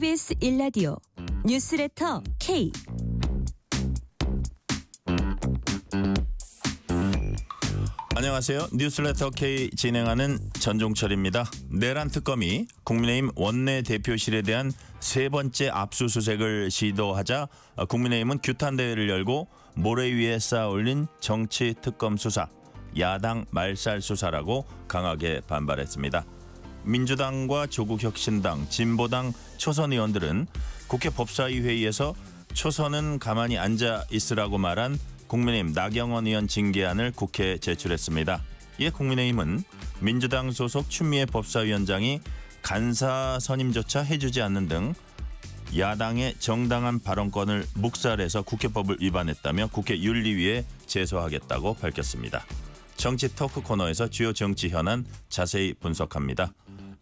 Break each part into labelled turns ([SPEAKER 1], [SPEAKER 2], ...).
[SPEAKER 1] KBS 1라디오 뉴스레터 K.
[SPEAKER 2] 안녕하세요. 뉴스레터 K 진행하는 전종철입니다. 내란 특검이 국민의힘 원내대표실에 대한 세 번째 압수수색을 시도하자 국민의힘은 규탄대회를 열고 모래 위에 쌓아올린 정치특검 수사, 야당 말살 수사라고 강하게 반발했습니다. 민주당과 조국혁신당, 진보당 초선 의원들은 국회 법사위 회의에서 초선은 가만히 앉아 있으라고 말한 국민의힘 나경원 의원 징계안을 국회에 제출했습니다. 이에 국민의힘은 민주당 소속 추미애 법사위원장이 간사 선임조차 해주지 않는 등 야당의 정당한 발언권을 묵살해서 국회법을 위반했다며 국회 윤리위에 제소하겠다고 밝혔습니다. 정치 토크 코너에서 주요 정치 현안 자세히 분석합니다.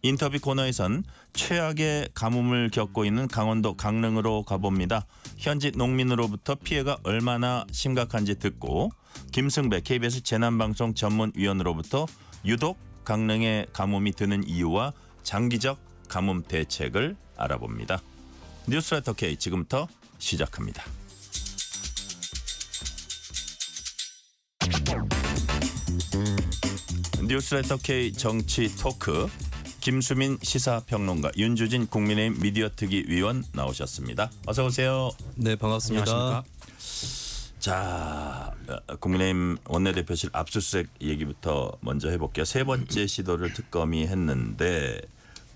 [SPEAKER 2] 인터뷰 코너에선 최악의 가뭄을 겪고 있는 강원도 강릉으로 가봅니다. 현지 농민으로부터 피해가 얼마나 심각한지 듣고 김승배 KBS 재난방송 전문위원으로부터 유독 강릉에 가뭄이 드는 이유와 장기적 가뭄 대책을 알아봅니다. 뉴스레터 K 지금부터 시작합니다. 뉴스레터 K 정치 토크 김수민 시사평론가, 윤주진 국민의힘 미디어특위 위원 나오셨습니다. 어서 오세요.
[SPEAKER 3] 네, 반갑습니다.
[SPEAKER 4] 안녕하십니까?
[SPEAKER 2] 자, 국민의힘 원내대표실 압수수색 얘기부터 먼저 해볼게요. 세 번째 시도를 특검이 했는데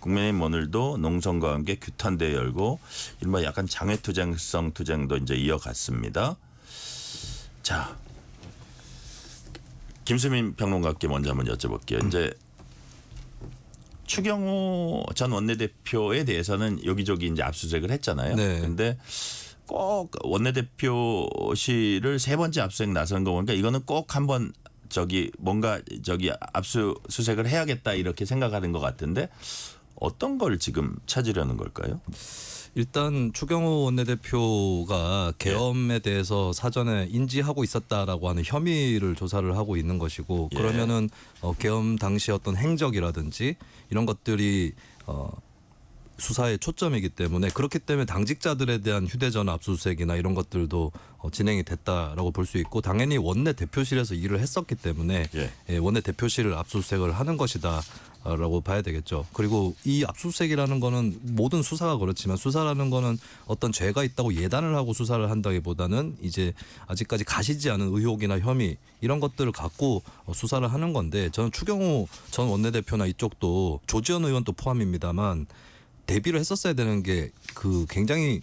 [SPEAKER 2] 국민의힘 오늘도 농성과 함께 규탄대회 열고 이른바 약간 장외투쟁성 투쟁도 이제 이어갔습니다. 자, 김수민 평론가께 먼저 한번 여쭤볼게요. 이제 추경호 전 원내대표에 대해서는 여기저기 이제 압수수색을 했잖아요.
[SPEAKER 3] 네.
[SPEAKER 2] 근데 꼭 원내대표실을 세 번째 압수수색 나선 거 보니까 이거는 꼭 한번 뭔가 압수수색을 해야겠다 이렇게 생각하는 것 같은데 어떤 걸 지금 찾으려는 걸까요?
[SPEAKER 3] 일단 추경호 원내대표가 계엄에 대해서 사전에 인지하고 있었다라고 하는 혐의를 조사를 하고 있는 것이고,
[SPEAKER 2] 예.
[SPEAKER 3] 그러면은 계엄 당시 어떤 행적이라든지 이런 것들이 수사의 초점이기 때문에, 그렇기 때문에 당직자들에 대한 휴대전화 압수수색이나 이런 것들도 진행이 됐다라고 볼 수 있고, 당연히 원내대표실에서 일을 했었기 때문에
[SPEAKER 2] 예.
[SPEAKER 3] 원내대표실을 압수수색을 하는 것이다 라고 봐야 되겠죠. 그리고 이 압수수색이라는 거는 모든 수사가 그렇지만, 수사라는 거는 어떤 죄가 있다고 예단을 하고 수사를 한다기보다는 이제 아직까지 가시지 않은 의혹이나 혐의 이런 것들을 갖고 수사를 하는 건데, 저는 추경호 전 원내대표나 이쪽도 조지현 의원도 포함입니다만 대비를 했었어야 되는 게 굉장히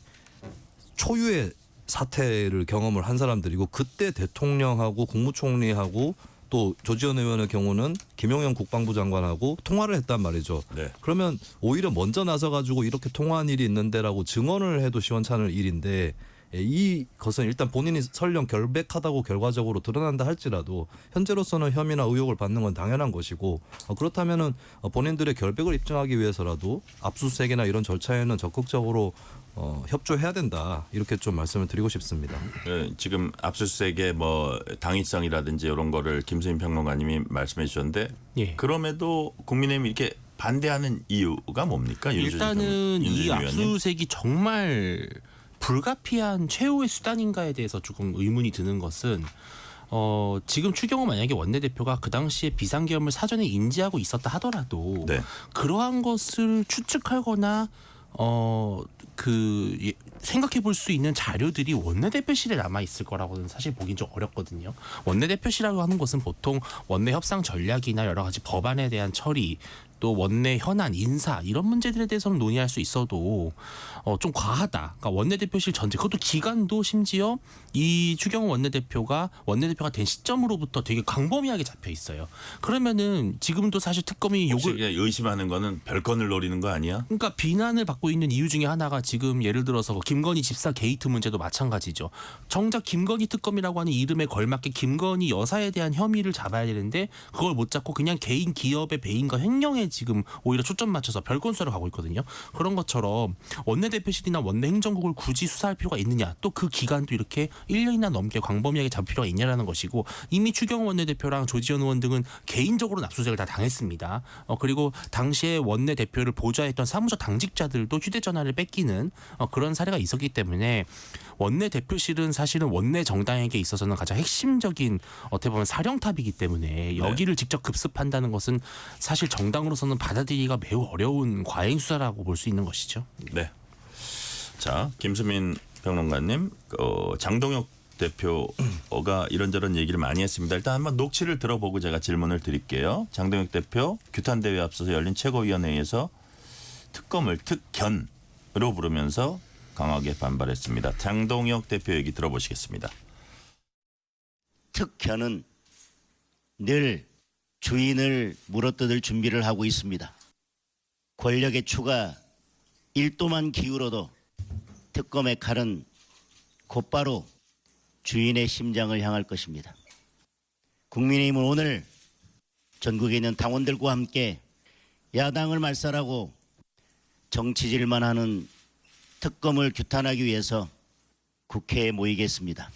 [SPEAKER 3] 초유의 사태를 경험을 한 사람들이고, 그때 대통령하고 국무총리하고 또 조지현 의원의 경우는 김용현 국방부 장관하고 통화를 했단 말이죠.
[SPEAKER 2] 네.
[SPEAKER 3] 그러면 오히려 먼저 나서가지고 이렇게 통화한 일이 있는데라고 증언을 해도 시원찮을 일인데, 이것은 일단 본인이 설령 결백하다고 결과적으로 드러난다 할지라도 현재로서는 혐의나 의혹을 받는 건 당연한 것이고, 그렇다면은 본인들의 결백을 입증하기 위해서라도 압수수색이나 이런 절차에는 적극적으로 협조해야 된다, 이렇게 좀 말씀을 드리고 싶습니다.
[SPEAKER 2] 지금 압수수색의 뭐 당위성이라든지 이런 거를 김수민 평론가님이 말씀해 주셨는데,
[SPEAKER 4] 예.
[SPEAKER 2] 그럼에도 국민의힘이 이렇게 반대하는 이유가 뭡니까?
[SPEAKER 4] 일단은 이
[SPEAKER 2] 윤주진 위원님?
[SPEAKER 4] 압수수색이 정말 불가피한 최후의 수단인가에 대해서 조금 의문이 드는 것은, 지금 추경호 만약에 원내대표가 그 당시에 비상계엄을 사전에 인지하고 있었다 하더라도
[SPEAKER 2] 네.
[SPEAKER 4] 그러한 것을 추측하거나 생각해 볼 수 있는 자료들이 원내대표실에 남아 있을 거라고는 사실 보긴 좀 어렵거든요. 원내대표실이라고 하는 것은 보통 원내 협상 전략이나 여러 가지 법안에 대한 처리, 또 원내 현안, 인사 이런 문제들에 대해서는 논의할 수 있어도 좀 과하다. 그러니까 원내대표실 전체, 그것도 기간도 심지어 이 추경호 원내대표가 된 시점으로부터 되게 광범위하게 잡혀 있어요. 그러면은 지금도 사실 특검이
[SPEAKER 2] 혹시 의심하는 거는 별건을 노리는 거 아니야?
[SPEAKER 4] 그러니까 비난을 받고 있는 이유 중에 하나가 지금 예를 들어서 김건희 집사 게이트 문제도 마찬가지죠. 정작 김건희 특검이라고 하는 이름에 걸맞게 김건희 여사에 대한 혐의를 잡아야 되는데 그걸 못 잡고 그냥 개인 기업의 배임과 횡령에 특검에 지금 오히려 초점 맞춰서 별건 수사를 가고 있거든요. 그런 것처럼 원내대표실이나 원내행정국을 굳이 수사할 필요가 있느냐, 또 그 기간도 이렇게 1년이나 넘게 광범위하게 잡을 필요가 있냐라는 것이고, 이미 추경호 원내대표랑 조지현 의원 등은 개인적으로 압수수색을 다 당했습니다. 그리고 당시에 원내대표를 보좌했던 사무처 당직자들도 휴대전화를 뺏기는 그런 사례가 있었기 때문에 원내대표실은 사실은 원내 정당에게 있어서는 가장 핵심적인 어떻게 보면 사령탑이기 때문에 여기를 직접 급습한다는 것은 사실 정당으로서는 받아들이기가 매우 어려운 과잉 수사라고 볼 수 있는 것이죠.
[SPEAKER 2] 네. 자, 김수민 평론가님, 장동혁 대표가 이런저런 얘기를 많이 했습니다. 일단 한번 녹취를 들어보고 제가 질문을 드릴게요. 장동혁 대표 규탄대회에 앞서서 열린 최고위원회에서 특검을 특견으로 부르면서 강하게 반발했습니다. 장동혁 대표 얘기 들어보시겠습니다.
[SPEAKER 5] 특견은 늘 주인을 물어뜯을 준비를 하고 있습니다. 권력의 추가 1도만 기울어도 특검의 칼은 곧바로 주인의 심장을 향할 것입니다. 국민의힘은 오늘 전국에 있는 당원들과 함께 야당을 말살하고 정치질만 하는 특검을 규탄하기 위해서 국회에 모이겠습니다.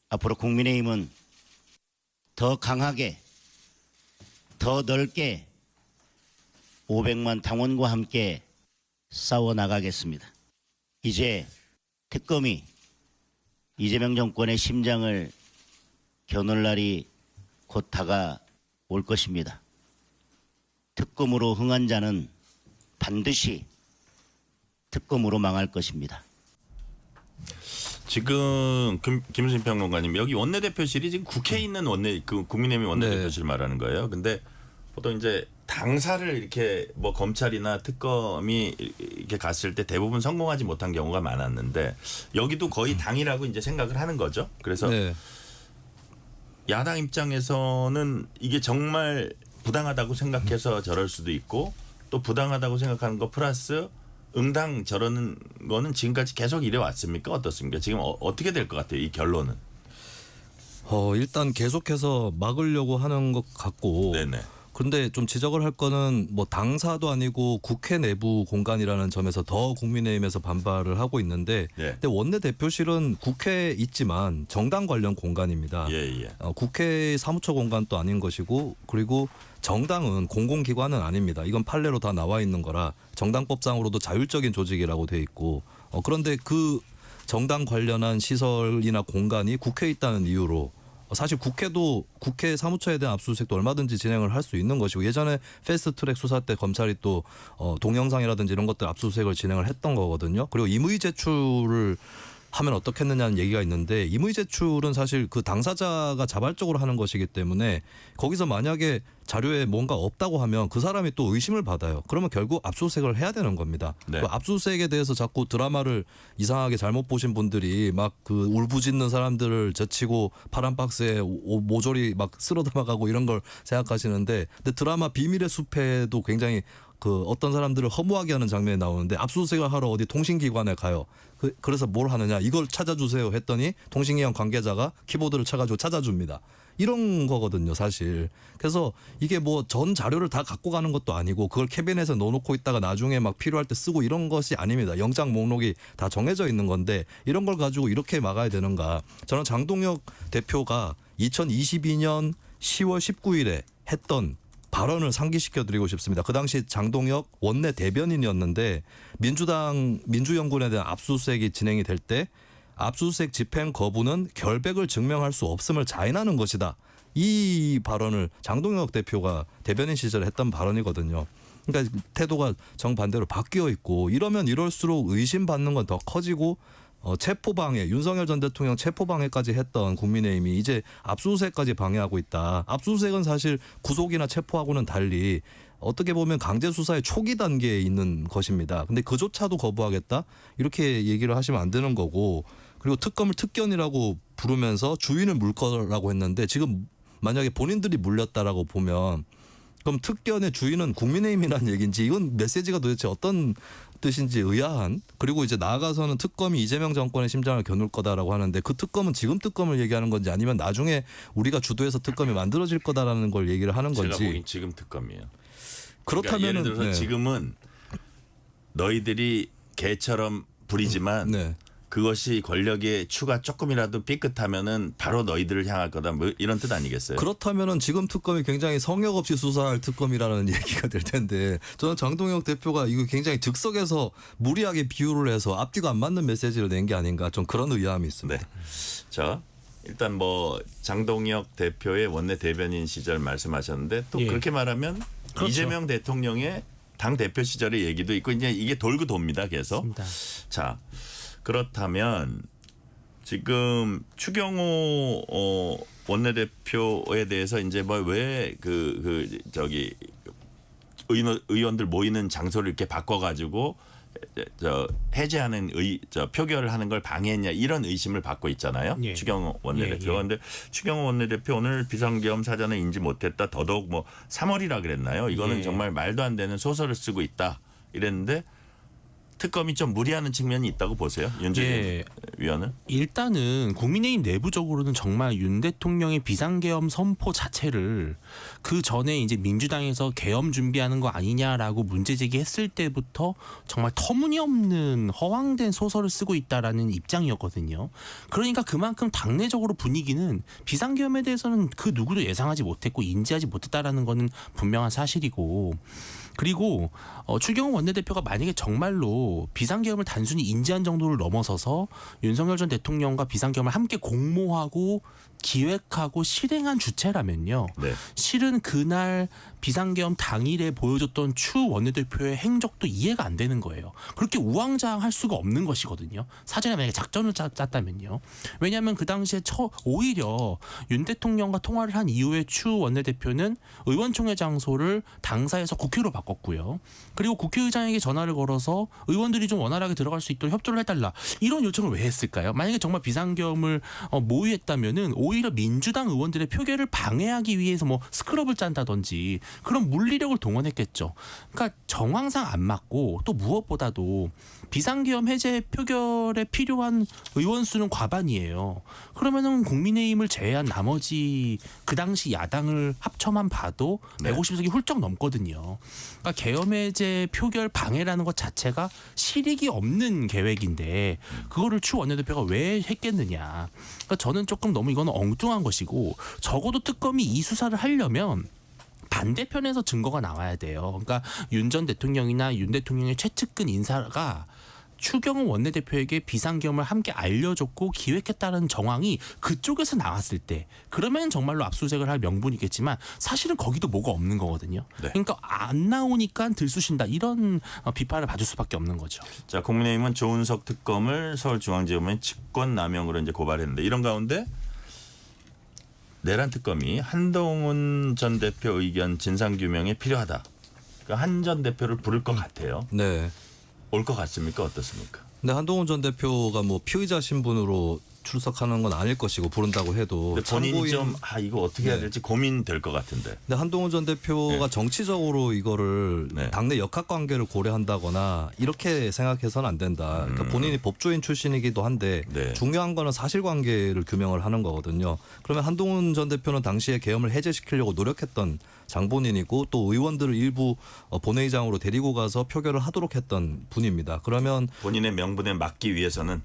[SPEAKER 5] 앞으로 국민의힘은 더 강하게, 더 넓게 500만 당원과 함께 싸워나가겠습니다. 이제 특검이 이재명 정권의 심장을 겨눌 날이 곧 다가올 것입니다. 특검으로 흥한 자는 반드시 특검으로 망할 것입니다.
[SPEAKER 2] 지금 김수민 평론가님, 여기 원내대표실이 지금 국회에 있는 국민의힘 원내대표실 말하는 거예요. 근데 보통 이제 당사를 이렇게 뭐 검찰이나 특검이 이렇게 갔을 때 대부분 성공하지 못한 경우가 많았는데 여기도 거의 당이라고 이제 생각을 하는 거죠. 그래서 야당 입장에서는 이게 정말 부당하다고 생각해서 저럴 수도 있고, 또 부당하다고 생각하는 거 플러스 응당 저러는 거는 지금까지 계속 이래 왔습니까? 어떻습니까? 지금 어떻게 될 것 같아요, 이 결론은?
[SPEAKER 3] 일단 계속해서 막으려고 하는 것 같고.
[SPEAKER 2] 네네.
[SPEAKER 3] 그런데 좀 지적을 할 거는 뭐 당사도 아니고 국회 내부 공간이라는 점에서 더 국민의힘에서 반발을 하고 있는데, 근데 원내대표실은 국회에 있지만 정당 관련 공간입니다. 국회 사무처 공간도 아닌 것이고, 그리고 정당은 공공기관은 아닙니다. 이건 판례로 다 나와 있는 거라 정당법상으로도 자율적인 조직이라고 돼 있고, 그런데 그 정당 관련한 시설이나 공간이 국회에 있다는 이유로 사실 국회도 국회 사무처에 대한 압수수색도 얼마든지 진행을 할 수 있는 것이고, 예전에 패스트트랙 수사 때 검찰이 또 동영상이라든지 이런 것들 압수수색을 진행을 했던 거거든요. 그리고 임의 제출을 하면 어떻겠느냐는 얘기가 있는데, 임의 제출은 사실 그 당사자가 자발적으로 하는 것이기 때문에 거기서 만약에 자료에 뭔가 없다고 하면 그 사람이 또 의심을 받아요. 그러면 결국 압수수색을 해야 되는 겁니다. 그 압수수색에 대해서 자꾸 드라마를 이상하게 잘못 보신 분들이 막 그 울부짖는 사람들을 젖히고 파란 박스에 모조리 막 쓸어 담아가고 이런 걸 생각하시는데, 근데 드라마 비밀의 숲에도 굉장히 그 어떤 사람들을 허무하게 하는 장면이 나오는데, 압수수색을 하러 어디 통신기관에 가요. 그래서 뭘 하느냐, 이걸 찾아주세요 했더니 통신기관 관계자가 키보드를 쳐가지고 찾아줍니다. 이런 거거든요, 사실. 그래서 이게 뭐 전 자료를 다 갖고 가는 것도 아니고, 그걸 캐비넷에 넣어놓고 있다가 나중에 막 필요할 때 쓰고 이런 것이 아닙니다. 영장 목록이 다 정해져 있는 건데 이런 걸 가지고 이렇게 막아야 되는가. 저는 장동혁 대표가 2022년 10월 19일에 했던 발언을 상기시켜드리고 싶습니다. 그 당시 장동혁 원내 대변인이었는데, 민주연구원에 대한 압수수색이 진행이 될 때 압수수색 집행 거부는 결백을 증명할 수 없음을 자인하는 것이다. 이 발언을 장동혁 대표가 대변인 시절에 했던 발언이거든요. 그러니까 태도가 정반대로 바뀌어 있고, 이러면 이럴수록 의심받는 건 더 커지고, 체포방해, 윤석열 전 대통령 체포방해까지 했던 국민의힘이 이제 압수수색까지 방해하고 있다. 압수수색은 사실 구속이나 체포하고는 달리 어떻게 보면 강제수사의 초기 단계에 있는 것입니다. 근데 그조차도 거부하겠다? 이렇게 얘기를 하시면 안 되는 거고, 그리고 특검을 특견이라고 부르면서 주인을 물 거라고 했는데, 지금 만약에 본인들이 물렸다라고 보면 그럼 특견의 주인은 국민의힘이라는 얘기인지, 이건 메시지가 도대체 어떤 뜻인지 의아한. 그리고 이제 나아가서는 특검이 이재명 정권의 심장을 겨눌 거다라고 하는데, 그 특검은 지금 특검을 얘기하는 건지 아니면 나중에 우리가 주도해서 특검이 만들어질 거다라는 걸 얘기를 하는 건지.
[SPEAKER 2] 제가 보기엔 지금 특검이에요.
[SPEAKER 3] 그렇다면은
[SPEAKER 2] 예를 들어서
[SPEAKER 3] 네.
[SPEAKER 2] 지금은 너희들이 개처럼 부리지만
[SPEAKER 3] 네.
[SPEAKER 2] 그것이 권력의 추가 조금이라도 삐끗하면은 바로 너희들을 향할 거다. 뭐 이런 뜻 아니겠어요?
[SPEAKER 3] 그렇다면은 지금 특검이 굉장히 성역 없이 수사할 특검이라는 얘기가 될 텐데 저는 장동혁 대표가 이거 굉장히 즉석에서 무리하게 비유를 해서 앞뒤가 안 맞는 메시지를 낸 게 아닌가 좀 그런 의아함이 있습니다.
[SPEAKER 2] 네. 자, 일단 뭐 장동혁 대표의 원내 대변인 시절 말씀하셨는데 또
[SPEAKER 4] 예.
[SPEAKER 2] 그렇게 말하면
[SPEAKER 4] 그렇죠.
[SPEAKER 2] 이재명 대통령의 당 대표 시절의 얘기도 있고 이제 이게 돌고 돕니다. 계속.
[SPEAKER 4] 맞습니다.
[SPEAKER 2] 자, 그렇다면 지금 추경호 원내대표에 대해서 이제 뭐 왜 저기 의원들 모이는 장소를 이렇게 바꿔가지고 해제하는 표결을 하는 걸 방해했냐 이런 의심을 받고 있잖아요.
[SPEAKER 4] 예.
[SPEAKER 2] 추경호 원내대표.
[SPEAKER 4] 예.
[SPEAKER 2] 그런데 추경호 원내대표 오늘 비상계엄 사전에 인지 못했다. 더더욱 뭐 3월이라 그랬나요? 이거는
[SPEAKER 4] 예.
[SPEAKER 2] 정말 말도 안 되는 소설을 쓰고 있다. 이랬는데 특검이 좀 무리하는 측면이 있다고 보세요. 윤재인
[SPEAKER 4] 예.
[SPEAKER 2] 위원은.
[SPEAKER 4] 일단은 국민의힘 내부적으로는 정말 윤 대통령의 비상계엄 선포 자체를 그 전에 이제 민주당에서 계엄 준비하는 거 아니냐라고 문제 제기했을 때부터 정말 터무니없는 허황된 소설을 쓰고 있다라는 입장이었거든요. 그러니까 그만큼 당내적으로 분위기는 비상계엄에 대해서는 그 누구도 예상하지 못했고 인지하지 못했다라는 거는 분명한 사실이고 그리고 추경호 원내대표가 만약에 정말로 비상계엄을 단순히 인지한 정도를 넘어서서 윤석열 전 대통령과 비상계엄을 함께 공모하고 기획하고 실행한 주체라면요.
[SPEAKER 2] 네.
[SPEAKER 4] 실은 그날 비상계엄 당일에 보여줬던 추 원내대표의 행적도 이해가 안 되는 거예요. 그렇게 우왕좌왕할 수가 없는 것이거든요. 사전에 만약에 작전을 짰다면요. 왜냐하면 그 당시에 오히려 윤 대통령과 통화를 한 이후에 추 원내대표는 의원총회 장소를 당사에서 국회로 바꿨고요. 그리고 국회의장에게 전화를 걸어서 의원들이 좀 원활하게 들어갈 수 있도록 협조를 해달라. 이런 요청을 왜 했을까요? 만약에 정말 비상계엄을 모의했다면은 오히려 민주당 의원들의 표결을 방해하기 위해서 뭐 스크럽을 짠다든지 그런 물리력을 동원했겠죠. 그러니까 정황상 안 맞고 또 무엇보다도 비상계엄 해제 표결에 필요한 의원 수는 과반이에요. 그러면은 국민의힘을 제외한 나머지 그 당시 야당을 합쳐만 봐도
[SPEAKER 2] 네.
[SPEAKER 4] 150석이 훌쩍 넘거든요. 그러니까 계엄 해제 표결 방해라는 것 자체가 실익이 없는 계획인데 그거를 추 원내대표가 왜 했겠느냐. 그러니까 저는 조금 너무 이거는 엉뚱한 것이고 적어도 특검이 이 수사를 하려면 반대편에서 증거가 나와야 돼요. 그러니까 윤 전 대통령이나 윤 대통령의 최측근 인사가 추경호 원내대표에게 비상계엄을 함께 알려줬고 기획했다는 정황이 그쪽에서 나왔을 때 그러면 정말로 압수수색을 할 명분이겠지만 사실은 거기도 뭐가 없는 거거든요.
[SPEAKER 2] 네.
[SPEAKER 4] 그러니까 안 나오니까 들쑤신다 이런 비판을 받을 수밖에 없는 거죠.
[SPEAKER 2] 자, 국민의힘은 조은석 특검을 서울중앙지검에 직권남용으로 이제 고발했는데 이런 가운데 내란 특검이 한동훈 전 대표 의견 진상규명에 필요하다. 그러니까 한 전 대표를 부를 것 같아요.
[SPEAKER 3] 네.
[SPEAKER 2] 올 것 같습니까? 어떻습니까?
[SPEAKER 3] 근데 한동훈 전 대표가 뭐 피의자 신분으로 출석하는 건 아닐 것이고 부른다고 해도
[SPEAKER 2] 근데 본인이
[SPEAKER 3] 참고인-
[SPEAKER 2] 좀 이거 어떻게 해야
[SPEAKER 3] 네.
[SPEAKER 2] 될지 고민될 것 같은데.
[SPEAKER 3] 근데 한동훈 전 대표가
[SPEAKER 2] 네.
[SPEAKER 3] 정치적으로 이거를
[SPEAKER 2] 네.
[SPEAKER 3] 당내 역학관계를 고려한다거나 이렇게 생각해서는 안 된다. 그러니까 본인이 법조인 출신이기도 한데
[SPEAKER 2] 네.
[SPEAKER 3] 중요한 거는 사실관계를 규명을 하는 거거든요. 그러면 한동훈 전 대표는 당시에 계엄을 해제시키려고 노력했던 장본인이고 또 의원들을 일부 본회의장으로 데리고 가서 표결을 하도록 했던 분입니다. 그러면
[SPEAKER 2] 본인의 명분에 맡기 위해서는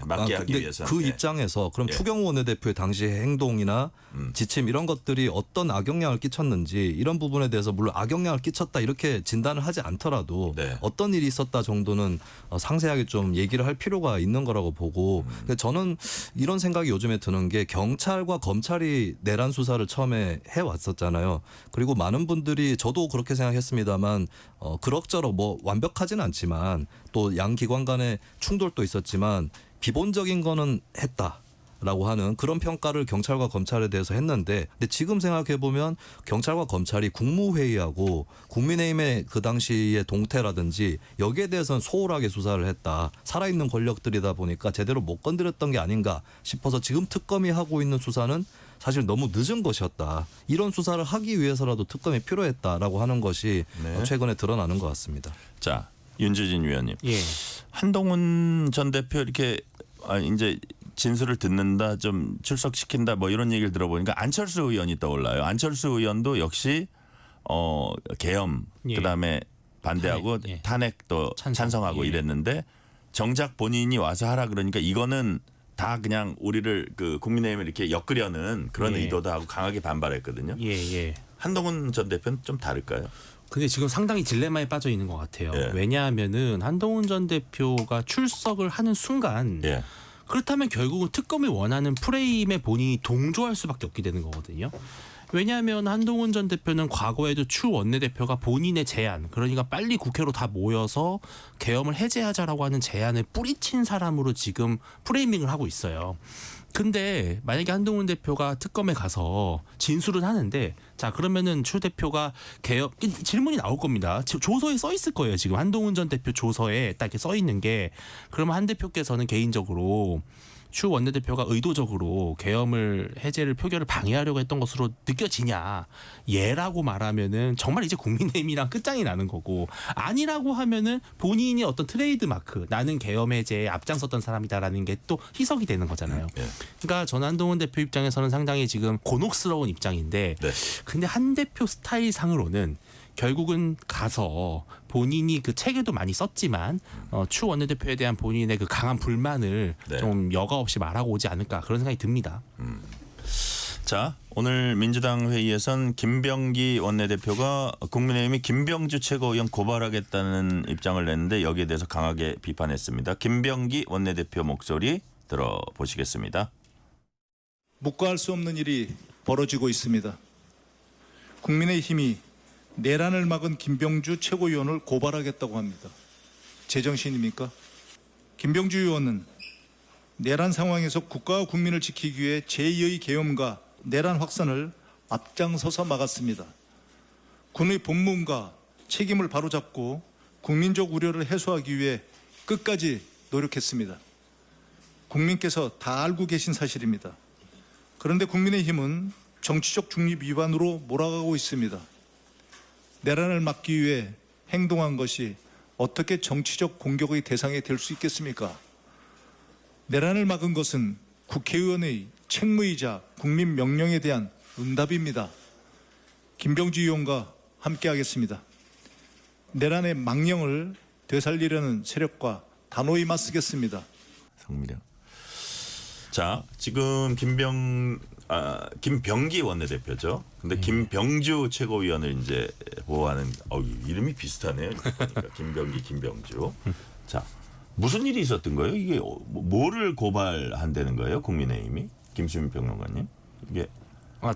[SPEAKER 2] 맡게 하기
[SPEAKER 3] 근데
[SPEAKER 2] 위해서는
[SPEAKER 3] 그 입장에서 그럼
[SPEAKER 2] 예.
[SPEAKER 3] 추경호 원내대표의 당시의 행동이나 지침 이런 것들이 어떤 악영향을 끼쳤는지 이런 부분에 대해서 물론 악영향을 끼쳤다 이렇게 진단을 하지 않더라도
[SPEAKER 2] 네.
[SPEAKER 3] 어떤 일이 있었다 정도는 상세하게 좀 얘기를 할 필요가 있는 거라고 보고 근데 저는 이런 생각이 요즘에 드는 게 경찰과 검찰이 내란 수사를 처음에 해왔었잖아요. 그리고 많은 분들이 저도 그렇게 생각했습니다만 그럭저럭 뭐 완벽하지는 않지만 또 양 기관 간의 충돌도 있었지만 기본적인 거는 했다라고 하는 그런 평가를 경찰과 검찰에 대해서 했는데 근데 지금 생각해 보면 경찰과 검찰이 국무회의하고 국민의힘의 그 당시의 동태라든지 여기에 대해서는 소홀하게 수사를 했다. 살아있는 권력들이다 보니까 제대로 못 건드렸던 게 아닌가 싶어서 지금 특검이 하고 있는 수사는 사실 너무 늦은 것이었다. 이런 수사를 하기 위해서라도 특검이 필요했다라고 하는 것이
[SPEAKER 2] 네.
[SPEAKER 3] 최근에 드러나는 것 같습니다.
[SPEAKER 2] 자, 윤주진 위원님.
[SPEAKER 4] 예.
[SPEAKER 2] 한동훈 전 대표 이렇게 이제 진술을 듣는다, 좀 출석시킨다, 뭐 이런 얘기를 들어보니까 안철수 의원이 떠올라요. 안철수 의원도 역시 계엄
[SPEAKER 4] 예.
[SPEAKER 2] 그다음에 반대하고
[SPEAKER 4] 탄핵, 예.
[SPEAKER 2] 탄핵도 찬성하고
[SPEAKER 4] 예.
[SPEAKER 2] 이랬는데 정작 본인이 와서 하라 그러니까 이거는 다 그냥 우리를 그 국민의힘을 이렇게 엮으려는 그런
[SPEAKER 4] 예.
[SPEAKER 2] 의도도 하고 강하게 반발했거든요.
[SPEAKER 4] 예.
[SPEAKER 2] 한동훈 전 대표는 좀 다를까요?
[SPEAKER 4] 근데 지금 상당히 딜레마에 빠져 있는 것 같아요.
[SPEAKER 2] 예.
[SPEAKER 4] 왜냐하면은 한동훈 전 대표가 출석을 하는 순간
[SPEAKER 2] 예.
[SPEAKER 4] 그렇다면 결국은 특검이 원하는 프레임에 본인이 동조할 수밖에 없게 되는 거거든요. 왜냐하면 한동훈 전 대표는 과거에도 추 원내대표가 본인의 제안, 그러니까 빨리 국회로 다 모여서 계엄을 해제하자라고 하는 제안을 뿌리친 사람으로 지금 프레이밍을 하고 있어요. 근데 만약에 한동훈 대표가 특검에 가서 진술을 하는데 자 그러면은 추 대표가 계엄 질문이 나올 겁니다. 조서에 써 있을 거예요. 지금 한동훈 전 대표 조서에 딱 이렇게 써 있는 게 그러면 한 대표께서는 개인적으로 추 원내대표가 의도적으로 계엄을 해제를 표결을 방해하려고 했던 것으로 느껴지냐 예라고 말하면은 정말 이제 국민의힘이랑 끝장이 나는 거고 아니라고 하면은 본인이 어떤 트레이드 마크 나는 계엄 해제에 앞장섰던 사람이다라는 게 또 희석이 되는 거잖아요. 그러니까 전 한동훈 대표 입장에서는 상당히 지금 곤혹스러운 입장인데
[SPEAKER 2] 네.
[SPEAKER 4] 근데 한 대표 스타일상으로는 결국은 가서 본인이 그 책에도 많이 썼지만 추 원내대표에 대한 본인의 그 강한 불만을
[SPEAKER 2] 네.
[SPEAKER 4] 좀 여과 없이 말하고 오지 않을까 그런 생각이 듭니다.
[SPEAKER 2] 자, 오늘 민주당 회의에선 김병기 원내대표가 국민의힘이 김병주 최고위원 고발하겠다는 입장을 냈는데 여기에 대해서 강하게 비판했습니다. 김병기 원내대표 목소리 들어보시겠습니다.
[SPEAKER 6] 묵과할 수 없는 일이 벌어지고 있습니다. 국민의힘이 내란을 막은 김병주 최고위원을 고발하겠다고 합니다. 제정신입니까? 김병주 의원은 내란 상황에서 국가와 국민을 지키기 위해 제2의 계엄과 내란 확산을 앞장서서 막았습니다. 군의 본분과 책임을 바로잡고 국민적 우려를 해소하기 위해 끝까지 노력했습니다. 국민께서 다 알고 계신 사실입니다. 그런데 국민의힘은 정치적 중립 위반으로 몰아가고 있습니다. 내란을 막기 위해 행동한 것이 어떻게 정치적 공격의 대상이 될 수 있겠습니까? 내란을 막은 것은 국회의원의 책무이자 국민 명령에 대한 응답입니다. 김병주 의원과 함께하겠습니다. 내란의 망령을 되살리려는 세력과 단호히 맞서겠습니다.
[SPEAKER 2] 성미령. 자, 지금 김병기 원내대표죠. 근데 김병주 최고위원을 이제 보호하는 이름이 비슷하네요. 그러니까 김병기, 김병주. 자, 무슨 일이 있었던 거예요? 이게 뭐를 고발한다는 거예요? 국민의힘이? 김수민 평론가님. 이게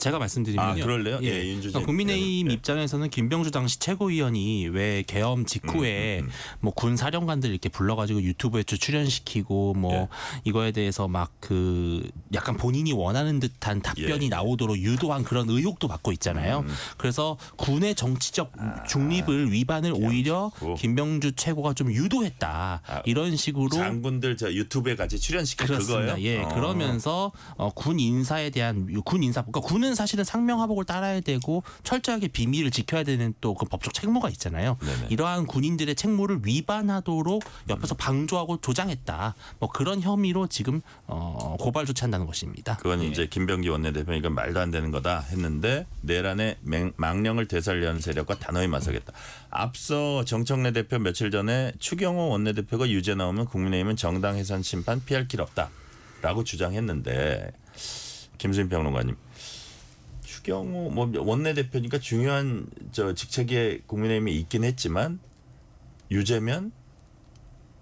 [SPEAKER 4] 제가 말씀드리면요.
[SPEAKER 2] 그럴래요? 예, 윤주진.
[SPEAKER 4] 그러니까 국민의힘
[SPEAKER 2] 예.
[SPEAKER 4] 입장에서는 김병주 당시 최고위원이 왜 계엄 직후에 뭐 군 사령관들 이렇게 불러가지고 유튜브에 출연시키고 뭐
[SPEAKER 2] 예.
[SPEAKER 4] 이거에 대해서 막 그 약간 본인이 원하는 듯한 답변이
[SPEAKER 2] 예.
[SPEAKER 4] 나오도록 유도한 그런 의혹도 받고 있잖아요. 그래서 군의 정치적 중립을 위반을 오히려 김병주 최고가 좀 유도했다. 이런 식으로
[SPEAKER 2] 장군들 저 유튜브에 같이 출연시킨
[SPEAKER 4] 그렇습니다.
[SPEAKER 2] 그거예요?
[SPEAKER 4] 예, 그러면서 군 인사에 대한 군 인사, 그러니까 군은 사실은 상명하복을 따라야 되고 철저하게 비밀을 지켜야 되는 또 그 법적 책무가 있잖아요.
[SPEAKER 2] 네네.
[SPEAKER 4] 이러한 군인들의 책무를 위반하도록 옆에서 방조하고 조장했다. 뭐 그런 혐의로 지금 고발 조치한다는 것입니다.
[SPEAKER 2] 그건 이제 김병기 원내대표가 이건 말도 안 되는 거다 했는데 내란의 망령을 되살려는 세력과 단호히 맞서겠다. 앞서 정청래 대표 며칠 전에 추경호 원내대표가 유죄 나오면 국민의힘은 정당 해산 심판 피할 길 없다라고 주장했는데 김수민 평론가님. 추경호 뭐 원내대표니까 중요한 저 직책에 국민의힘이 있긴 했지만 유죄면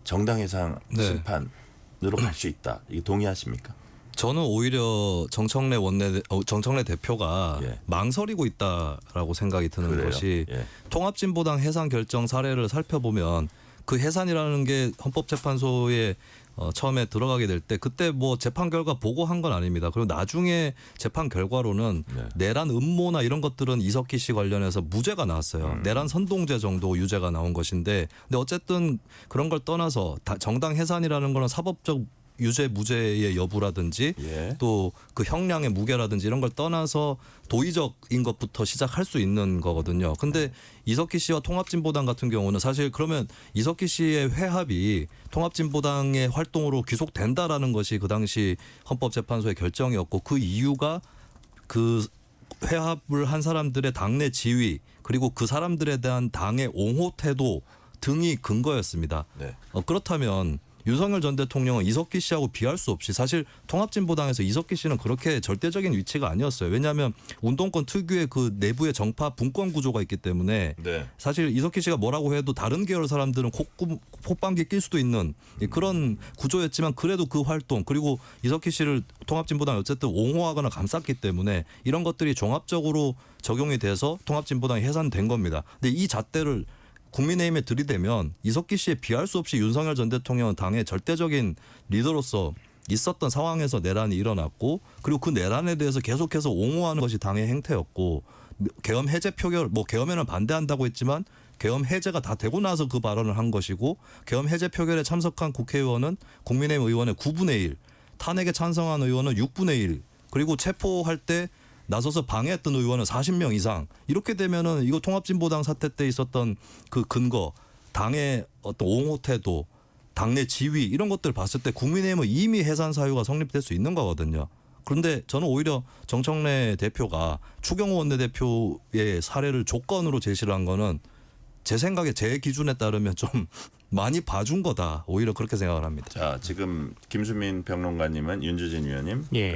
[SPEAKER 2] 정당 해산
[SPEAKER 3] 네.
[SPEAKER 2] 심판으로 갈 수 있다. 이게 동의하십니까?
[SPEAKER 3] 저는 오히려 정청래 대표가
[SPEAKER 2] 예.
[SPEAKER 3] 망설이고 있다라고 생각이 드는
[SPEAKER 2] 그래요?
[SPEAKER 3] 것이
[SPEAKER 2] 예.
[SPEAKER 3] 통합진보당 해산 결정 사례를 살펴보면 그 해산이라는 게 헌법재판소에 처음에 들어가게 될 때 그때 뭐 재판 결과 보고한 건 아닙니다. 그리고 나중에 재판 결과로는
[SPEAKER 2] 네.
[SPEAKER 3] 내란 음모나 이런 것들은 이석기 씨 관련해서 무죄가 나왔어요. 내란 선동죄 정도 유죄가 나온 것인데 근데 어쨌든 그런 걸 떠나서 정당 해산이라는 거는 사법적 유죄 무죄의 여부라든지
[SPEAKER 2] 예.
[SPEAKER 3] 또 그 형량의 무게라든지 이런 걸 떠나서 도의적인 것부터 시작할 수 있는 거거든요. 근데 이석기 씨와 통합진보당 같은 경우는 사실 그러면 이석기 씨의 회합이 통합진보당의 활동으로 귀속된다라는 것이 그 당시 헌법재판소의 결정이었고 그 이유가 그 회합을 한 사람들의 당내 지위 그리고 그 사람들에 대한 당의 옹호 태도 등이 근거였습니다.
[SPEAKER 2] 네.
[SPEAKER 3] 그렇다면 윤석열 전 대통령은 이석기 씨하고 비할 수 없이 사실 통합진보당에서 이석기 씨는 그렇게 절대적인 위치가 아니었어요. 왜냐하면 운동권 특유의 그 내부의 정파 분권 구조가 있기 때문에
[SPEAKER 2] 네.
[SPEAKER 3] 사실 이석기 씨가 뭐라고 해도 다른 계열 사람들은 콧방귀 낄 수도 있는 그런 구조였지만 그래도 그 활동 그리고 이석기 씨를 통합진보당이 어쨌든 옹호하거나 감쌌기 때문에 이런 것들이 종합적으로 적용이 돼서 통합진보당이 해산된 겁니다. 근데 이 잣대를 국민의힘에 들이대면 이석기 씨에 비할 수 없이 윤석열 전 대통령은 당의 절대적인 리더로서 있었던 상황에서 내란이 일어났고 그리고 그 내란에 대해서 계속해서 옹호하는 것이 당의 행태였고 계엄 해제 표결 뭐 계엄에는 반대한다고 했지만 계엄 해제가 다 되고 나서 그 발언을 한 것이고 계엄 해제 표결에 참석한 국회의원은 국민의힘 의원의 9분의 1 탄핵에 찬성한 의원은 6분의 1 그리고 체포할 때 나서서 방해했던 의원은 40명 이상 이렇게 되면은 이거 통합진보당 사태 때 있었던 그 근거 당의 어떤 옹호 태도 당내 지위 이런 것들 봤을 때 국민의힘은 이미 해산 사유가 성립될 수 있는 거거든요. 그런데 저는 오히려 정청래 대표가 추경호 원내대표의 사례를 조건으로 제시를 한 거는 제 생각에 제 기준에 따르면 좀 많이 봐준 거다. 오히려 그렇게 생각을 합니다.
[SPEAKER 2] 자, 지금 김수민 평론가님은 윤주진 위원님
[SPEAKER 4] 예.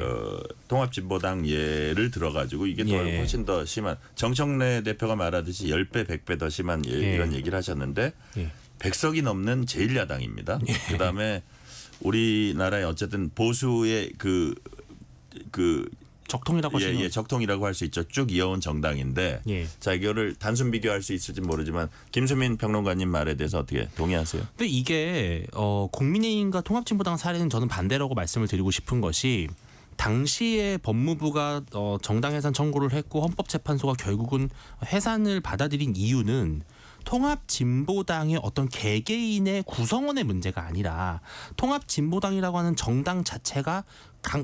[SPEAKER 2] 통합진보당 예를 들어가지고 이게 더
[SPEAKER 4] 예.
[SPEAKER 2] 훨씬 더 심한 정청래 대표가 말하듯이 10배, 100배 더 심한 이런 얘기를 하셨는데
[SPEAKER 4] 예.
[SPEAKER 2] 100석이 넘는 제1야당입니다. 그다음에 우리나라의 어쨌든 보수의 그
[SPEAKER 4] 적통이라고 하시는
[SPEAKER 2] 예, 적통이라고 할 수 있죠. 쭉 이어온 정당인데
[SPEAKER 4] 예.
[SPEAKER 2] 자 이거를 단순 비교할 수 있을지 모르지만 김수민 평론가님 말에 대해서 어떻게 동의하세요?
[SPEAKER 4] 근데 이게 국민의힘과 통합진보당 사례는 저는 반대라고 말씀을 드리고 싶은 것이 당시에 법무부가 정당 해산 청구를 했고 헌법재판소가 결국은 해산을 받아들인 이유는 통합진보당의 어떤 개개인의 구성원의 문제가 아니라 통합진보당이라고 하는 정당 자체가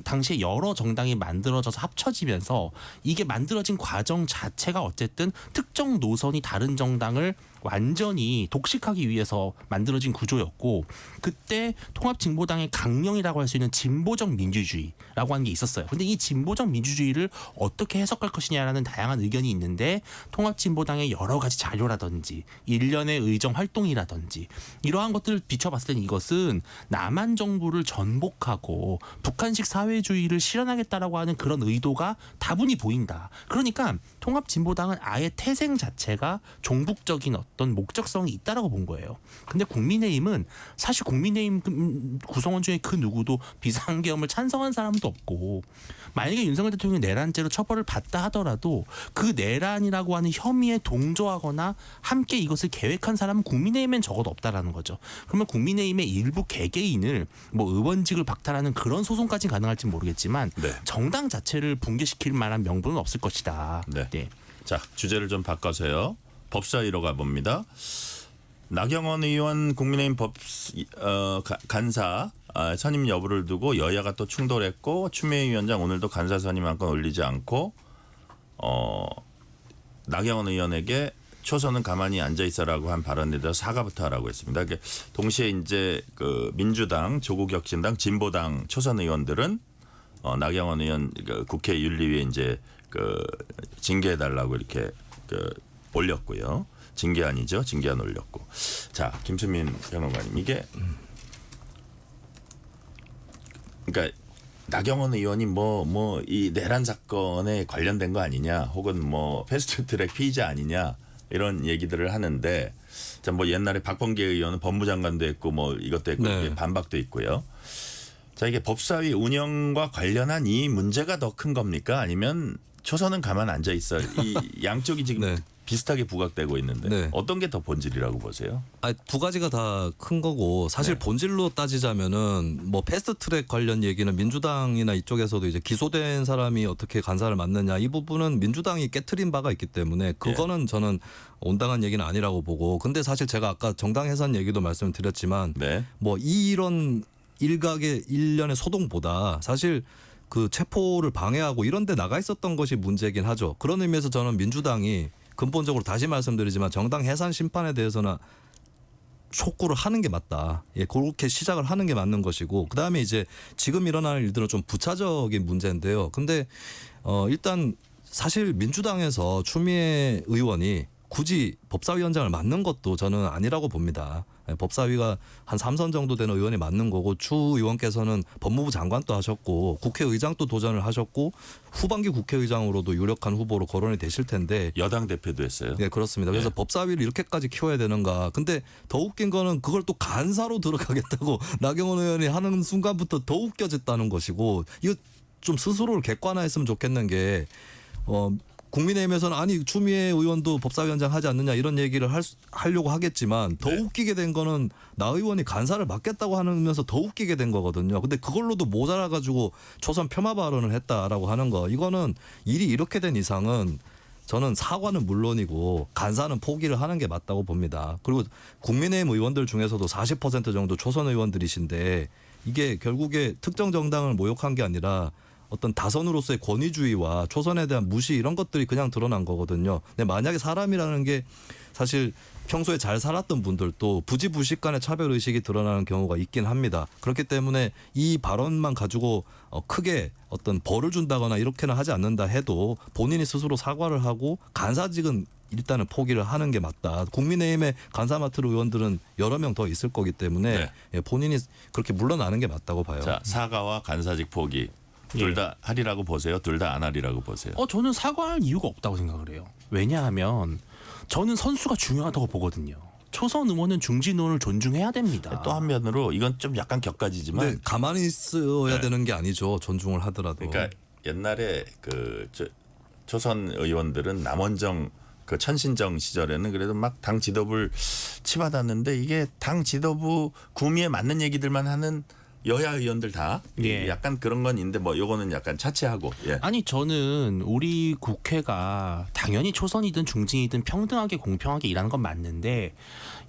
[SPEAKER 4] 당시에 여러 정당이 만들어져서 합쳐지면서 이게 만들어진 과정 자체가 어쨌든 특정 노선이 다른 정당을 완전히 독식하기 위해서 만들어진 구조였고 그때 통합진보당의 강령이라고 할 수 있는 진보적 민주주의라고 하는 게 있었어요. 근데 이 진보적 민주주의를 어떻게 해석할 것이냐라는 다양한 의견이 있는데 통합진보당의 여러 가지 자료라든지 일련의 의정 활동이라든지 이러한 것들을 비춰봤을 때는 이것은 남한 정부를 전복하고 북한식 사회주의를 실현하겠다라고 하는 그런 의도가 다분히 보인다. 그러니까 통합진보당은 아예 태생 자체가 종북적인 어떤 목적성이 있다라고 본 거예요. 근데 국민의힘은 사실 국민의힘 구성원 중에 그 누구도 비상계엄을 찬성한 사람도 없고 만약에 윤석열 대통령이 내란죄로 처벌을 받다 하더라도 그 내란이라고 하는 혐의에 동조하거나 함께 이것을 계획한 사람은 국민의힘엔 적어도 없다라는 거죠. 그러면 국민의힘의 일부 개개인을 뭐 의원직을 박탈하는 그런 소송까지 가능할지 모르겠지만
[SPEAKER 2] 네.
[SPEAKER 4] 정당 자체를 붕괴시킬 만한 명분은 없을 것이다.
[SPEAKER 2] 네.
[SPEAKER 4] 네.
[SPEAKER 2] 자 주제를 좀 바꿔서요. 법사위로 가봅니다. 나경원 의원 국민의힘 간사 선임 여부를 두고 여야가 또 충돌했고 추미애 위원장 오늘도 간사 선임 안건 올리지 않고 나경원 의원에게 초선은 가만히 앉아 있어라고 한 발언에 대해서 사과부터 하라고 했습니다. 동시에 이제 그 민주당, 조국혁신당, 진보당 초선 의원들은 나경원 의원 국회 윤리위에 이제 징계해 달라고 이렇게 올렸고요. 징계안이죠. 징계안 올렸고. 자, 김수민 평론가님 이게 그러니까 나경원 의원이 뭐 이 내란 사건에 관련된 거 아니냐, 혹은 뭐 패스트트랙 피의자 아니냐 이런 얘기들을 하는데, 자, 뭐 옛날에 박범계 의원은 법무장관도 했고 뭐 이것도 했고
[SPEAKER 3] 네.
[SPEAKER 2] 반박도 있고요. 자, 이게 법사위 운영과 관련한 이 문제가 더 큰 겁니까? 아니면 초선은 가만 앉아 있어? 이 양쪽이 지금
[SPEAKER 3] 네.
[SPEAKER 2] 비슷하게 부각되고 있는데
[SPEAKER 3] 네.
[SPEAKER 2] 어떤 게 더 본질이라고 보세요?
[SPEAKER 3] 두 가지가 다 큰 거고 사실
[SPEAKER 2] 네.
[SPEAKER 3] 본질로 따지자면은 뭐 패스트트랙 관련 얘기는 민주당이나 이쪽에서도 이제 기소된 사람이 어떻게 간사를 맡느냐 이 부분은 민주당이 깨트린 바가 있기 때문에 그거는 저는 온당한 얘기는 아니라고 보고, 근데 사실 제가 아까 정당 해산 얘기도 말씀드렸지만
[SPEAKER 2] 네.
[SPEAKER 3] 뭐 이런 일각의 일련의 소동보다 사실 그 체포를 방해하고 이런 데 나가 있었던 것이 문제긴 하죠. 그런 의미에서 저는 민주당이 근본적으로 다시 말씀드리지만 정당 해산 심판에 대해서는 촉구를 하는 게 맞다. 예, 그렇게 시작을 하는 게 맞는 것이고, 그다음에 이제 지금 일어나는 일들은 좀 부차적인 문제인데요. 근데 일단 사실 민주당에서 추미애 의원이 굳이 법사위원장을 맡는 것도 저는 아니라고 봅니다. 법사위가 한 3선 정도 되는 의원이 맡는 거고 추 의원께서는 법무부 장관도 하셨고 국회의장도 도전을 하셨고 후반기 국회의장으로도 유력한 후보로 거론이 되실 텐데
[SPEAKER 2] 여당 대표도 했어요.
[SPEAKER 3] 네, 그렇습니다. 그래서 법사위를 이렇게까지 키워야 되는가. 근데 더 웃긴 거는 그걸 또 간사로 들어가겠다고 나경원 의원이 하는 순간부터 더 웃겨졌다는 것이고 이거 좀 스스로를 객관화했으면 좋겠는 게 국민의힘에서는 아니 추미애 의원도 법사위원장 하지 않느냐 이런 얘기를 하려고 하겠지만 더 웃기게 된 거는 나 의원이 간사를 맡겠다고 하면서 더 웃기게 된 거거든요. 근데 그걸로도 모자라 가지고 초선 폄하 발언을 했다라고 하는 거 이거는 일이 이렇게 된 이상은 저는 사과는 물론이고 간사는 포기를 하는 게 맞다고 봅니다. 그리고 국민의힘 의원들 중에서도 40% 정도 초선 의원들이신데 이게 결국에 특정 정당을 모욕한 게 아니라 어떤 다선으로서의 권위주의와 초선에 대한 무시 이런 것들이 그냥 드러난 거거든요. 근데 만약에 사람이라는 게 사실 평소에 잘 살았던 분들도 부지불식 간의 차별의식이 드러나는 경우가 있긴 합니다. 그렇기 때문에 이 발언만 가지고 크게 어떤 벌을 준다거나 이렇게는 하지 않는다 해도 본인이 스스로 사과를 하고 간사직은 일단은 포기를 하는 게 맞다. 국민의힘의 간사 맡을 의원들은 여러 명 더 있을 거기 때문에 본인이 그렇게 물러나는 게 맞다고 봐요.
[SPEAKER 2] 자, 사과와 간사직 포기. 둘 다 하리라고 보세요? 둘 다 안 하리라고 보세요?
[SPEAKER 4] 저는 사과할 이유가 없다고 생각을 해요. 왜냐하면 저는 선수가 중요하다고 보거든요. 초선 의원은 중진 의원을 존중해야 됩니다.
[SPEAKER 2] 또 한면으로 이건 좀 약간 격가지지만
[SPEAKER 3] 근데 가만히 있어야 되는 게 아니죠. 존중을 하더라도.
[SPEAKER 2] 그러니까 옛날에 초선 의원들은 남원정 그 천신정 시절에는 그래도 막 당 지도부를 치받았는데 이게 당 지도부 구미에 맞는 얘기들만 하는 여야 의원들 다 약간 그런 건 있는데 뭐 요거는 약간 차치하고.
[SPEAKER 4] 아니 저는 우리 국회가 당연히 초선이든 중진이든 평등하게 공평하게 일하는 건 맞는데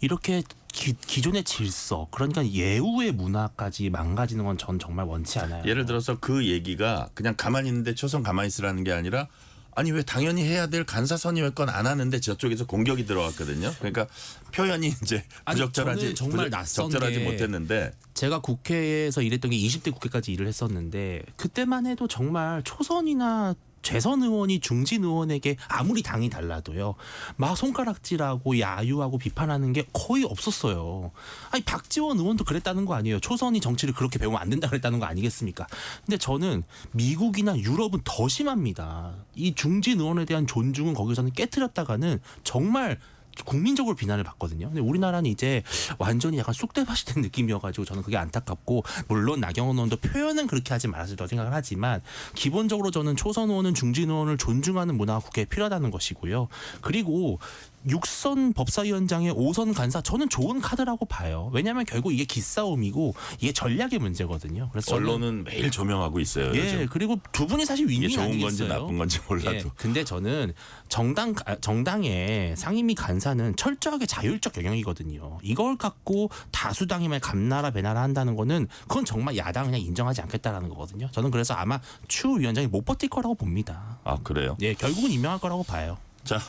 [SPEAKER 4] 이렇게 기존의 질서 그러니까 예우의 문화까지 망가지는 건 전 정말 원치 않아요.
[SPEAKER 2] 예를 들어서 그 얘기가 그냥 가만히 있는데 초선 가만히 있으라는 게 아니라 아니 왜 당연히 해야 될 간사 선임할 건 안 하는데 저쪽에서 공격이 들어왔거든요. 그러니까 표현이 이제 부적절하지
[SPEAKER 4] 정말 낯선
[SPEAKER 2] 적절하지
[SPEAKER 4] 게
[SPEAKER 2] 못했는데
[SPEAKER 4] 제가 국회에서 일했던 게 20대 국회까지 일을 했었는데 그때만 해도 정말 초선이나 재선 의원이 중진 의원에게 아무리 당이 달라도요 막 손가락질하고 야유하고 비판하는 게 거의 없었어요. 아니 박지원 의원도 그랬다는 거 아니에요. 초선이 정치를 그렇게 배우면 안 된다 그랬다는 거 아니겠습니까? 근데 저는 미국이나 유럽은 더 심합니다. 이 중진 의원에 대한 존중은 거기서는 깨트렸다가는 정말 국민적으로 비난을 받거든요. 근데 우리나라는 이제 완전히 약간 쑥대밭이 된 느낌이어가지고 저는 그게 안타깝고 물론 나경원 의원도 표현은 그렇게 하지 말아야지라고 생각을 하지만 기본적으로 저는 초선 의원은 중진 의원을 존중하는 문화가 국회에 필요하다는 것이고요. 그리고 6선 법사위원장의 5선 간사 저는 좋은 카드라고 봐요. 왜냐하면 결국 이게 기싸움이고 이게 전략의 문제거든요. 그래서
[SPEAKER 2] 언론은 매일 조명하고 있어요.
[SPEAKER 4] 예,
[SPEAKER 2] 요즘.
[SPEAKER 4] 그리고 두 분이 사실
[SPEAKER 2] 이게
[SPEAKER 4] 윈윈
[SPEAKER 2] 좋은
[SPEAKER 4] 아니겠어요?
[SPEAKER 2] 건지 나쁜 건지 몰라도.
[SPEAKER 4] 예, 근데 저는 정당의 상임위 간사는 철저하게 자율적 영역이거든요. 이걸 갖고 다수당임을 감나라 배나라 한다는 거는 그건 정말 야당 그냥 인정하지 않겠다라는 거거든요. 저는 그래서 아마 추 위원장이 못 버틸 거라고 봅니다.
[SPEAKER 2] 아 그래요?
[SPEAKER 4] 예, 결국은 임명할 거라고 봐요.
[SPEAKER 2] 자,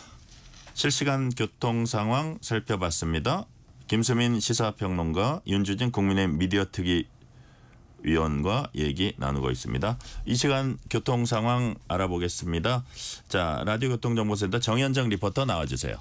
[SPEAKER 2] 실시간 교통 상황 살펴봤습니다. 김수민 시사평론가, 윤주진 국민의힘 미디어특위 위원과 얘기 나누고 있습니다. 이 시간 교통 상황 알아보겠습니다. 자, 라디오 교통정보센터 정현정 리포터 나와주세요.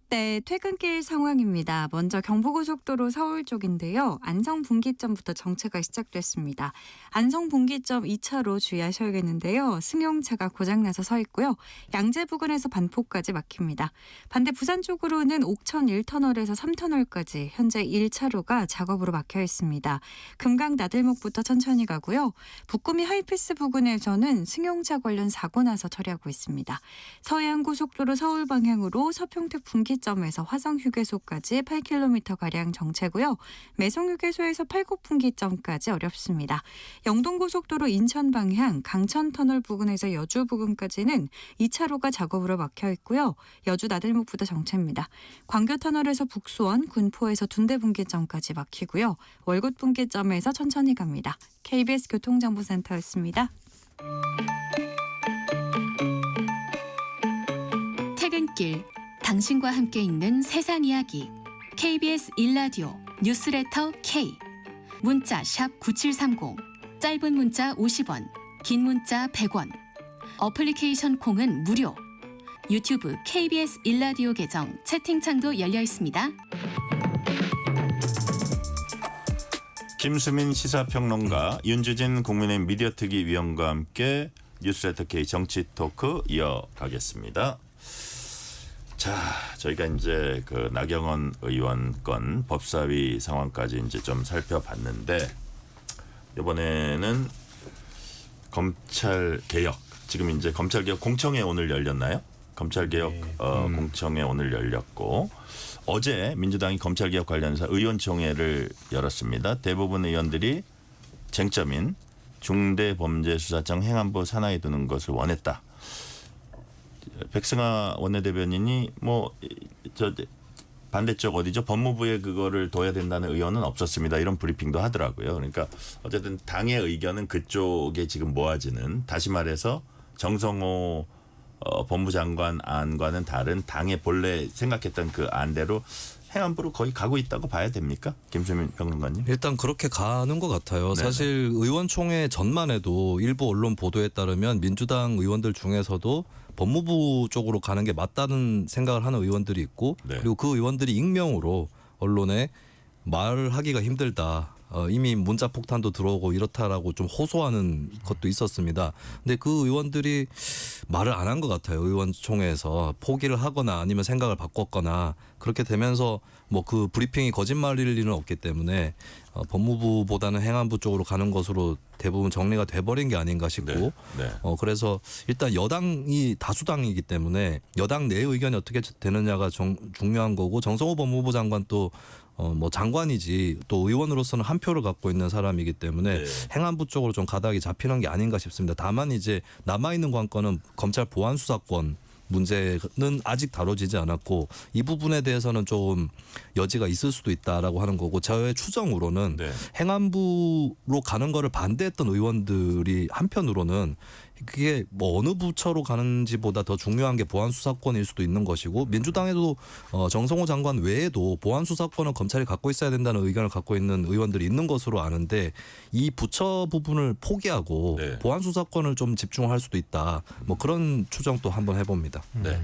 [SPEAKER 7] 네, 퇴근길 상황입니다. 먼저 경부고속도로 서울 쪽인데요. 안성 분기점부터 정체가 시작됐습니다. 안성 분기점 2차로 주의하셔야겠는데요. 승용차가 고장나서 서 있고요. 양재 부근에서 반포까지 막힙니다. 반대 부산 쪽으로는 옥천 1터널에서 3터널까지 현재 1차로가 작업으로 막혀 있습니다. 금강 나들목부터 천천히 가고요. 북구미 하이패스 부근에서는 승용차 관련 사고 나서 처리하고 있습니다. 서해안고속도로 서울 방향으로 서평택 분기 점에서 화성휴게소까지 8km가량 정체고요. 매송휴게소에서 팔곡분기점까지 어렵습니다. 영동고속도로 인천 방향 강천터널 부근에서 여주 부근까지는 2차로가 작업으로 막혀 있고요. 여주 나들목부터 정체입니다. 광교터널에서 북수원, 군포에서 둔대분기점까지 막히고요. 월곶분기점에서 천천히 갑니다. KBS 교통정보센터였습니다.
[SPEAKER 8] 퇴근길 당신과 함께 읽는 세상 이야기 KBS 1라디오 뉴스레터 K 문자 샵 9730 짧은 문자 50원 긴 문자 100원 어플리케이션 콩은 무료 유튜브 KBS 일라디오 계정 채팅창도 열려 있습니다.
[SPEAKER 2] 김수민 시사평론가, 윤주진 국민의힘 미디어특위 위원과 함께 뉴스레터 K 정치 토크 이어가겠습니다. 자, 저희가 이제 그 나경원 의원 건 법사위 상황까지 이제 좀 살펴봤는데, 이번에는 검찰 개혁, 지금 이제 검찰 개혁 공청회 오늘 열렸나요? 검찰 개혁 공청회 오늘 열렸고, 어제 민주당이 검찰 개혁 관련해서 의원총회를 열었습니다. 대부분 의원들이 쟁점인 중대범죄수사청 행안부 산하에 두는 것을 원했다. 백승하 원내대변인이 반대쪽 어디죠? 법무부에 그거를 둬야 된다는 의원은 없었습니다. 이런 브리핑도 하더라고요. 그러니까 어쨌든 당의 의견은 그쪽에 지금 모아지는, 다시 말해서 정성호 법무장관 안과는 다른 당의 본래 생각했던 그 안대로 행안부로 거의 가고 있다고 봐야 됩니까? 김수민 평론가님.
[SPEAKER 3] 일단 그렇게 가는 것 같아요.
[SPEAKER 2] 네네.
[SPEAKER 3] 사실 의원총회 전만 해도 일부 언론 보도에 따르면 민주당 의원들 중에서도 법무부 쪽으로 가는 게 맞다는 생각을 하는 의원들이 있고,
[SPEAKER 2] 네.
[SPEAKER 3] 그리고 그 의원들이 익명으로 언론에 말을 하기가 힘들다. 이미 문자 폭탄도 들어오고 이렇다라고 좀 호소하는 것도 있었습니다. 근데 그 의원들이 말을 안 한 것 같아요. 의원총회에서 포기를 하거나 아니면 생각을 바꿨거나 그렇게 되면서 뭐 그 브리핑이 거짓말일 리는 없기 때문에 법무부보다는 행안부 쪽으로 가는 것으로 대부분 정리가 돼버린 게 아닌가 싶고,
[SPEAKER 2] 네. 네.
[SPEAKER 3] 그래서 일단 여당이 다수당이기 때문에 여당 내 의견이 어떻게 되느냐가 중요한 거고, 정성호 법무부 장관 또 뭐 장관이지 또 의원으로서는 한 표를 갖고 있는 사람이기 때문에
[SPEAKER 2] 네.
[SPEAKER 3] 행안부 쪽으로 좀 가닥이 잡히는 게 아닌가 싶습니다. 다만 이제 남아있는 관건은 검찰 보안 수사권 문제는 아직 다뤄지지 않았고, 이 부분에 대해서는 좀 여지가 있을 수도 있다라고 하는 거고, 저의 추정으로는
[SPEAKER 2] 네.
[SPEAKER 3] 행안부로 가는 거를 반대했던 의원들이 한편으로는 그게 뭐 어느 부처로 가는지보다 더 중요한 게 보안 수사권일 수도 있는 것이고, 민주당에도 정성호 장관 외에도 보안 수사권은 검찰이 갖고 있어야 된다는 의견을 갖고 있는 의원들이 있는 것으로 아는데, 이 부처 부분을 포기하고
[SPEAKER 2] 네.
[SPEAKER 3] 보안 수사권을 좀 집중할 수도 있다. 뭐 그런 추정도 한번 해봅니다.
[SPEAKER 2] 네.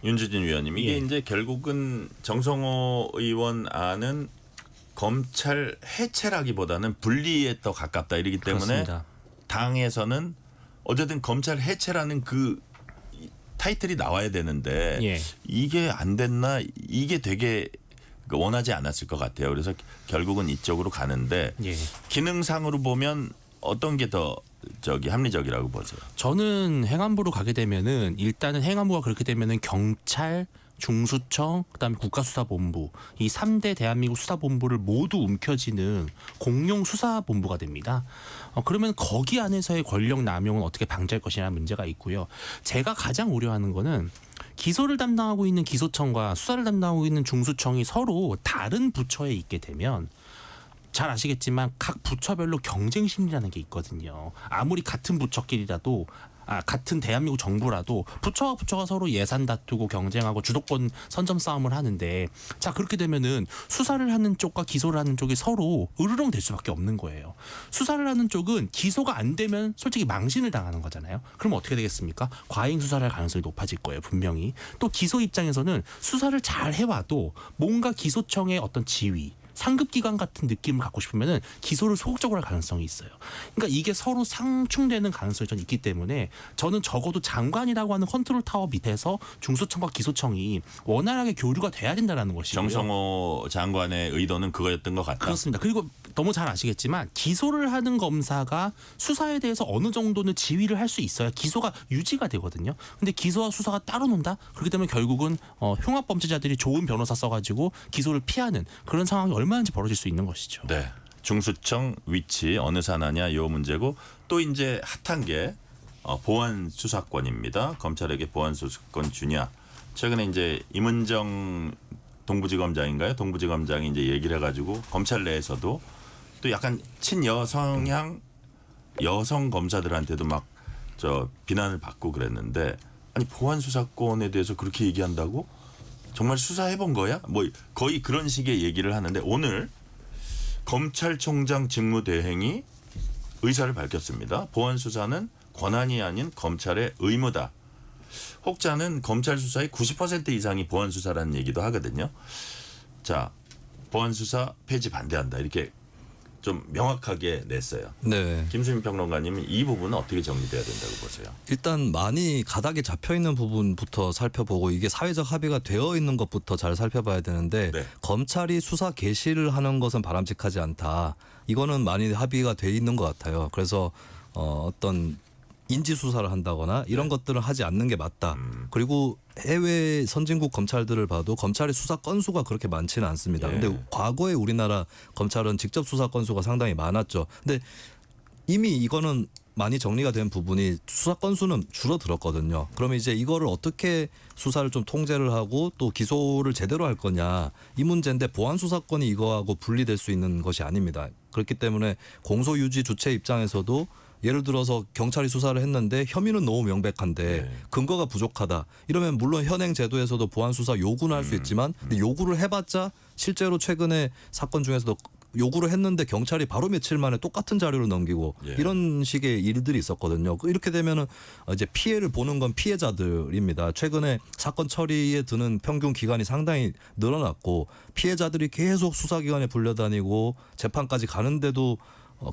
[SPEAKER 2] 윤주진 위원님, 이게
[SPEAKER 4] 예.
[SPEAKER 2] 이제 결국은 정성호 의원 안은 검찰 해체라기보다는 분리에 더 가깝다 이러기 때문에
[SPEAKER 4] 그렇습니다.
[SPEAKER 2] 당에서는 어쨌든 검찰 해체라는 그 타이틀이 나와야 되는데
[SPEAKER 4] 예.
[SPEAKER 2] 이게 안 됐나, 이게 되게 원하지 않았을 것 같아요. 그래서 결국은 이쪽으로 가는데,
[SPEAKER 4] 예.
[SPEAKER 2] 기능상으로 보면 어떤 게 더 합리적이라고 보세요?
[SPEAKER 4] 저는 행안부로 가게 되면은, 일단은 행안부가 그렇게 되면은 경찰, 중수청, 그다음에 국가수사본부, 이 3대 대한민국 수사본부를 모두 움켜쥐는 공용 수사본부가 됩니다. 그러면 거기 안에서의 권력 남용은 어떻게 방지할 것이냐는 문제가 있고요. 제가 가장 우려하는 거는 기소를 담당하고 있는 기소청과 수사를 담당하고 있는 중수청이 서로 다른 부처에 있게 되면, 잘 아시겠지만 각 부처별로 경쟁 심리라는 게 있거든요. 아무리 같은 부처끼리라도, 같은 대한민국 정부라도 부처와 부처가 서로 예산 다투고 경쟁하고 주도권 선점 싸움을 하는데, 자, 그렇게 되면은 수사를 하는 쪽과 기소를 하는 쪽이 서로 으르렁 될 수밖에 없는 거예요. 수사를 하는 쪽은 기소가 안 되면 솔직히 망신을 당하는 거잖아요. 그럼 어떻게 되겠습니까? 과잉 수사를 할 가능성이 높아질 거예요, 분명히. 또 기소 입장에서는 수사를 잘 해와도 뭔가 기소청의 어떤 지위, 상급기관 같은 느낌을 갖고 싶으면은 기소를 소극적으로 할 가능성이 있어요. 그러니까 이게 서로 상충되는 가능성이 전 있기 때문에, 저는 적어도 장관이라고 하는 컨트롤 타워 밑에서 중수청과 기소청이 원활하게 교류가 돼야 된다는 것이고요.
[SPEAKER 2] 정성호 장관의 의도는 그거였던 것 같다.
[SPEAKER 4] 그렇습니다. 그리고 너무 잘 아시겠지만 기소를 하는 검사가 수사에 대해서 어느 정도는 지휘를 할 수 있어야 기소가 유지가 되거든요. 근데 기소와 수사가 따로 논다? 그렇기 때문에 결국은 흉악범죄자들이 좋은 변호사 써가지고 기소를 피하는 그런 상황이 얼마든지 벌어질 수 있는 것이죠.
[SPEAKER 2] 네. 중수청 위치 어느 산하냐 요 문제고, 또 이제 핫한 게 보안 수사권입니다. 검찰에게 보안 수사권 주냐. 최근에 이제 임은정 동부지검장인가요? 동부지검장이 이제 얘기를 해가지고 검찰 내에서도 또 약간 친여성향 여성 검사들한테도 막 비난을 받고 그랬는데, 아니 보안 수사권에 대해서 그렇게 얘기한다고? 정말 수사해본 거야? 뭐 거의 그런 식의 얘기를 하는데, 오늘 검찰총장 직무대행이 의사를 밝혔습니다. 보안 수사는 권한이 아닌 검찰의 의무다. 혹자는 검찰 수사의 90% 이상이 보안 수사라는 얘기도 하거든요. 자, 보안 수사 폐지 반대한다 이렇게 좀 명확하게 냈어요.
[SPEAKER 3] 네.
[SPEAKER 2] 김수민 평론가님은 이 부분은 어떻게 정리돼야 된다고 보세요?
[SPEAKER 3] 일단 많이 가닥에 잡혀 있는 부분부터 살펴보고 이게 사회적 합의가 되어 있는 것부터 잘 살펴봐야 되는데
[SPEAKER 2] 네.
[SPEAKER 3] 검찰이 수사 개시를 하는 것은 바람직하지 않다. 이거는 많이 합의가 돼 있는 것 같아요. 그래서 어떤 인지 수사를 한다거나 이런 것들은 하지 않는 게 맞다. 그리고 해외 선진국 검찰들을 봐도 검찰의 수사 건수가 그렇게 많지는 않습니다.
[SPEAKER 2] 예.
[SPEAKER 3] 근데 과거에 우리나라 검찰은 직접 수사 건수가 상당히 많았죠. 근데 이미 이거는 많이 정리가 된 부분이 수사 건수는 줄어들었거든요. 그러면 이제 이거를 어떻게 수사를 좀 통제를 하고 또 기소를 제대로 할 거냐 이 문제인데 보안 수사권이 이거하고 분리될 수 있는 것이 아닙니다. 그렇기 때문에 공소 유지 주체 입장에서도 예를 들어서 경찰이 수사를 했는데 혐의는 너무 명백한데
[SPEAKER 2] 네.
[SPEAKER 3] 근거가 부족하다. 이러면 물론 현행 제도에서도 보안 수사 요구는 할 수 있지만 요구를 해봤자 실제로 최근에 사건 중에서도 요구를 했는데 경찰이 바로 며칠 만에 똑같은 자료를 넘기고
[SPEAKER 2] 예.
[SPEAKER 3] 이런 식의 일들이 있었거든요. 이렇게 되면은 이제 피해를 보는 건 피해자들입니다. 최근에 사건 처리에 드는 평균 기간이 상당히 늘어났고 피해자들이 계속 수사기관에 불려다니고 재판까지 가는데도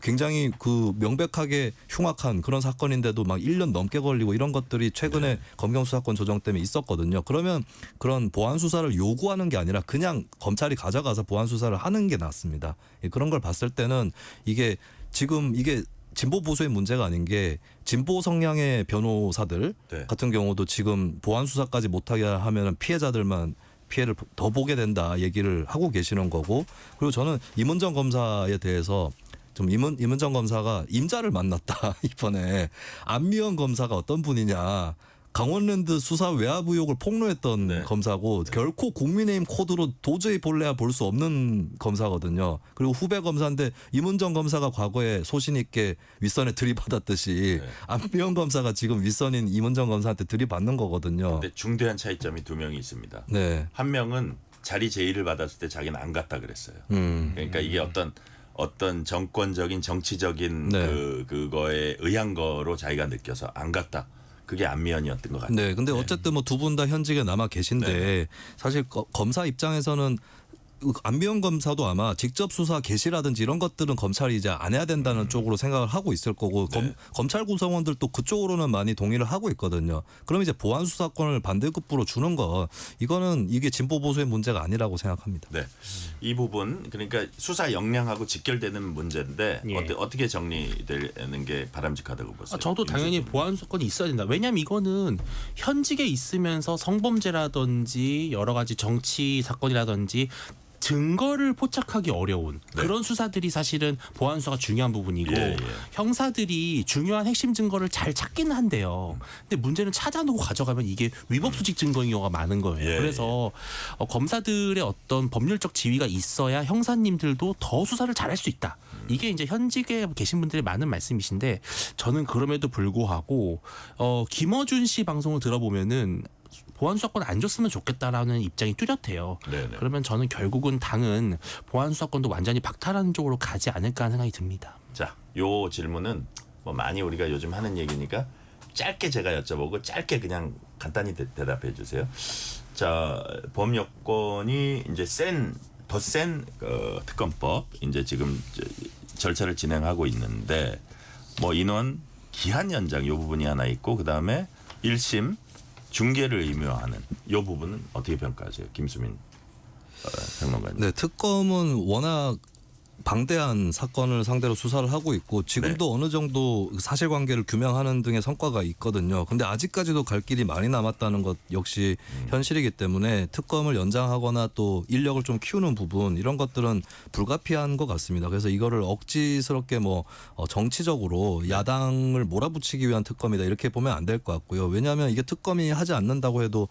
[SPEAKER 3] 굉장히 그 명백하게 흉악한 그런 사건인데도 막 1년 넘게 걸리고 이런 것들이 최근에 검경 수사권 조정 때문에 있었거든요. 그러면 그런 보안 수사를 요구하는 게 아니라 그냥 검찰이 가져가서 보안 수사를 하는 게 낫습니다. 그런 걸 봤을 때는 이게 지금 이게 진보 보수의 문제가 아닌 게 진보 성향의 변호사들
[SPEAKER 2] 네.
[SPEAKER 3] 같은 경우도 지금 보안 수사까지 못하게 하면은 피해자들만 피해를 더 보게 된다 얘기를 하고 계시는 거고 그리고 저는 임은정 검사에 대해서 좀 임은정 검사가 임자를 만났다 이번에 안미연 검사가 어떤 분이냐 강원랜드 수사 외압 의혹을 폭로했던
[SPEAKER 2] 네.
[SPEAKER 3] 검사고 결코 국민의힘 코드로 도저히 볼래야 볼 수 없는 검사거든요. 그리고 후배 검사인데 임은정 검사가 과거에 소신 있게 윗선에 들이받았듯이
[SPEAKER 2] 네.
[SPEAKER 3] 안미연 검사가 지금 윗선인 임은정 검사한테 들이받는 거거든요.
[SPEAKER 2] 근데 중대한 차이점이 두 명이 있습니다.
[SPEAKER 3] 네.
[SPEAKER 2] 한 명은 자리 제의를 받았을 때 자기는 안 갔다 그랬어요. 그러니까 이게 어떤 정권적인 정치적인
[SPEAKER 3] 네.
[SPEAKER 2] 그거에 의한 거로 자기가 느껴서 안 갔다. 그게 안미연이었던 것 같아요.
[SPEAKER 3] 네, 근데 어쨌든 뭐 두 분 다 현직에 남아 계신데
[SPEAKER 2] 네.
[SPEAKER 3] 사실 검사 입장에서는 안미연 검사도 아마 직접 수사 개시라든지 이런 것들은 검찰이 이제 안 해야 된다는 쪽으로 생각을 하고 있을 거고
[SPEAKER 2] 네.
[SPEAKER 3] 검찰 구성원들도 그쪽으로는 많이 동의를 하고 있거든요. 그럼 이제 보안 수사권을 반대급부로 주는 거 이거는 이게 진보 보수의 문제가 아니라고 생각합니다.
[SPEAKER 2] 네, 이 부분 그러니까 수사 역량하고 직결되는 문제인데
[SPEAKER 4] 예.
[SPEAKER 2] 어떻게 정리되는 게 바람직하다고 보세요?
[SPEAKER 4] 저도 당연히 보안 수사권이 있어야 된다. 왜냐하면 이거는 현직에 있으면서 성범죄라든지 여러 가지 정치 사건이라든지 증거를 포착하기 어려운
[SPEAKER 2] 네.
[SPEAKER 4] 그런 수사들이 사실은 보안 수사가 중요한 부분이고
[SPEAKER 2] 예, 예.
[SPEAKER 4] 형사들이 중요한 핵심 증거를 잘 찾기는 한데요. 근데 문제는 찾아놓고 가져가면 이게 위법 수직 증거인 경우가 많은 거예요.
[SPEAKER 2] 예,
[SPEAKER 4] 그래서 검사들의 어떤 법률적 지위가 있어야 형사님들도 더 수사를 잘할 수 있다. 이게 이제 현직에 계신 분들의 많은 말씀이신데 저는 그럼에도 불구하고 김어준 씨 방송을 들어보면은 보안 수사권 안 줬으면 좋겠다라는 입장이 뚜렷해요.
[SPEAKER 2] 네네.
[SPEAKER 4] 그러면 저는 결국은 당은 보안 수사권도 완전히 박탈하는 쪽으로 가지 않을까 하는 생각이 듭니다.
[SPEAKER 2] 자, 요 질문은 뭐 많이 우리가 요즘 하는 얘기니까 짧게 제가 여쭤보고 짧게 그냥 간단히 대답해 주세요. 자, 범여권이 이제 더 센 특검법 이제 지금 절차를 진행하고 있는데 뭐 인원 기한 연장 요 부분이 하나 있고 그다음에 1심 중계를 의무화하는 이 부분은 어떻게 평가하세요, 김수민 평론가님?
[SPEAKER 3] 네, 특검은 워낙 방대한 사건을 상대로 수사를 하고 있고 지금도
[SPEAKER 2] 네.
[SPEAKER 3] 어느 정도 사실관계를 규명하는 등의 성과가 있거든요. 근데 아직까지도 갈 길이 많이 남았다는 것 역시 현실이기 때문에 특검을 연장하거나 또 인력을 좀 키우는 부분 이런 것들은 불가피한 것 같습니다. 그래서 이거를 억지스럽게 뭐 정치적으로 야당을 몰아붙이기 위한 특검이다 이렇게 보면 안 될 것 같고요. 왜냐하면 이게 특검이 하지 않는다고 해도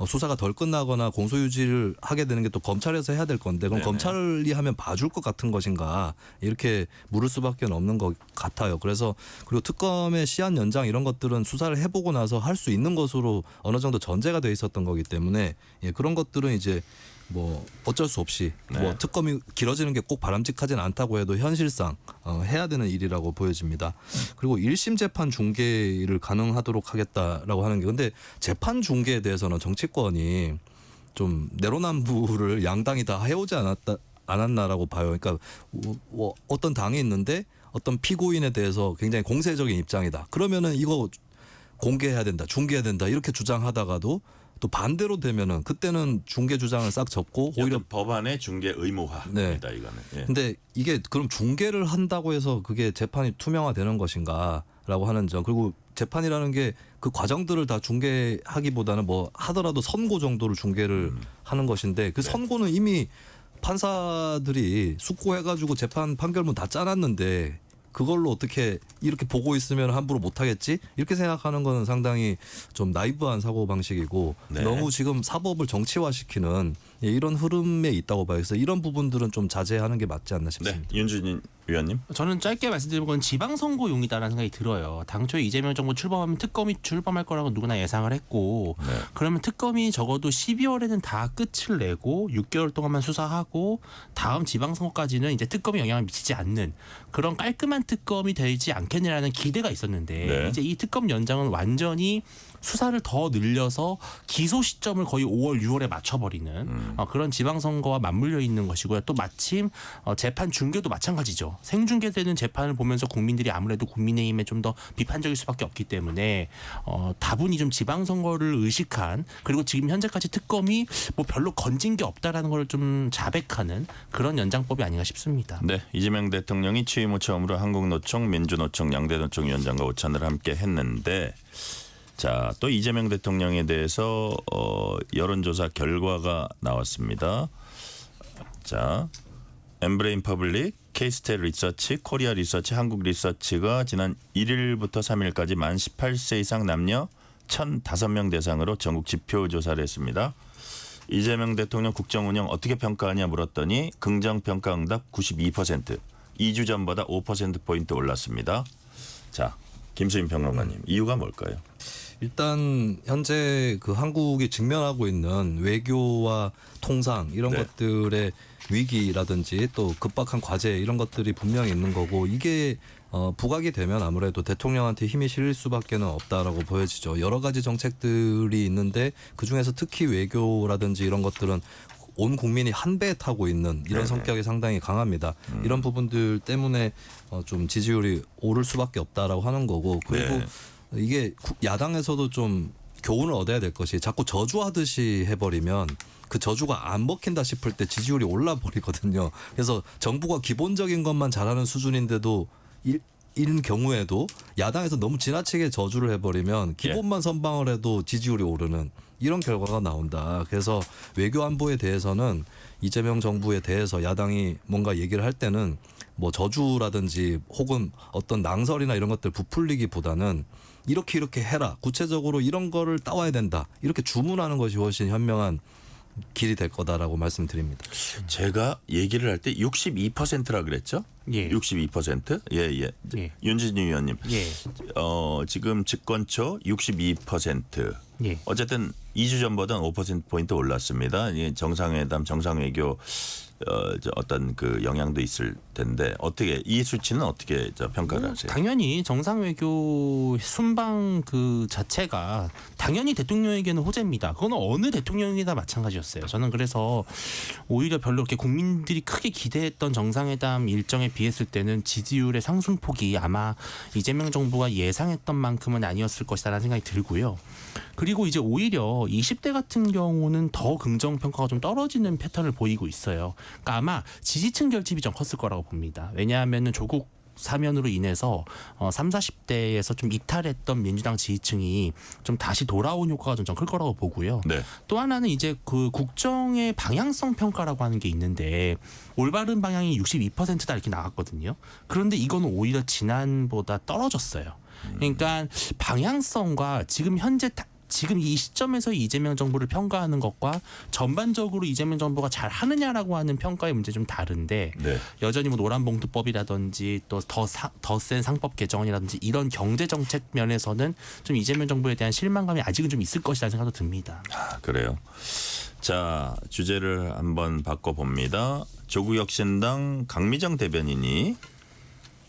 [SPEAKER 3] 수사가 덜 끝나거나 공소유지를 하게 되는 게 또 검찰에서 해야 될 건데 그럼
[SPEAKER 2] 네네.
[SPEAKER 3] 검찰이 하면 봐줄 것 같은 것인가 이렇게 물을 수밖에 없는 것 같아요. 그래서 그리고 특검의 시한 연장 이런 것들은 수사를 해보고 나서 할 수 있는 것으로 어느 정도 전제가 돼 있었던 거기 때문에 그런 것들은 이제 뭐 어쩔 수 없이
[SPEAKER 2] 네.
[SPEAKER 3] 뭐 특검이 길어지는 게 꼭 바람직하진 않다고 해도 현실상 해야 되는 일이라고 보여집니다. 그리고 1심 재판 중계를 가능하도록 하겠다라고 하는 게 근데 재판 중계에 대해서는 정치권이 좀 내로남불을 양당이 다 해오지 않았나라고 봐요. 그러니까 뭐 어떤 당이 있는데 어떤 피고인에 대해서 굉장히 공세적인 입장이다. 그러면은 이거 공개해야 된다, 중계해야 된다 이렇게 주장하다가도 또 반대로 되면은 그때는 중계 주장을 싹 접고 오히려
[SPEAKER 2] 오히려 법안의 중계 의무화입니다.
[SPEAKER 3] 네.
[SPEAKER 2] 이거는. 예.
[SPEAKER 3] 근데 이게 그럼 중계를 한다고 해서 그게 재판이 투명화되는 것인가라고 하는 점 그리고 재판이라는 게 그 과정들을 다 중계하기보다는 뭐 하더라도 선고 정도를 중계를 하는 것인데 그
[SPEAKER 2] 네.
[SPEAKER 3] 선고는 이미 판사들이 숙고해가지고 재판 판결문 다 짜놨는데 그걸로 어떻게 이렇게 보고 있으면 함부로 못하겠지 이렇게 생각하는 거는 상당히 좀 나이브한 사고 방식이고
[SPEAKER 2] 네.
[SPEAKER 3] 너무 지금 사법을 정치화시키는 이런 흐름에 있다고 봐요. 그래서 이런 부분들은 좀 자제하는 게 맞지 않나
[SPEAKER 2] 네.
[SPEAKER 3] 싶습니다.
[SPEAKER 2] 윤준인 위원님.
[SPEAKER 4] 저는 짧게 말씀드리는 건 지방선거용이다라는 생각이 들어요. 당초에 이재명 정부 출범하면 특검이 출범할 거라고 누구나 예상을 했고
[SPEAKER 2] 네.
[SPEAKER 4] 그러면 특검이 적어도 12월에는 다 끝을 내고 6개월 동안만 수사하고 다음 지방선거까지는 이제 특검이 영향을 미치지 않는 그런 깔끔한 특검이 되지 않겠냐라는 기대가 있었는데
[SPEAKER 2] 네.
[SPEAKER 4] 이제 이 특검 연장은 완전히 수사를 더 늘려서 기소 시점을 거의 5월, 6월에 맞춰버리는 그런 지방선거와 맞물려 있는 것이고요. 또 마침 재판 중계도 마찬가지죠. 생중계되는 재판을 보면서 국민들이 아무래도 국민의힘에 좀 더 비판적일 수밖에 없기 때문에 다분히 좀 지방선거를 의식한 그리고 지금 현재까지 특검이 뭐 별로 건진 게 없다라는 걸 좀 자백하는 그런 연장법이 아닌가 싶습니다.
[SPEAKER 2] 네, 이재명 대통령이 취임 후 처음으로 한국노총, 민주노총, 양대노총 위원장과 오찬을 함께 했는데 자, 또 이재명 대통령에 대해서 여론조사 결과가 나왔습니다. 자, 엠브레인 퍼블릭, K스탯 리서치, 코리아 리서치, 한국 리서치가 지난 1일부터 3일까지 만 18세 이상 남녀 1,005명 대상으로 전국 지표 조사를 했습니다. 이재명 대통령 국정운영 어떻게 평가하냐 물었더니 긍정평가 응답 92%, 2주 전보다 5%포인트 올랐습니다. 자, 김수인 평론가님, 이유가 뭘까요?
[SPEAKER 3] 일단 현재 그 한국이 직면하고 있는 외교와 통상 이런
[SPEAKER 2] 네.
[SPEAKER 3] 것들의 위기라든지 또 급박한 과제 이런 것들이 분명히 있는 거고 이게 부각이 되면 아무래도 대통령한테 힘이 실릴 수밖에는 없다라고 보여지죠. 여러 가지 정책들이 있는데 그 중에서 특히 외교라든지 이런 것들은 온 국민이 한 배에 타고 있는 이런
[SPEAKER 2] 네네.
[SPEAKER 3] 성격이 상당히 강합니다. 이런 부분들 때문에 좀 지지율이 오를 수밖에 없다라고 하는 거고 그리고
[SPEAKER 2] 네.
[SPEAKER 3] 이게 야당에서도 좀 교훈을 얻어야 될 것이 자꾸 저주하듯이 해버리면 그 저주가 안 먹힌다 싶을 때 지지율이 올라버리거든요. 그래서 정부가 기본적인 것만 잘하는 수준인데도 이런 경우에도 야당에서 너무 지나치게 저주를 해버리면 기본만 선방을 해도 지지율이 오르는 이런 결과가 나온다. 그래서 외교 안보에 대해서는 이재명 정부에 대해서 야당이 뭔가 얘기를 할 때는 뭐 저주라든지 혹은 어떤 낭설이나 이런 것들 부풀리기보다는 이렇게 해라. 구체적으로 이런 거를 따와야 된다. 이렇게 주문하는 것이 훨씬 현명한 길이 될 거다라고 말씀드립니다.
[SPEAKER 2] 제가 얘기를 할 때 62%라 그랬죠?
[SPEAKER 4] 예.
[SPEAKER 2] 62%? 예.
[SPEAKER 4] 예.
[SPEAKER 2] 윤진희 위원님.
[SPEAKER 4] 예.
[SPEAKER 2] 지금 집권초 62%.
[SPEAKER 4] 예.
[SPEAKER 2] 어쨌든 2주 전보다는 5%포인트 올랐습니다. 정상회담, 정상외교 어떤 그 영향도 있을 텐데 어떻게 이 수치는 어떻게 평가를 하세요?
[SPEAKER 4] 당연히 정상외교 순방 그 자체가 당연히 대통령에게는 호재입니다. 그건 어느 대통령이나 마찬가지였어요. 저는 그래서 오히려 별로 이렇게 국민들이 크게 기대했던 정상회담 일정에 비했을 때는 지지율의 상승폭이 아마 이재명 정부가 예상했던 만큼은 아니었을 것이다라는 생각이 들고요. 그리고 이제 오히려 20대 같은 경우는 더 긍정평가가 좀 떨어지는 패턴을 보이고 있어요. 그러니까 아마 지지층 결집이 좀 컸을 거라고 봅니다. 왜냐하면 조국 사면으로 인해서 30, 40대에서 좀 이탈했던 민주당 지지층이 좀 다시 돌아온 효과가 좀 클 거라고 보고요.
[SPEAKER 2] 네.
[SPEAKER 4] 또 하나는 이제 그 국정의 방향성 평가라고 하는 게 있는데 올바른 방향이 62%다 이렇게 나왔거든요. 그런데 이거는 오히려 지난보다 떨어졌어요. 그러니까 방향성과 지금 이 시점에서 이재명 정부를 평가하는 것과 전반적으로 이재명 정부가 잘 하느냐라고 하는 평가의 문제 좀 다른데
[SPEAKER 2] 네.
[SPEAKER 4] 여전히 뭐 노란봉투법이라든지 또 더 센 상법 개정안이라든지 이런 경제 정책 면에서는 좀 이재명 정부에 대한 실망감이 아직은 좀 있을 것이라는 생각도 듭니다.
[SPEAKER 2] 아, 그래요. 자, 주제를 한번 바꿔봅니다. 조국혁신당 강미정 대변인이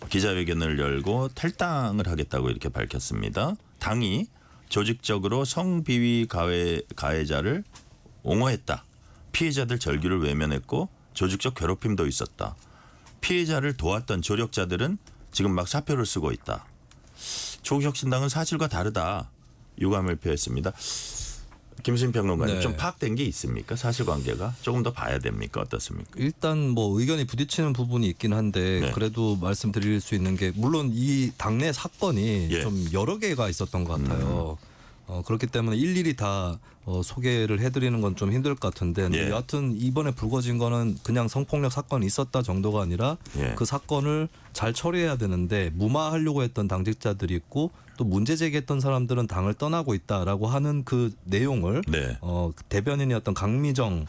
[SPEAKER 2] 기자회견을 열고 탈당을 하겠다고 이렇게 밝혔습니다. 당이 조직적으로 성비위 가해자를 옹호했다. 피해자들 절규를 외면했고 조직적 괴롭힘도 있었다. 피해자를 도왔던 조력자들은 지금 막 사표를 쓰고 있다. 조국혁신당은 사실과 다르다. 유감을 표했습니다. 김수민 평론가님
[SPEAKER 3] 네.
[SPEAKER 2] 좀 파악된 게 있습니까? 사실관계가 조금 더 봐야 됩니까? 어떻습니까?
[SPEAKER 3] 일단 뭐 의견이 부딪히는 부분이 있긴 한데
[SPEAKER 2] 네.
[SPEAKER 3] 그래도 말씀드릴 수 있는 게 물론 이 당내 사건이
[SPEAKER 2] 예.
[SPEAKER 3] 좀 여러 개가 있었던 것 같아요. 그렇기 때문에 일일이 다 소개를 해드리는 건 좀 힘들 것 같은데 근데
[SPEAKER 2] 예.
[SPEAKER 3] 여하튼 이번에 불거진 거는 그냥 성폭력 사건이 있었다 정도가 아니라
[SPEAKER 2] 예.
[SPEAKER 3] 그 사건을 잘 처리해야 되는데 무마하려고 했던 당직자들이 있고 또 문제 제기했던 사람들은 당을 떠나고 있다라고 하는 그 내용을
[SPEAKER 2] 네.
[SPEAKER 3] 대변인이었던 강미정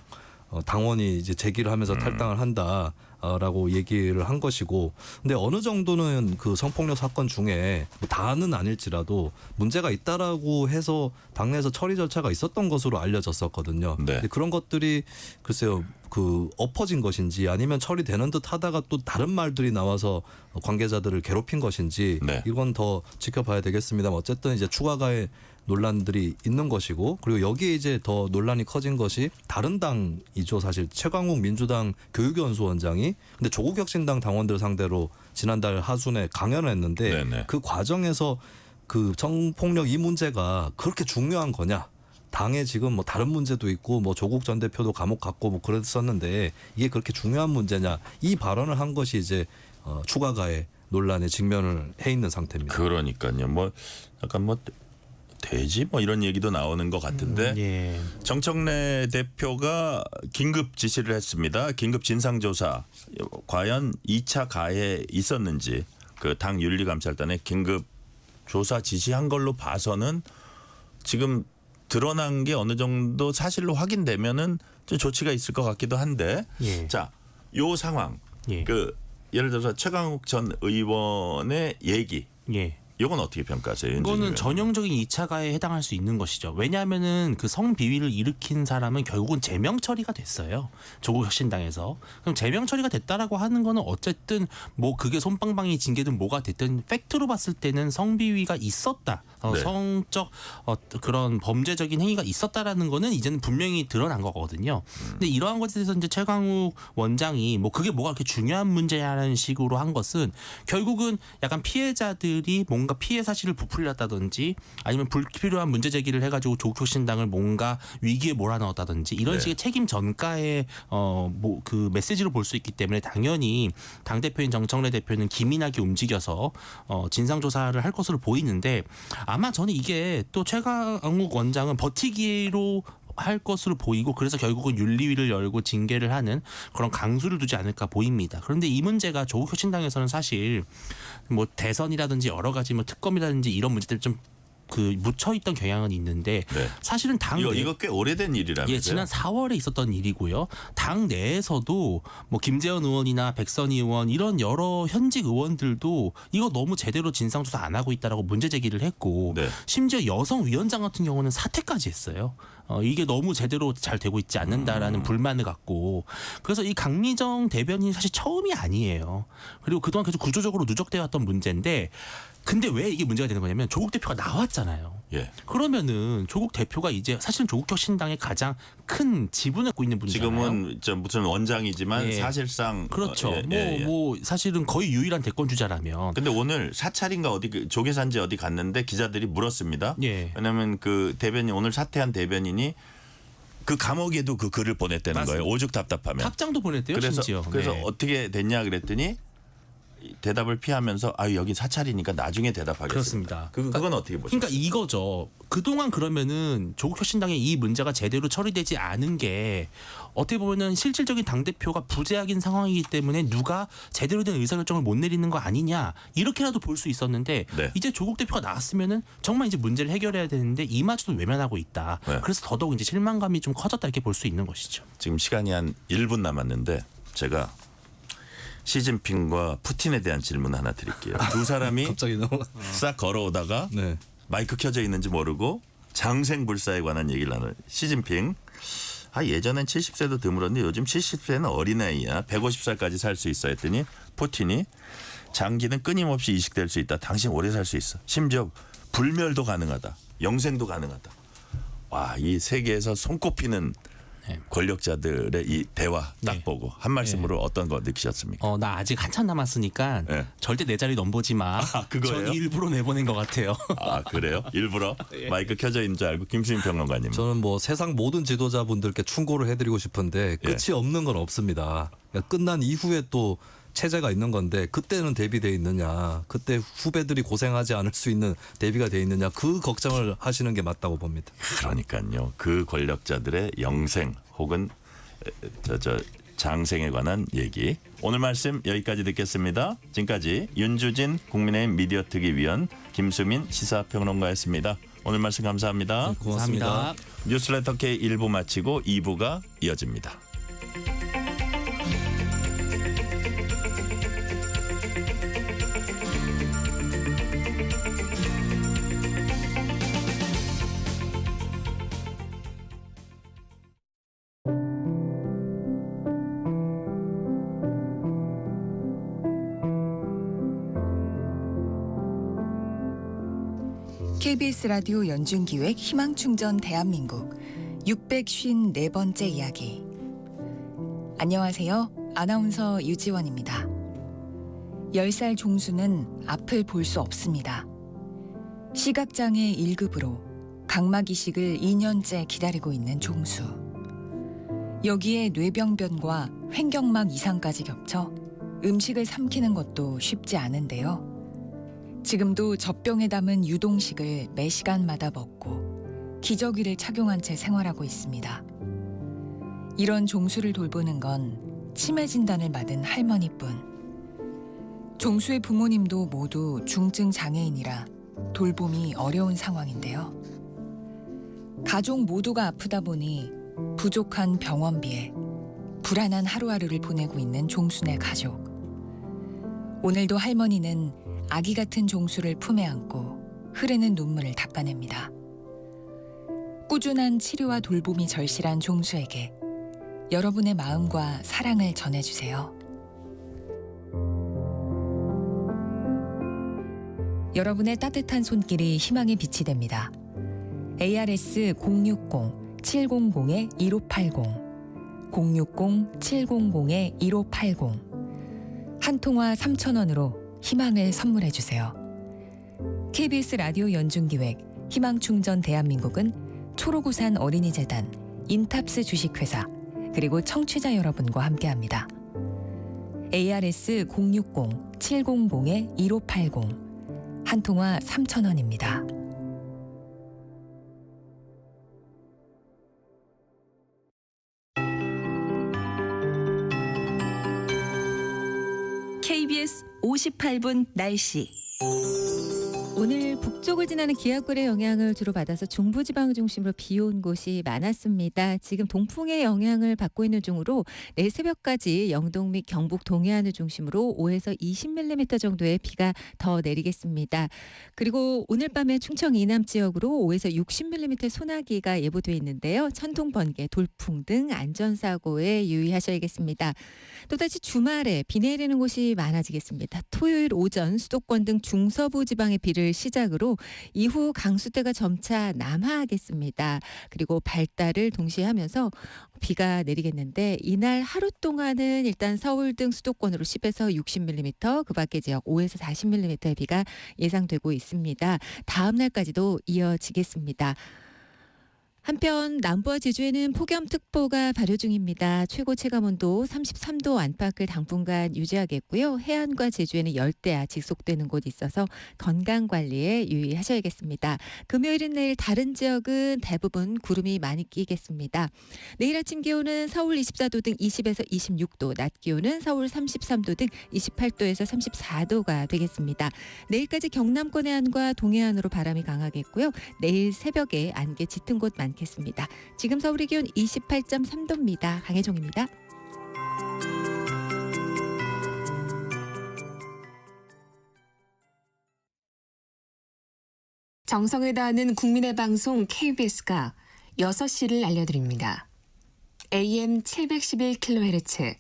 [SPEAKER 3] 당원이 이제 제기를 하면서 탈당을 한다라고 얘기를 한 것이고, 근데 어느 정도는 그 성폭력 사건 중에 뭐 다는 아닐지라도 문제가 있다라고 해서 당내에서 처리 절차가 있었던 것으로 알려졌었거든요.
[SPEAKER 2] 네.
[SPEAKER 3] 근데 그런 것들이 글쎄요 그 엎어진 것인지 아니면 처리되는 듯 하다가 또 다른 말들이 나와서 관계자들을 괴롭힌 것인지
[SPEAKER 2] 네.
[SPEAKER 3] 이건 더 지켜봐야 되겠습니다만 어쨌든 이제 추가 가해 논란들이 있는 것이고 그리고 여기에 이제 더 논란이 커진 것이 다른 당이죠. 사실 최광욱 민주당 교육연수원장이 근데 조국혁신당 당원들 상대로 지난달 하순에 강연을 했는데
[SPEAKER 2] 네네.
[SPEAKER 3] 그 과정에서 그 성폭력 이 문제가 그렇게 중요한 거냐. 당에 지금 뭐 다른 문제도 있고 뭐 조국 전 대표도 감옥 갔고 뭐 그랬었는데 이게 그렇게 중요한 문제냐. 이 발언을 한 것이 이제 추가 가해 논란에 직면을 해 있는 상태입니다.
[SPEAKER 2] 그러니까요. 뭐 약간 뭐 돼지 뭐 이런 얘기도 나오는 것 같은데
[SPEAKER 4] 예.
[SPEAKER 2] 정청래 대표가 긴급 지시를 했습니다. 긴급 진상조사 과연 2차 가해 있었는지 그 당 윤리감찰단에 긴급 조사 지시한 걸로 봐서는 지금 드러난 게 어느 정도 사실로 확인되면은 좀 조치가 있을 것 같기도 한데
[SPEAKER 4] 예.
[SPEAKER 2] 자, 요 상황
[SPEAKER 4] 예.
[SPEAKER 2] 그 예를 들어서 최강욱 전 의원의 얘기
[SPEAKER 4] 예.
[SPEAKER 2] 이건 어떻게 평가하세요?
[SPEAKER 4] 이거는 전형적인 2차 가해에 해당할 수 있는 것이죠. 왜냐하면은 그 성비위를 일으킨 사람은 결국은 제명 처리가 됐어요. 조국혁신당에서. 그럼 제명 처리가 됐다라고 하는 거는 어쨌든 뭐 그게 솜방망이 징계든 뭐가 됐든 팩트로 봤을 때는 성비위가 있었다.
[SPEAKER 2] 네.
[SPEAKER 4] 성적 그런 범죄적인 행위가 있었다라는 거는 이제는 분명히 드러난 거거든요. 근데 이러한 것에 대해서 이제 최강욱 원장이 뭐 그게 뭐가 그렇게 중요한 문제냐는 식으로 한 것은 결국은 약간 피해자들이 뭔가 피해 사실을 부풀렸다든지 아니면 불필요한 문제 제기를 해가지고 조국혁신당을 뭔가 위기에 몰아넣었다든지 이런
[SPEAKER 2] 네.
[SPEAKER 4] 식의 책임 전가의 뭐 그 메시지로 볼 수 있기 때문에 당연히 당 대표인 정청래 대표는 기민하게 움직여서 진상 조사를 할 것으로 보이는데 아마 저는 이게 또 최강욱 원장은 버티기로 할 것으로 보이고 그래서 결국은 윤리위를 열고 징계를 하는 그런 강수를 두지 않을까 보입니다. 그런데 이 문제가 조국혁신당에서는 사실 뭐 대선이라든지 여러 가지 뭐 특검이라든지 이런 문제들 좀 그 묻혀있던 경향은 있는데
[SPEAKER 2] 네.
[SPEAKER 4] 사실은 당
[SPEAKER 2] 이거 꽤 오래된 일이라면서요?
[SPEAKER 4] 예, 지난 4월에 있었던 일이고요. 당 내에서도 뭐 김재원 의원이나 백선희 의원 이런 여러 현직 의원들도 이거 너무 제대로 진상조사 안 하고 있다라고 문제 제기를 했고
[SPEAKER 2] 네.
[SPEAKER 4] 심지어 여성 위원장 같은 경우는 사퇴까지 했어요. 이게 너무 제대로 잘 되고 있지 않는다라는 불만을 갖고 그래서 이 강미정 대변인이 사실 처음이 아니에요. 그리고 그동안 계속 구조적으로 누적되어 왔던 문제인데 근데 왜 이게 문제가 되는 거냐면 조국 대표가 나왔잖아요.
[SPEAKER 2] 예.
[SPEAKER 4] 그러면은 조국 대표가 이제 사실은 조국혁신당의 가장 큰 지분을 갖고 있는 분이잖아요.
[SPEAKER 2] 지금은 무슨 원장이지만
[SPEAKER 4] 예.
[SPEAKER 2] 사실상
[SPEAKER 4] 그렇죠.
[SPEAKER 2] 예.
[SPEAKER 4] 뭐 사실은 거의 유일한 대권 주자라면.
[SPEAKER 2] 근데 오늘 사찰인가 어디 조계산지 어디 갔는데 기자들이 물었습니다.
[SPEAKER 4] 예.
[SPEAKER 2] 왜냐하면 그 대변인 오늘 사퇴한 대변인이 그 감옥에도 그 글을 보냈다는
[SPEAKER 4] 맞습니다.
[SPEAKER 2] 거예요. 오죽 답답하면.
[SPEAKER 4] 답장도 보냈대요.
[SPEAKER 2] 그래서
[SPEAKER 4] 심지어.
[SPEAKER 2] 네. 어떻게 됐냐 그랬더니 대답을 피하면서 여긴 사찰이니까 나중에 대답하겠습니다.
[SPEAKER 4] 그렇습니다.
[SPEAKER 2] 그건 어떻게 보세요?
[SPEAKER 4] 그러니까 이거죠. 그동안 그러면은 조국혁신당의 이 문제가 제대로 처리되지 않은 게 어떻게 보면은 실질적인 당대표가 부재하긴 상황이기 때문에 누가 제대로 된 의사결정을 못 내리는 거 아니냐 이렇게라도 볼 수 있었는데
[SPEAKER 2] 네.
[SPEAKER 4] 이제 조국 대표가 나왔으면은 정말 이제 문제를 해결해야 되는데 이마저도 외면하고 있다.
[SPEAKER 2] 네.
[SPEAKER 4] 그래서 더더욱 이제 실망감이 좀 커졌다 이렇게 볼 수 있는 것이죠.
[SPEAKER 2] 지금 시간이 한 1분 남았는데 제가 시진핑과 푸틴에 대한 질문 하나 드릴게요. 두 사람이
[SPEAKER 3] 갑자기 너무
[SPEAKER 2] 싹 걸어오다가
[SPEAKER 3] 네.
[SPEAKER 2] 마이크 켜져 있는지 모르고 장생불사에 관한 얘기를 하는 시진핑 예전엔 70세도 드물었는데 요즘 70세는 어린아이야. 150살까지 살 수 있어 했더니 푸틴이 장기는 끊임없이 이식될 수 있다. 당신 오래 살 수 있어. 심지어 불멸도 가능하다. 영생도 가능하다. 와, 이 세계에서 손꼽히는 권력자들의 이 대화 딱 보고 한 말씀으로 어떤 거 느끼셨습니까?
[SPEAKER 4] 나 아직 한참 남았으니까
[SPEAKER 2] 네.
[SPEAKER 4] 절대 내 자리 넘보지 마.
[SPEAKER 2] 그거예요?
[SPEAKER 4] 전 일부러 내보낸 것 같아요.
[SPEAKER 2] 그래요? 일부러 마이크 켜져 있는 줄 알고 김수민 평론가님.
[SPEAKER 3] 저는 뭐 세상 모든 지도자분들께 충고를 해드리고 싶은데 끝이 없는 건 없습니다. 그러니까 끝난 이후에 또 체제가 있는 건데 그때는 대비돼 있느냐, 그때 후배들이 고생하지 않을 수 있는 대비가 돼 있느냐, 그 걱정을 하시는 게 맞다고 봅니다.
[SPEAKER 2] 그러니까요. 그 권력자들의 영생 혹은 장생에 관한 얘기. 오늘 말씀 여기까지 듣겠습니다. 지금까지 윤주진 국민의힘 미디어특위위원, 김수민 시사평론가였습니다. 오늘 말씀 감사합니다.
[SPEAKER 3] 고맙습니다.
[SPEAKER 4] 감사합니다.
[SPEAKER 2] 뉴스레터 K 1부 마치고 2부가 이어집니다.
[SPEAKER 9] KBS 라디오 연중기획 희망충전 대한민국 654번째 이야기. 안녕하세요. 아나운서 유지원입니다. 10살 종수는 앞을 볼 수 없습니다. 시각장애 1급으로 각막 이식을 2년째 기다리고 있는 종수. 여기에 뇌병변과 횡격막 이상까지 겹쳐 음식을 삼키는 것도 쉽지 않은데요. 지금도 젖병에 담은 유동식을 매 시간마다 먹고 기저귀를 착용한 채 생활하고 있습니다. 이런 종수를 돌보는 건 치매 진단을 받은 할머니뿐. 종수의 부모님도 모두 중증 장애인이라 돌봄이 어려운 상황인데요. 가족 모두가 아프다 보니 부족한 병원비에 불안한 하루하루를 보내고 있는 종수네 가족. 오늘도 할머니는 아기 같은 종수를 품에 안고 흐르는 눈물을 닦아냅니다. 꾸준한 치료와 돌봄이 절실한 종수에게 여러분의 마음과 사랑을 전해주세요. 여러분의 따뜻한 손길이 희망의 빛이 됩니다. ARS 060-700-1580 060-700-1580 한 통화 3,000원으로 희망을 선물해 주세요. KBS 라디오 연중기획 희망충전 대한민국은 초록우산 어린이재단, 인탑스 주식회사, 그리고 청취자 여러분과 함께합니다. ARS 060-700-1580 한 통화 3,000원입니다.
[SPEAKER 1] KBS 58분 날씨. 오늘 북쪽을 지나는 기압골의 영향을 주로 받아서 중부지방을 중심으로 비 온 곳이 많았습니다. 지금 동풍의 영향을 받고 있는 중으로 내일 새벽까지 영동 및 경북 동해안을 중심으로 5에서 20mm 정도의 비가 더 내리겠습니다. 그리고 오늘 밤에 충청 이남 지역으로 5에서 60mm 소나기가 예보돼 있는데요. 천둥, 번개, 돌풍 등 안전사고에 유의하셔야겠습니다. 또다시 주말에 비 내리는 곳이 많아지겠습니다. 토요일 오전 수도권 등 중서부 지방의 비를 시작으로 이후 강수대가 점차 남하하겠습니다. 그리고 발달을 동시에 하면서 비가 내리겠는데 이날 하루 동안은 일단 서울 등 수도권으로 10에서 60mm, 그 밖의 지역 5에서 40mm의 비가 예상되고 있습니다. 다음 날까지도 이어지겠습니다. 한편 남부와 제주에는 폭염특보가 발효 중입니다. 최고 체감온도 33도 안팎을 당분간 유지하겠고요. 해안과 제주에는 열대야 지속되는 곳이 있어서 건강관리에 유의하셔야겠습니다. 금요일인 내일 다른 지역은 대부분 구름이 많이 끼겠습니다. 내일 아침 기온은 서울 24도 등 20에서 26도, 낮 기온은 서울 33도 등 28도에서 34도가 되겠습니다. 내일까지 경남권 해안과 동해안으로 바람이 강하겠고요. 내일 새벽에 안개 짙은 곳 많겠습니다. 지금 서울의 기온 28.3도입니다. 강혜종입니다.
[SPEAKER 10] 정성을 다하는 국민의 방송 KBS가 6시를 알려드립니다. AM 711kHz,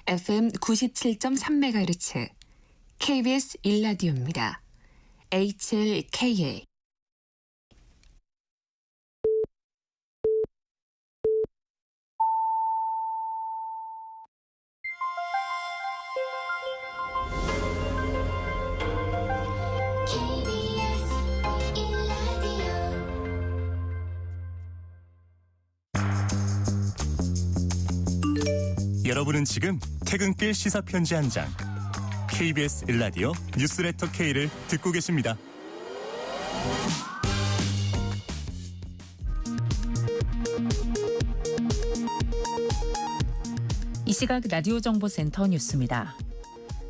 [SPEAKER 10] FM 97.3MHz, KBS 1라디오입니다. HLKA.
[SPEAKER 11] 여러분은 지금 퇴근길 시사편지 한 장, KBS 1라디오 뉴스레터 K를 듣고 계십니다.
[SPEAKER 12] 이 시각 라디오 정보센터 뉴스입니다.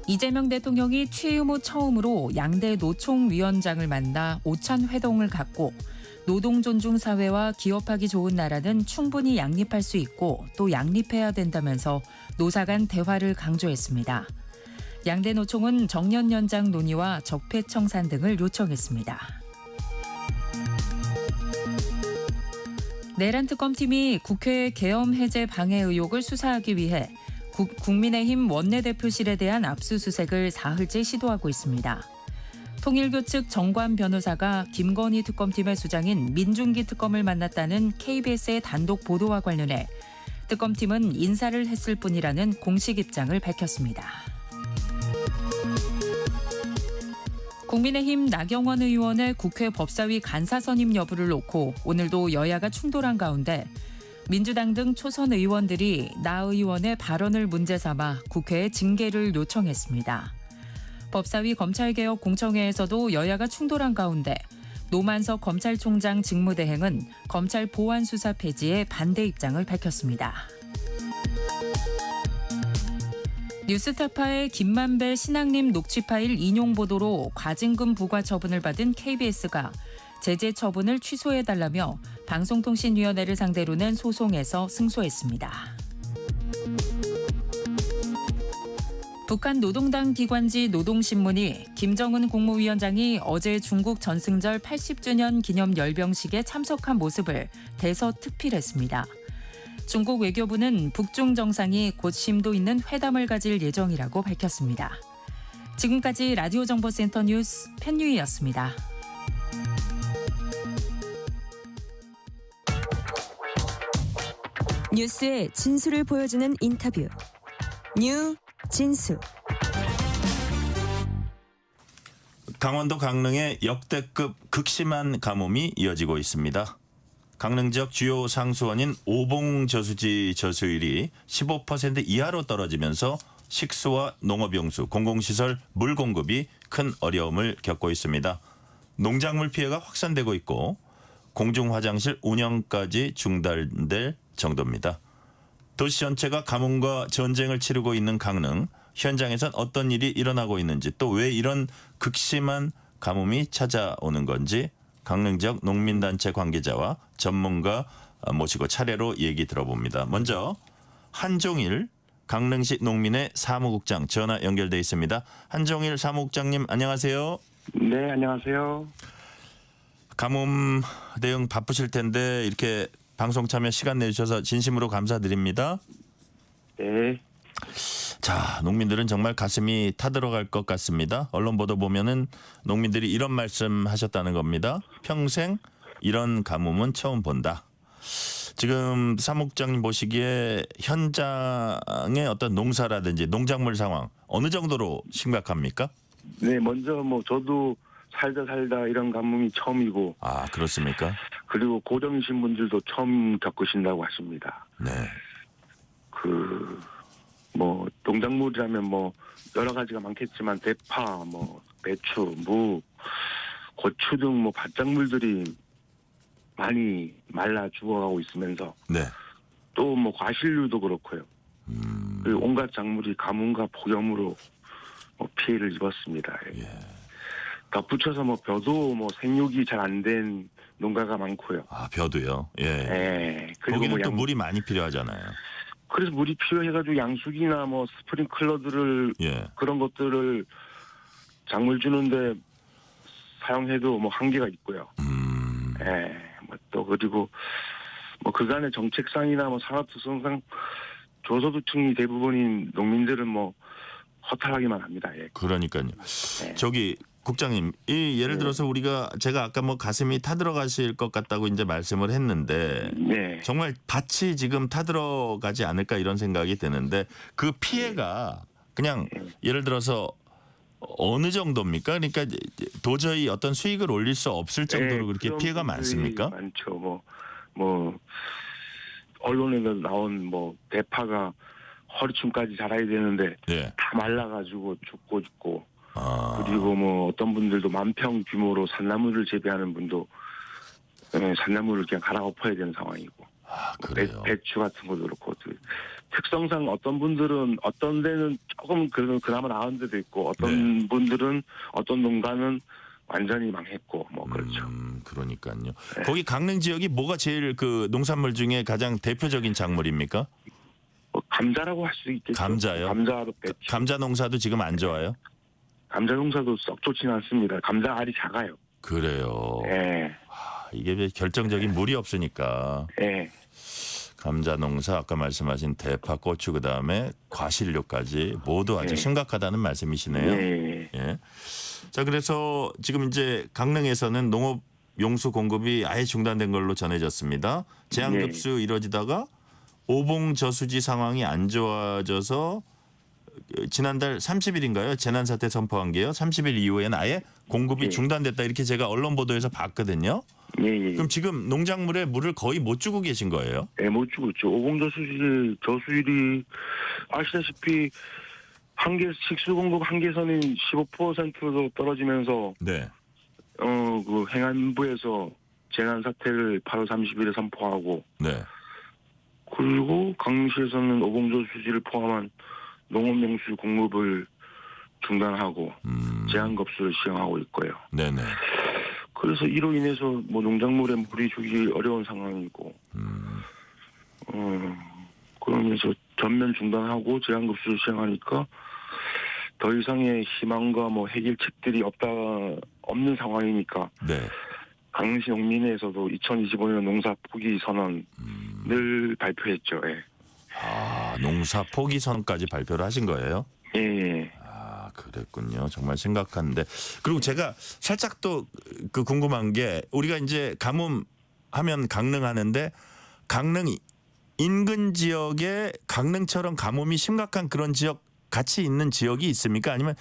[SPEAKER 12] 이재명 대통령이 취임 후 처음으로 양대 노총위원장을 만나 오찬 회동을 갖고 노동 존중 사회와 기업하기 좋은 나라는 충분히 양립할 수 있고 또 양립해야 된다면서 노사 간 대화를 강조했습니다. 양대 노총은 정년 연장 논의와 적폐 청산 등을 요청했습니다. 내란 특검팀이 국회 계엄 해제 방해 의혹을 수사하기 위해 국민의힘 원내대표실에 대한 압수수색을 사흘째 시도하고 있습니다. 통일교 측 정관 변호사가 김건희 특검팀의 수장인 민중기 특검을 만났다는 KBS의 단독 보도와 관련해 특검팀은 인사를 했을 뿐이라는 공식 입장을 밝혔습니다. 국민의힘 나경원 의원의 국회 법사위 간사 선임 여부를 놓고 오늘도 여야가 충돌한 가운데 민주당 등 초선 의원들이 나 의원의 발언을 문제 삼아 국회에 징계를 요청했습니다. 법사위 검찰개혁 공청회에서도 여야가 충돌한 가운데 노만석 검찰총장 직무대행은 검찰 보안수사 폐지에 반대 입장을 밝혔습니다. 뉴스타파의 김만배 신앙림 녹취 파일 인용 보도로 과징금 부과 처분을 받은 KBS가 제재 처분을 취소해달라며 방송통신위원회를 상대로 낸 소송에서 승소했습니다. 북한 노동당 기관지 노동신문이 김정은 국무위원장이 어제 중국 전승절 80주년 기념 열병식에 참석한 모습을 대서특필했습니다. 중국 외교부는 북중 정상이 곧 심도 있는 회담을 가질 예정이라고 밝혔습니다. 지금까지 라디오 정보센터 뉴스 펜유이였습니다.
[SPEAKER 13] 뉴스의 진수를 보여주는 인터뷰. 뉴 진수.
[SPEAKER 2] 강원도 강릉에 역대급 극심한 가뭄이 이어지고 있습니다. 강릉 지역 주요 상수원인 오봉저수지 저수율이 15% 이하로 떨어지면서 식수와 농업용수, 공공시설, 물 공급이 큰 어려움을 겪고 있습니다. 농작물 피해가 확산되고 있고 공중화장실 운영까지 중단될 정도입니다. 도시 전체가 가뭄과 전쟁을 치르고 있는 강릉, 현장에선 어떤 일이 일어나고 있는지 또 왜 이런 극심한 가뭄이 찾아오는 건지 강릉 지역 농민단체 관계자와 전문가 모시고 차례로 얘기 들어봅니다. 먼저 한종일 강릉시 농민회 사무국장 전화 연결돼 있습니다. 한종일 사무국장님 안녕하세요.
[SPEAKER 14] 네, 안녕하세요.
[SPEAKER 2] 가뭄 대응 바쁘실 텐데 이렇게 방송 참여 시간 내주셔서 진심으로 감사드립니다.
[SPEAKER 14] 네.
[SPEAKER 2] 자, 농민들은 정말 가슴이 타들어갈 것 같습니다. 언론 보도 보면은 농민들이 이런 말씀하셨다는 겁니다. 평생 이런 가뭄은 처음 본다. 지금 사무국장님 보시기에 현장의 어떤 농사라든지 농작물 상황 어느 정도로 심각합니까?
[SPEAKER 14] 네, 먼저 저도 살다 이런 가뭄이 처음이고.
[SPEAKER 2] 아, 그렇습니까?
[SPEAKER 14] 그리고 고령이신 분들도 처음 겪으신다고 하십니다.
[SPEAKER 2] 네.
[SPEAKER 14] 농작물이라면 여러 가지가 많겠지만 대파, 배추, 무, 고추 등 밭작물들이 많이 말라 죽어가고 있으면서
[SPEAKER 2] 네.
[SPEAKER 14] 또 과실류도 그렇고요. 그리고 온갖 작물이 가뭄과 폭염으로 피해를 입었습니다.
[SPEAKER 2] 예.
[SPEAKER 14] 덧붙여서 벼도 생육이 잘 안 된 농가가 많고요.
[SPEAKER 2] 아, 벼도요. 예.
[SPEAKER 14] 네. 그리고
[SPEAKER 2] 거기는 또 물이 많이 필요하잖아요.
[SPEAKER 14] 그래서 물이 필요해가지고 양수기나 스프링클러들을 그런 것들을 작물 주는데 사용해도 한계가 있고요. 또 그리고 뭐 그간의 정책상이나 뭐 산업 특성상 저소득층이 대부분인 농민들은 뭐 허탈하기만 합니다. 예.
[SPEAKER 2] 그러니까요.
[SPEAKER 14] 네.
[SPEAKER 2] 저기 국장님, 이 예를
[SPEAKER 14] 네.
[SPEAKER 2] 들어서 제가 아까 뭐 가슴이 타들어가실 것 같다고 이제 말씀을 했는데
[SPEAKER 14] 네.
[SPEAKER 2] 정말 밭이 지금 타들어가지 않을까 이런 생각이 드는데 그 피해가 그냥 예를 들어서 어느 정도입니까? 그러니까 도저히 어떤 수익을 올릴 수 없을 정도로 그렇게
[SPEAKER 14] 그런
[SPEAKER 2] 피해가
[SPEAKER 14] 분들이
[SPEAKER 2] 많습니까?
[SPEAKER 14] 많죠. 뭐 언론에도 나온 뭐 대파가 허리춤까지 자라야 되는데
[SPEAKER 2] 예.
[SPEAKER 14] 다 말라가지고 죽고 있고
[SPEAKER 2] 아,
[SPEAKER 14] 그리고 뭐 어떤 분들도 만평 규모로 산나물을 재배하는 분도 산나물을 그냥 갈아 엎어야 되는 상황이고
[SPEAKER 2] 그래요.
[SPEAKER 14] 배추 같은 것도 그렇고 특성상 어떤 분들은 어떤 데는 조금 그나마 나은 데도 있고 어떤
[SPEAKER 2] 네.
[SPEAKER 14] 분들은 어떤 농가는 완전히 망했고 뭐 그렇죠.
[SPEAKER 2] 그러니까요.
[SPEAKER 14] 네.
[SPEAKER 2] 거기 강릉 지역이 뭐가 제일 그 농산물 중에 가장 대표적인 작물입니까?
[SPEAKER 14] 뭐 감자라고 할 수 있겠죠.
[SPEAKER 2] 감자요?
[SPEAKER 14] 감자도 배추.
[SPEAKER 2] 감자 농사도 지금 안 좋아요?
[SPEAKER 14] 감자 농사도 썩 좋지는 않습니다. 감자 알이 작아요.
[SPEAKER 2] 그래요.
[SPEAKER 14] 예.
[SPEAKER 2] 이게 결정적인 물이 없으니까.
[SPEAKER 14] 예.
[SPEAKER 2] 감자 농사 아까 말씀하신 대파, 고추 그다음에 과실료까지 모두 아주
[SPEAKER 14] 예.
[SPEAKER 2] 심각하다는 말씀이시네요.
[SPEAKER 14] 예.
[SPEAKER 2] 예. 자, 그래서 지금 이제 강릉에서는 농업 용수 공급이 아예 중단된 걸로 전해졌습니다. 제한급수 이뤄지다가 오봉 저수지 상황이 안 좋아져서 지난달 30일인가요? 재난사태 선포한 게요. 30일 이후에는 아예 공급이
[SPEAKER 14] 예.
[SPEAKER 2] 중단됐다 이렇게 제가 언론 보도에서 봤거든요.
[SPEAKER 14] 예.
[SPEAKER 2] 그럼 지금 농작물에 물을 거의 못 주고 계신 거예요?
[SPEAKER 14] 예, 못 주고 있죠. 저수질이 아시다시피 식수 공급 한계선인 15%도 떨어지면서
[SPEAKER 2] 네.
[SPEAKER 14] 그 행안부에서 재난 사태를 8월 30일에 선포하고
[SPEAKER 2] 네.
[SPEAKER 14] 그리고 강릉시에서는 오봉저수지를 포함한 농업용수 공급을 중단하고 제한급수를 시행하고 있고요.
[SPEAKER 2] 네네.
[SPEAKER 14] 그래서 이로 인해서 뭐 농작물에 물이 주기 어려운 상황이고, 그러면서 전면 중단하고 제한급수를 시행하니까 더 이상의 희망과 뭐 해결책들이 없는 상황이니까
[SPEAKER 2] 네.
[SPEAKER 14] 강릉시 농민회에서도 2025년 농사 포기 선언을 발표했죠. 예.
[SPEAKER 2] 농사 포기 선언까지 발표를 하신 거예요?
[SPEAKER 14] 예.
[SPEAKER 2] 그랬군요. 정말 심각한데. 그리고 제가 살짝 또 그 궁금한 게 우리가 이제 가뭄하면 강릉 하는데 강릉 인근 지역에 강릉처럼 가뭄이 심각한 그런 지역 같이 있는 지역이 있습니까? 아니면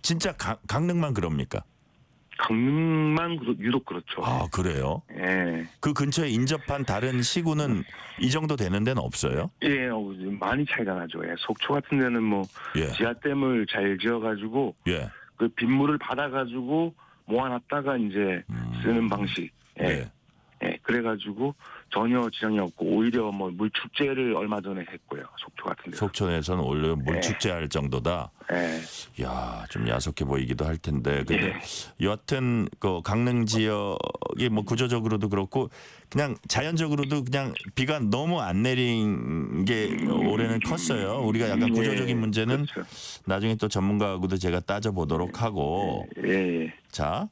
[SPEAKER 2] 진짜 강릉만 그럽니까?
[SPEAKER 14] 강릉만 유독 그렇죠.
[SPEAKER 2] 그래요?
[SPEAKER 14] 예.
[SPEAKER 2] 그 근처에 인접한 다른 시군은 이 정도 되는 데는 없어요?
[SPEAKER 14] 예, 많이 차이가 나죠. 예. 속초 같은 데는 뭐 지하댐을 잘 지어가지고 그 빗물을 받아가지고 모아놨다가 이제 쓰는 방식. 예. 예. 그래가지고 전혀 지장이 없고 오히려 뭐 물 축제를 얼마 전에 했고요. 속초 같은 데.
[SPEAKER 2] 속초에서는 원래 물 축제할 정도다. 야, 좀 야속해 보이기도 할 텐데. 근데 여하튼 그 강릉 지역이 뭐 구조적으로도 그렇고 그냥 자연적으로도 그냥 비가 너무 안 내린 게 올해는 컸어요. 우리가 약간 구조적인 문제는 나중에 또 전문가하고도 제가 따져보도록 하고. 자,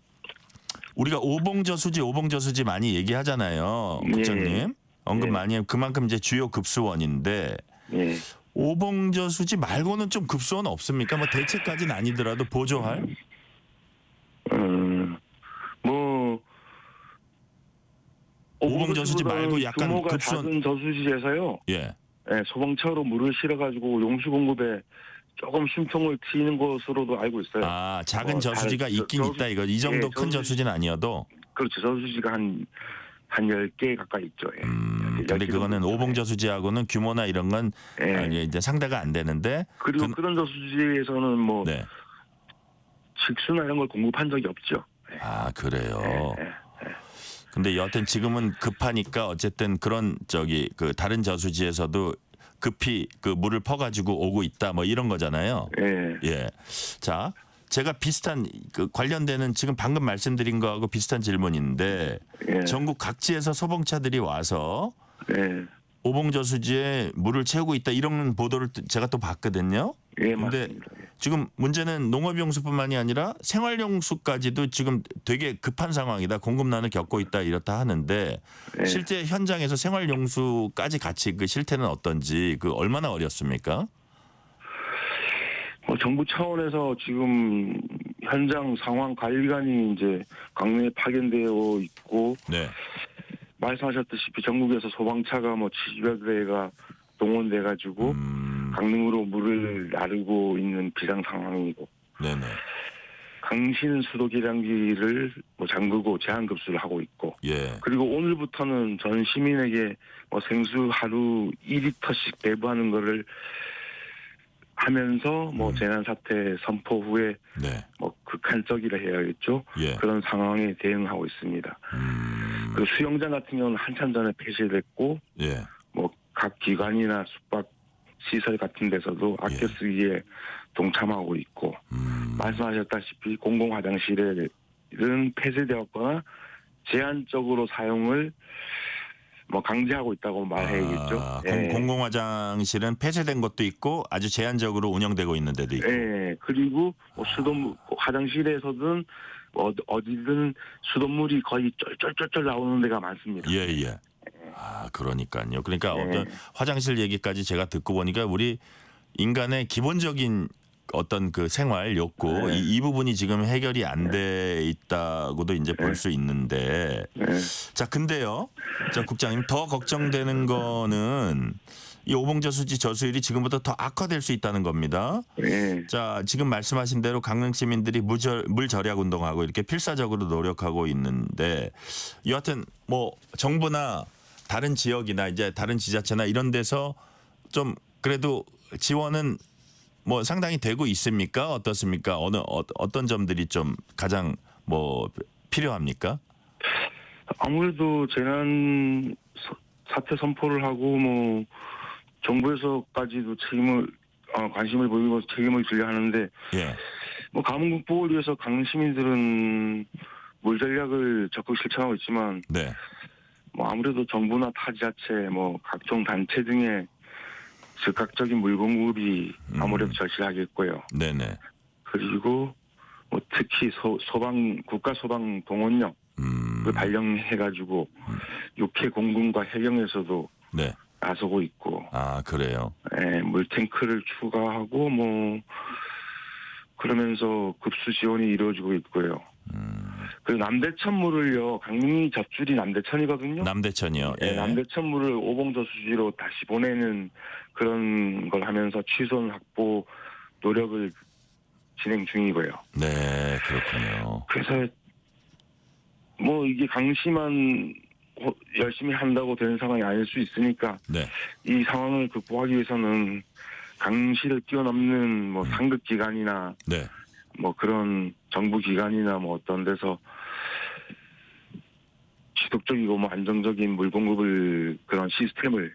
[SPEAKER 2] 우리가 오봉저수지 많이 얘기하잖아요, 국장님. 언급 많이 하면 그만큼 이제 주요 급수원인데 오봉저수지 말고는 좀 급수원 없습니까? 뭐 대책까지는 아니더라도 보조할?
[SPEAKER 14] 뭐
[SPEAKER 2] 오봉저수지 말고 약간
[SPEAKER 14] 규모가
[SPEAKER 2] 급수원.
[SPEAKER 14] 작은 저수지에서요.
[SPEAKER 2] 예.
[SPEAKER 14] 소방차로 물을 실어가지고 용수 공급에 조금 쉼통을 트이는 것으로도 알고 있어요.
[SPEAKER 2] 작은 저수지가 있긴 있다 이거. 이 정도 큰 저수지는 아니어도.
[SPEAKER 14] 그렇죠. 저수지가 한 10개 가까이 있죠. 예.
[SPEAKER 2] 근데 그거는 오봉저수지하고는 규모나 이런 건 이제 상대가 안 되는데.
[SPEAKER 14] 그리고 그런 저수지에서는 뭐 식수나 이런 걸 공급한 적이 없죠.
[SPEAKER 2] 그래요. 근데 여하튼 지금은 급하니까 어쨌든 그런 그 다른 저수지에서도 급히 그 물을 퍼가지고 오고 있다 뭐 이런 거잖아요. 예. 자, 제가 비슷한 그 관련되는 지금 방금 말씀드린 거하고 비슷한 질문인데 전국 각지에서 소방차들이 와서 오봉저수지에 물을 채우고 있다 이런 보도를 제가 또 봤거든요. 근데 지금 문제는 농업용수뿐만이 아니라 생활용수까지도 지금 되게 급한 상황이다. 공급난을 겪고 있다 이렇다 하는데
[SPEAKER 14] 네.
[SPEAKER 2] 실제 현장에서 생활용수까지 같이 그 실태는 어떤지 그 얼마나 어렵습니까?
[SPEAKER 14] 정부 차원에서 지금 현장 상황 관리관이 이제 강릉에 파견되어 있고
[SPEAKER 2] 네.
[SPEAKER 14] 말씀하셨다시피 전국에서 소방차가 뭐 70여 대가 동원돼 가지고 강릉으로 물을 나르고 있는 비상 상황이고
[SPEAKER 2] 네네.
[SPEAKER 14] 강신 수도 계량기를 뭐 잠그고 제한 급수를 하고 있고
[SPEAKER 2] 예.
[SPEAKER 14] 그리고 오늘부터는 전 시민에게 뭐 생수 하루 2리터씩 배부하는 거를 하면서 뭐 재난 사태 선포 후에
[SPEAKER 2] 네.
[SPEAKER 14] 뭐 극한적이라 해야겠죠.
[SPEAKER 2] 예.
[SPEAKER 14] 그런 상황에 대응하고 있습니다. 그리고 수영장 같은 경우는 한참 전에 폐쇄됐고
[SPEAKER 2] 예.
[SPEAKER 14] 뭐 각 기관이나 숙박 시설 같은 데서도 아껴 쓰기에 동참하고 있고 말씀하셨다시피 공공 화장실은 폐쇄되었거나 제한적으로 사용을 뭐 강제하고 있다고 말해야겠죠. 예.
[SPEAKER 2] 공공 화장실은 폐쇄된 것도 있고 아주 제한적으로 운영되고 있는 데도 있고.
[SPEAKER 14] 예. 그리고 뭐 수돗물 화장실에서든 어디든 수돗물이 거의 쫄쫄쫄쫄 나오는 데가 많습니다.
[SPEAKER 2] 예. 그러니까요. 그러니까 어떤 화장실 얘기까지 제가 듣고 보니까 우리 인간의 기본적인 어떤 그 생활 욕구 이 부분이 지금 해결이 안 돼 있다고도 이제 볼 수 있는데 자 근데요, 자 국장님 더 걱정되는 거는 이 오봉저수지 저수율이 지금부터 더 악화될 수 있다는 겁니다. 자 지금 말씀하신 대로 강릉 시민들이 물 절약 운동하고 이렇게 필사적으로 노력하고 있는데 여하튼 뭐 정부나 다른 지역이나 이제 다른 지자체나 이런 데서 좀 그래도 지원은 뭐 상당히 되고 있습니까? 어떻습니까? 어떤 점들이 좀 가장 뭐 필요합니까?
[SPEAKER 14] 아무래도 재난 사태 선포를 하고 뭐 정부에서까지도 관심을 보이고 책임을 지려 하는데 뭐 가뭄 극복을 위해서 강릉 시민들은 물 전략을 적극 실천하고 있지만 뭐 아무래도 정부나 타 지자체 뭐 각종 단체 등의 즉각적인 물 공급이 아무래도 절실하겠고요.
[SPEAKER 2] 네네.
[SPEAKER 14] 그리고 뭐 특히 국가 소방 동원령을 발령해가지고 육해 공군과 해경에서도 나서고 있고.
[SPEAKER 2] 그래요.
[SPEAKER 14] 네, 물탱크를 추가하고 뭐 그러면서 급수 지원이 이루어지고 있고요. 그리고 남대천물을요, 강릉이 젖줄이 남대천이거든요.
[SPEAKER 2] 남대천이요. 예.
[SPEAKER 14] 남대천물을 오봉저수지로 다시 보내는 그런 걸 하면서 취선 확보 노력을 진행 중이고요.
[SPEAKER 2] 네, 그렇군요.
[SPEAKER 14] 그래서 뭐 이게 강시만 열심히 한다고 되는 상황이 아닐 수 있으니까 이 상황을 극복하기 위해서는 강시를 뛰어넘는 뭐 상급 기관이나 뭐 그런 정부 기관이나 뭐 어떤 데서 지속적이고 뭐 안정적인 물 공급을 그런 시스템을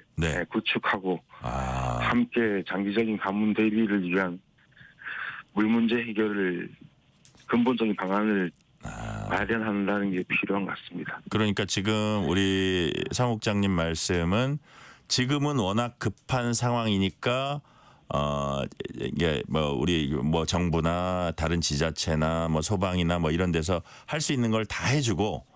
[SPEAKER 14] 구축하고 함께 장기적인 가뭄 대비를 위한 물 문제 해결을 근본적인 방안을 마련한다는 게 필요한 것 같습니다.
[SPEAKER 2] 그러니까 지금 우리 사무국장님 말씀은 지금은 워낙 급한 상황이니까 이게 뭐 우리 뭐 정부나 다른 지자체나 뭐 소방이나 뭐 이런 데서 할 수 있는 걸 다 해주고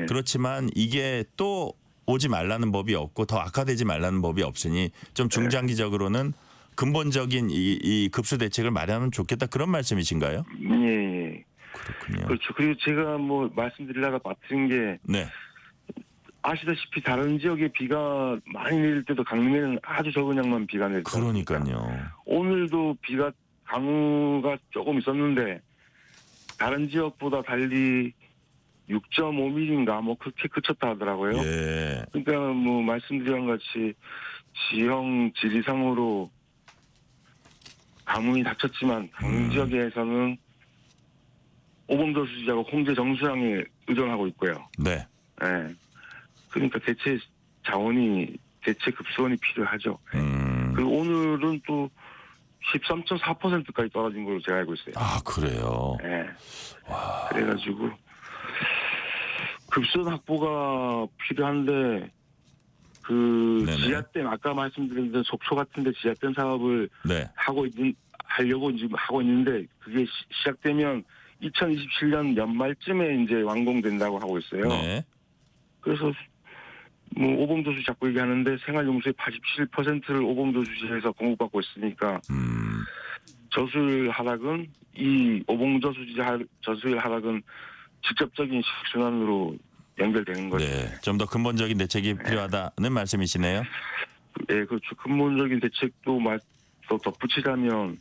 [SPEAKER 2] 그렇지만 이게 또 오지 말라는 법이 없고 더 악화되지 말라는 법이 없으니 좀 중장기적으로는 근본적인 이 급수 대책을 마련하면 좋겠다 그런 말씀이신가요?
[SPEAKER 14] 예.
[SPEAKER 2] 그렇군요.
[SPEAKER 14] 그렇죠. 그리고 제가 뭐 말씀드리다가 맡은 게 아시다시피 다른 지역에 비가 많이 내릴 때도 강릉에는 아주 적은 양만 비가 내리죠.
[SPEAKER 2] 그러니까요.
[SPEAKER 14] 오늘도 비가 강우가 조금 있었는데 다른 지역보다 달리 6.5mm인가 뭐 그렇게 그쳤다 하더라고요. 그러니까 뭐 말씀드린 것 같이 지형 지리상으로 가뭄이 닥쳤지만 강릉 지역에서는 오봉저수지하고 홍제 정수량에 의존하고 있고요. 그러니까 대체 급수원이 필요하죠. 그리고 오늘은 또 13.4%까지 떨어진 걸로 제가 알고 있어요.
[SPEAKER 2] 그래요?
[SPEAKER 14] 그래가지고 급수원 확보가 필요한데 지하댐 아까 말씀드린 속초 같은데 지하댐 사업을 하고 있는 하려고 지금 하고 있는데 그게 시작되면 2027년 연말쯤에 이제 완공된다고 하고 있어요.
[SPEAKER 2] 네.
[SPEAKER 14] 그래서 뭐 오봉도수 자꾸 얘기하는데 생활용수의 87%를 오봉도수지에서 공급받고 있으니까 저수율 하락은 이 오봉저수지 저수율 하락은 직접적인 식순환으로 연결되는 거죠.
[SPEAKER 2] 네. 좀 더 근본적인 대책이 필요하다는 말씀이시네요.
[SPEAKER 14] 네, 그렇죠. 근본적인 대책도 또 덧붙이자면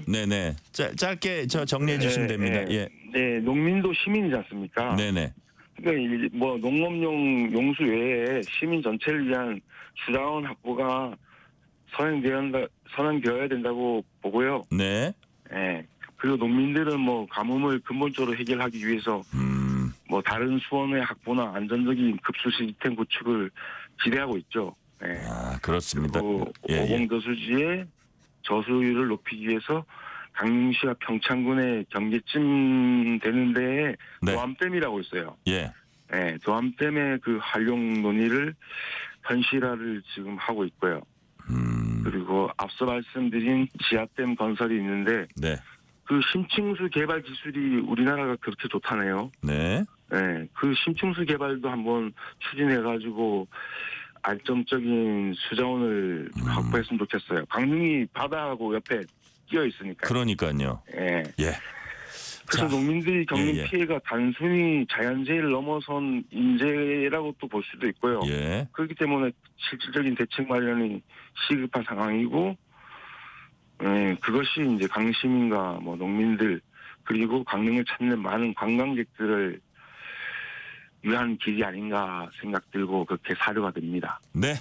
[SPEAKER 2] 네네. 짧게 정리해 주시면 됩니다. 예.
[SPEAKER 14] 네, 농민도 시민이지 않습니까?
[SPEAKER 2] 네네.
[SPEAKER 14] 그러니까 뭐 농업용 용수 외에 시민 전체를 위한 수자원 확보가 선행되어야 된다고 보고요.
[SPEAKER 2] 네.
[SPEAKER 14] 네. 그리고 농민들은 뭐 가뭄을 근본적으로 해결하기 위해서 뭐 다른 수원의 확보나 안전적인 급수 시스템 구축을 기대하고 있죠. 네.
[SPEAKER 2] 아, 그렇습니다.
[SPEAKER 14] 오봉저수지의 저수율을 높이기 위해서 강릉시와 평창군의 경계쯤 되는 데에 도암댐이라고 있어요.
[SPEAKER 2] 예.
[SPEAKER 14] 네, 도암댐의 그 활용 논의를 현실화를 지금 하고 있고요. 그리고 앞서 말씀드린 지하댐 건설이 있는데 그 심층수 개발 기술이 우리나라가 그렇게 좋다네요.
[SPEAKER 2] 네.
[SPEAKER 14] 네, 그 심층수 개발도 한번 추진해가지고 안정적인 수자원을 확보했으면 좋겠어요. 강릉이 바다하고 옆에 끼어 있으니까.
[SPEAKER 2] 그러니까요.
[SPEAKER 14] 예.
[SPEAKER 2] 예.
[SPEAKER 14] 그래서 농민들이 겪는 피해가 단순히 자연재해를 넘어선 인재라고 또 볼 수도 있고요.
[SPEAKER 2] 예.
[SPEAKER 14] 그렇기 때문에 실질적인 대책 마련이 시급한 상황이고, 그것이 이제 강시민과 뭐 농민들 그리고 강릉을 찾는 많은 관광객들을 위한 길이 아닌가 생각 들고 그렇게 사료가 됩니다.
[SPEAKER 2] 네.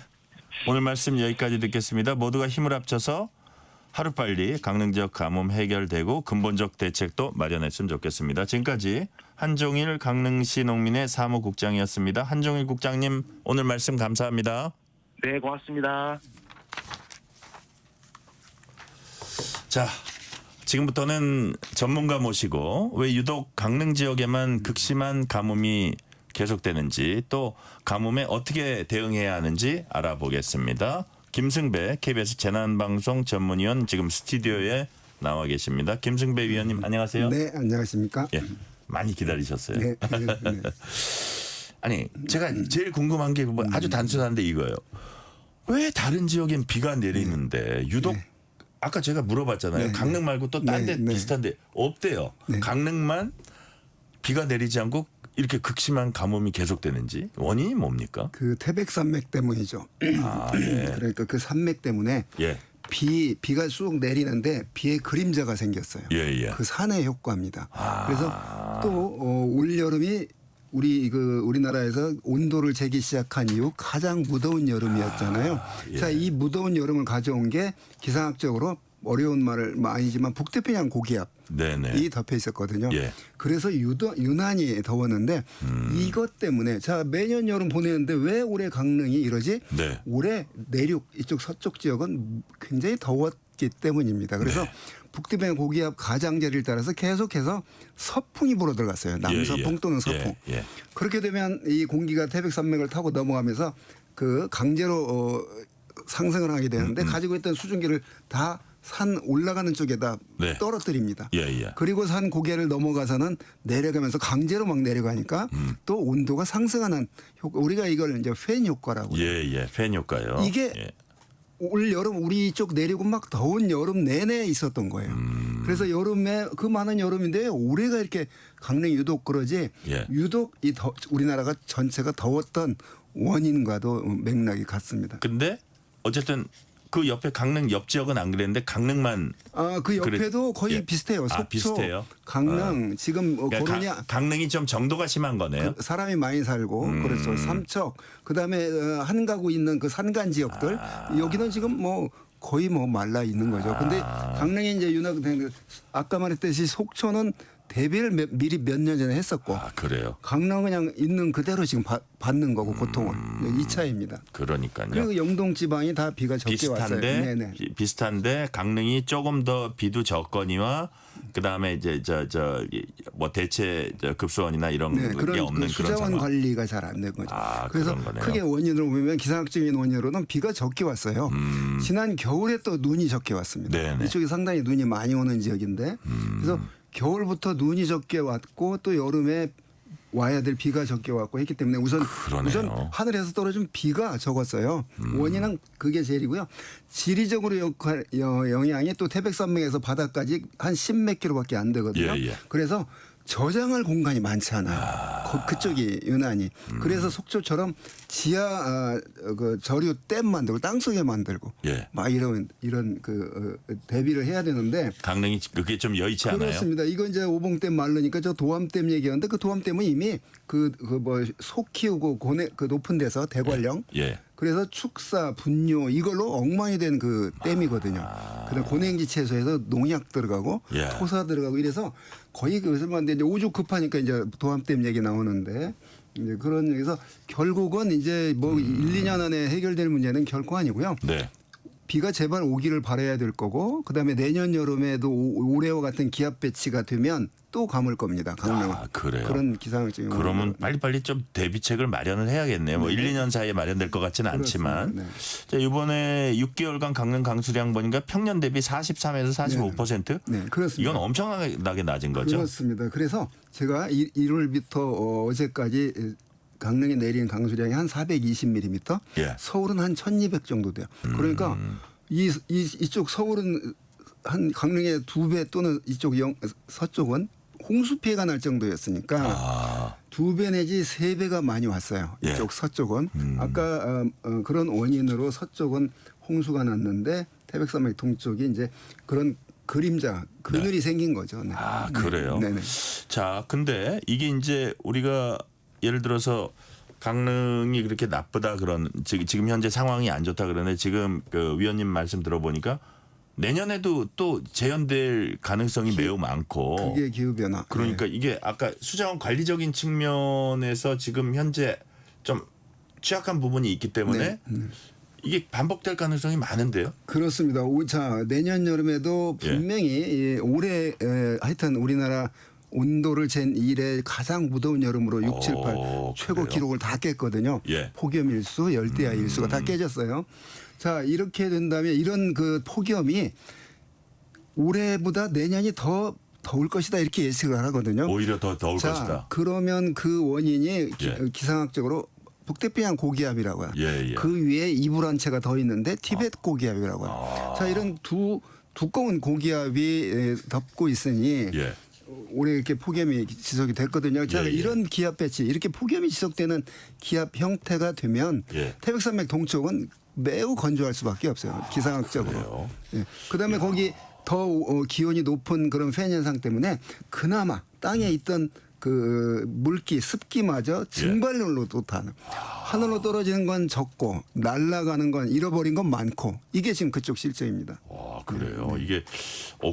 [SPEAKER 2] 오늘 말씀 여기까지 듣겠습니다. 모두가 힘을 합쳐서 하루빨리 강릉 지역 가뭄 해결되고 근본적 대책도 마련했으면 좋겠습니다. 지금까지 한종일 강릉시 농민의 사무국장이었습니다. 한종일 국장님 오늘 말씀 감사합니다.
[SPEAKER 14] 네, 고맙습니다.
[SPEAKER 2] 자, 지금부터는 전문가 모시고 왜 유독 강릉 지역에만 극심한 가뭄이 계속되는지 또 가뭄에 어떻게 대응해야 하는지 알아보겠습니다. 김승배 KBS 재난방송 전문위원 지금 스튜디오에 나와 계십니다. 김승배 위원님 안녕하세요.
[SPEAKER 15] 네, 안녕하십니까.
[SPEAKER 2] 예, 많이 기다리셨어요.
[SPEAKER 15] 네.
[SPEAKER 2] 아니 제가 제일 궁금한 게 뭐 아주 단순한데 이거예요. 왜 다른 지역엔 비가 내리는데 유독 아까 제가 물어봤잖아요. 강릉 말고 또 딴 데 비슷한데 없대요. 강릉만 비가 내리지 않고 이렇게 극심한 가뭄이 계속되는지 원인이 뭡니까?
[SPEAKER 15] 그 태백산맥 때문이죠.
[SPEAKER 2] 아, 예.
[SPEAKER 15] 그러니까 그 산맥 때문에 비가 쑥 내리는데 비의 그림자가 생겼어요. 그 산의 효과입니다. 그래서 또 올 여름이 우리나라에서 온도를 재기 시작한 이후 가장 무더운 여름이었잖아요. 자, 이 무더운 여름을 가져온 게 기상학적으로 어려운 말을 아니지만 북태평양 고기압이 덮여 있었거든요. 그래서 유난히 더웠는데 이것 때문에 자 매년 여름 보내는데 왜 올해 강릉이 이러지? 올해 내륙 이쪽 서쪽 지역은 굉장히 더웠기 때문입니다. 그래서 북태평양 고기압 가장자리를 따라서 계속해서 서풍이 불어 들어갔어요. 남서풍 또는 서풍. 그렇게 되면 이 공기가 태백산맥을 타고 넘어가면서 그 강제로 상승을 하게 되는데 가지고 있던 수증기를 다 산 올라가는 쪽에다 떨어뜨립니다. 그리고 산 고개를 넘어가서는 내려가면서 강제로 막 내려가니까 또 온도가 상승하는 효과. 우리가 이걸 이제 팬 효과라고.
[SPEAKER 2] 팬 효과요.
[SPEAKER 15] 이게 올 여름 우리 쪽 내리고 막 더운 여름 내내 있었던 거예요. 그래서 여름에 그 많은 여름인데 올해가 이렇게 강릉이 유독 그러지 유독 우리나라가 전체가 더웠던 원인과도 맥락이 같습니다.
[SPEAKER 2] 근데 어쨌든 그 옆에 강릉 옆 지역은 안 그랬는데 강릉만
[SPEAKER 15] 그 옆에도 거의 비슷해요. 속초,
[SPEAKER 2] 비슷해요.
[SPEAKER 15] 강릉 지금
[SPEAKER 2] 그러니까 강릉이 좀 정도가 심한 거네요.
[SPEAKER 15] 사람이 많이 살고 그래서 삼척 그다음에 한 가구 있는 그 산간 지역들 여기는 지금 뭐 거의 뭐 말라 있는 거죠. 근데 강릉이 이제 아까 말했듯이 속초는 대비를 미리 몇 년 전에 했었고
[SPEAKER 2] 그래요.
[SPEAKER 15] 강릉은 그냥 있는 그대로 지금 받는 거고 고통을 2차입니다.
[SPEAKER 2] 그러니까요.
[SPEAKER 15] 그리고 영동 지방이 다 비가 적게 왔어요.
[SPEAKER 2] 비슷한데 강릉이 조금 더 비도 적거니와 그다음에 이제 뭐 대체 급수원이나 이런
[SPEAKER 15] 네,
[SPEAKER 2] 게
[SPEAKER 15] 그런
[SPEAKER 2] 없는
[SPEAKER 15] 그
[SPEAKER 2] 그런
[SPEAKER 15] 수자원
[SPEAKER 2] 상황.
[SPEAKER 15] 관리가 잘 안 된 거죠. 그래서
[SPEAKER 2] 그런 거네요.
[SPEAKER 15] 크게 원인으로 보면 기상학적인 원인으로는 비가 적게 왔어요. 지난 겨울에 또 눈이 적게 왔습니다.
[SPEAKER 2] 네네.
[SPEAKER 15] 이쪽이 상당히 눈이 많이 오는 지역인데 그래서 겨울부터 눈이 적게 왔고 또 여름에 와야 될 비가 적게 왔고 했기 때문에 우선 하늘에서 떨어진 비가 적었어요. 원인은 그게 제일이고요. 지리적으로 영향이 또 태백산맥에서 바다까지 한 10몇 킬로밖에 안 되거든요. 그래서 저장할 공간이 많지 않아요. 그쪽이 유난히. 그래서 속초처럼 지하 그 저류 댐 만들고 땅속에 만들고 막 이런 그 대비를 해야 되는데
[SPEAKER 2] 강릉이 그게 좀 여의치 않아요?
[SPEAKER 15] 그렇습니다. 이거 이제 오봉댐 말르니까 저 도암댐 얘기하는데 그 도암댐은 이미 그 뭐 소 키우고 그 높은 데서 대관령 그래서 축사, 분뇨 이걸로 엉망이 된 그 댐이거든요. 그다음 고냉지 채소에서 농약 들어가고 토사 들어가고 이래서 거의 그것을 만데 이제 오죽 급하니까 이제 도암댐 얘기 나오는데 이제 그런 얘기에서 결국은 이제 뭐 1, 2년 안에 해결될 문제는 결코 아니고요. 비가 제발 오기를 바라야 될 거고 그다음에 내년 여름에도 올해와 같은 기압 배치가 되면 또 감을 겁니다. 강릉은.
[SPEAKER 2] 그래요.
[SPEAKER 15] 그런 기상학적인
[SPEAKER 2] 그러면 빨리빨리 좀 대비책을 마련을 해야겠네요. 뭐 1, 2년 사이에 마련될 것 같지는 않지만 자, 이번에 6개월간 강릉 강수량 보니까 평년 대비 43에서 45%?
[SPEAKER 15] 네, 그렇습니다.
[SPEAKER 2] 이건 엄청나게 낮은 거죠.
[SPEAKER 15] 그렇습니다. 그래서 제가 1월부터 어제까지 강릉에 내린 강수량이 한 420mm, 서울은 한 1200 정도 돼요. 그러니까 이쪽 서울은 한 강릉의 2배 또는 이쪽 서쪽은 홍수 피해가 날 정도였으니까 2배 내지 3배가 많이 왔어요. 이쪽 서쪽은. 아까 그런 원인으로 서쪽은 홍수가 났는데 태백산맥 동쪽이 이제 그런 그림자, 그늘이 생긴 거죠. 네.
[SPEAKER 2] 그래요?
[SPEAKER 15] 네네.
[SPEAKER 2] 자, 근데 이게 이제 우리가 예를 들어서 강릉이 그렇게 나쁘다 그런 지금 현재 상황이 안 좋다 그러는데 지금 그 위원님 말씀 들어보니까 내년에도 또 재현될 가능성이 매우 많고
[SPEAKER 15] 그게 기후변화.
[SPEAKER 2] 그러니까 이게 아까 수자원 관리적인 측면에서 지금 현재 좀 취약한 부분이 있기 때문에 이게 반복될 가능성이 많은데요.
[SPEAKER 15] 그렇습니다. 자, 내년 여름에도 분명히 올해 하여튼 우리나라 온도를 잰 이래 가장 무더운 여름으로 6, 7, 8 최고
[SPEAKER 2] 그래요?
[SPEAKER 15] 기록을 다 깼거든요. 폭염 일수, 열대야 일수가 다 깨졌어요. 자, 이렇게 된다면 이런 그 폭염이 올해보다 내년이 더 더울 것이다 이렇게 예측을 하거든요.
[SPEAKER 2] 오히려 더 더울 것이다.
[SPEAKER 15] 그러면 그 원인이 기상학적으로 북태평양 고기압이라고요. 그 위에 이불안체가 더 있는데 티베트 고기압이라고요. 자, 이런 두꺼운 고기압이 덮고 있으니 올해 이렇게 폭염이 지속이 됐거든요. 자, 이런 기압 배치, 이렇게 폭염이 지속되는 기압 형태가 되면 태백산맥 동쪽은 매우 건조할 수밖에 없어요. 기상학적으로. 그다음에 거기 더 기온이 높은 그런 페인 현상 때문에 그나마 땅에 있던 그 물기, 습기마저 증발률로 돋아는 하늘로 떨어지는 건 적고 날아가는 건 잃어버린 건 많고 이게 지금 그쪽 실정입니다.
[SPEAKER 2] 그래요. 이게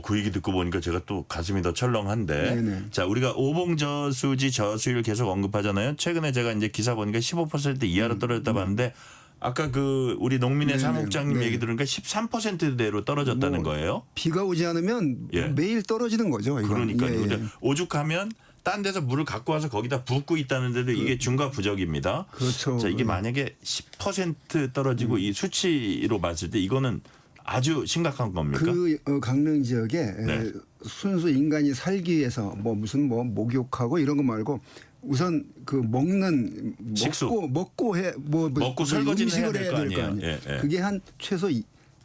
[SPEAKER 2] 그 얘기 듣고 보니까 제가 또 가슴이 더 철렁한데 자, 우리가 오봉저수지 저수위를 계속 언급하잖아요. 최근에 제가 이제 기사 보니까 15% 이하로 떨어졌다 봤는데 아까 그 우리 농민의 사무국장님 얘기 들으니까 13%대로 떨어졌다는 거예요.
[SPEAKER 15] 비가 오지 않으면 매일 떨어지는 거죠.
[SPEAKER 2] 그러니까요. 근데 오죽하면 딴 데서 물을 갖고 와서 거기다 붓고 있다는데도 이게 중과부적입니다.
[SPEAKER 15] 그렇죠.
[SPEAKER 2] 자, 이게 만약에 10% 떨어지고 이 수치로 봤을 때 이거는 아주 심각한 겁니까?
[SPEAKER 15] 그 강릉 지역에 순수 인간이 살기 위해서 뭐 무슨 뭐 목욕하고 이런 거 말고 우선 그 먹는
[SPEAKER 2] 식수.
[SPEAKER 15] 먹고
[SPEAKER 2] 설거지는 해야
[SPEAKER 15] 음식을
[SPEAKER 2] 될 거 아니에요.
[SPEAKER 15] 그게 한 최소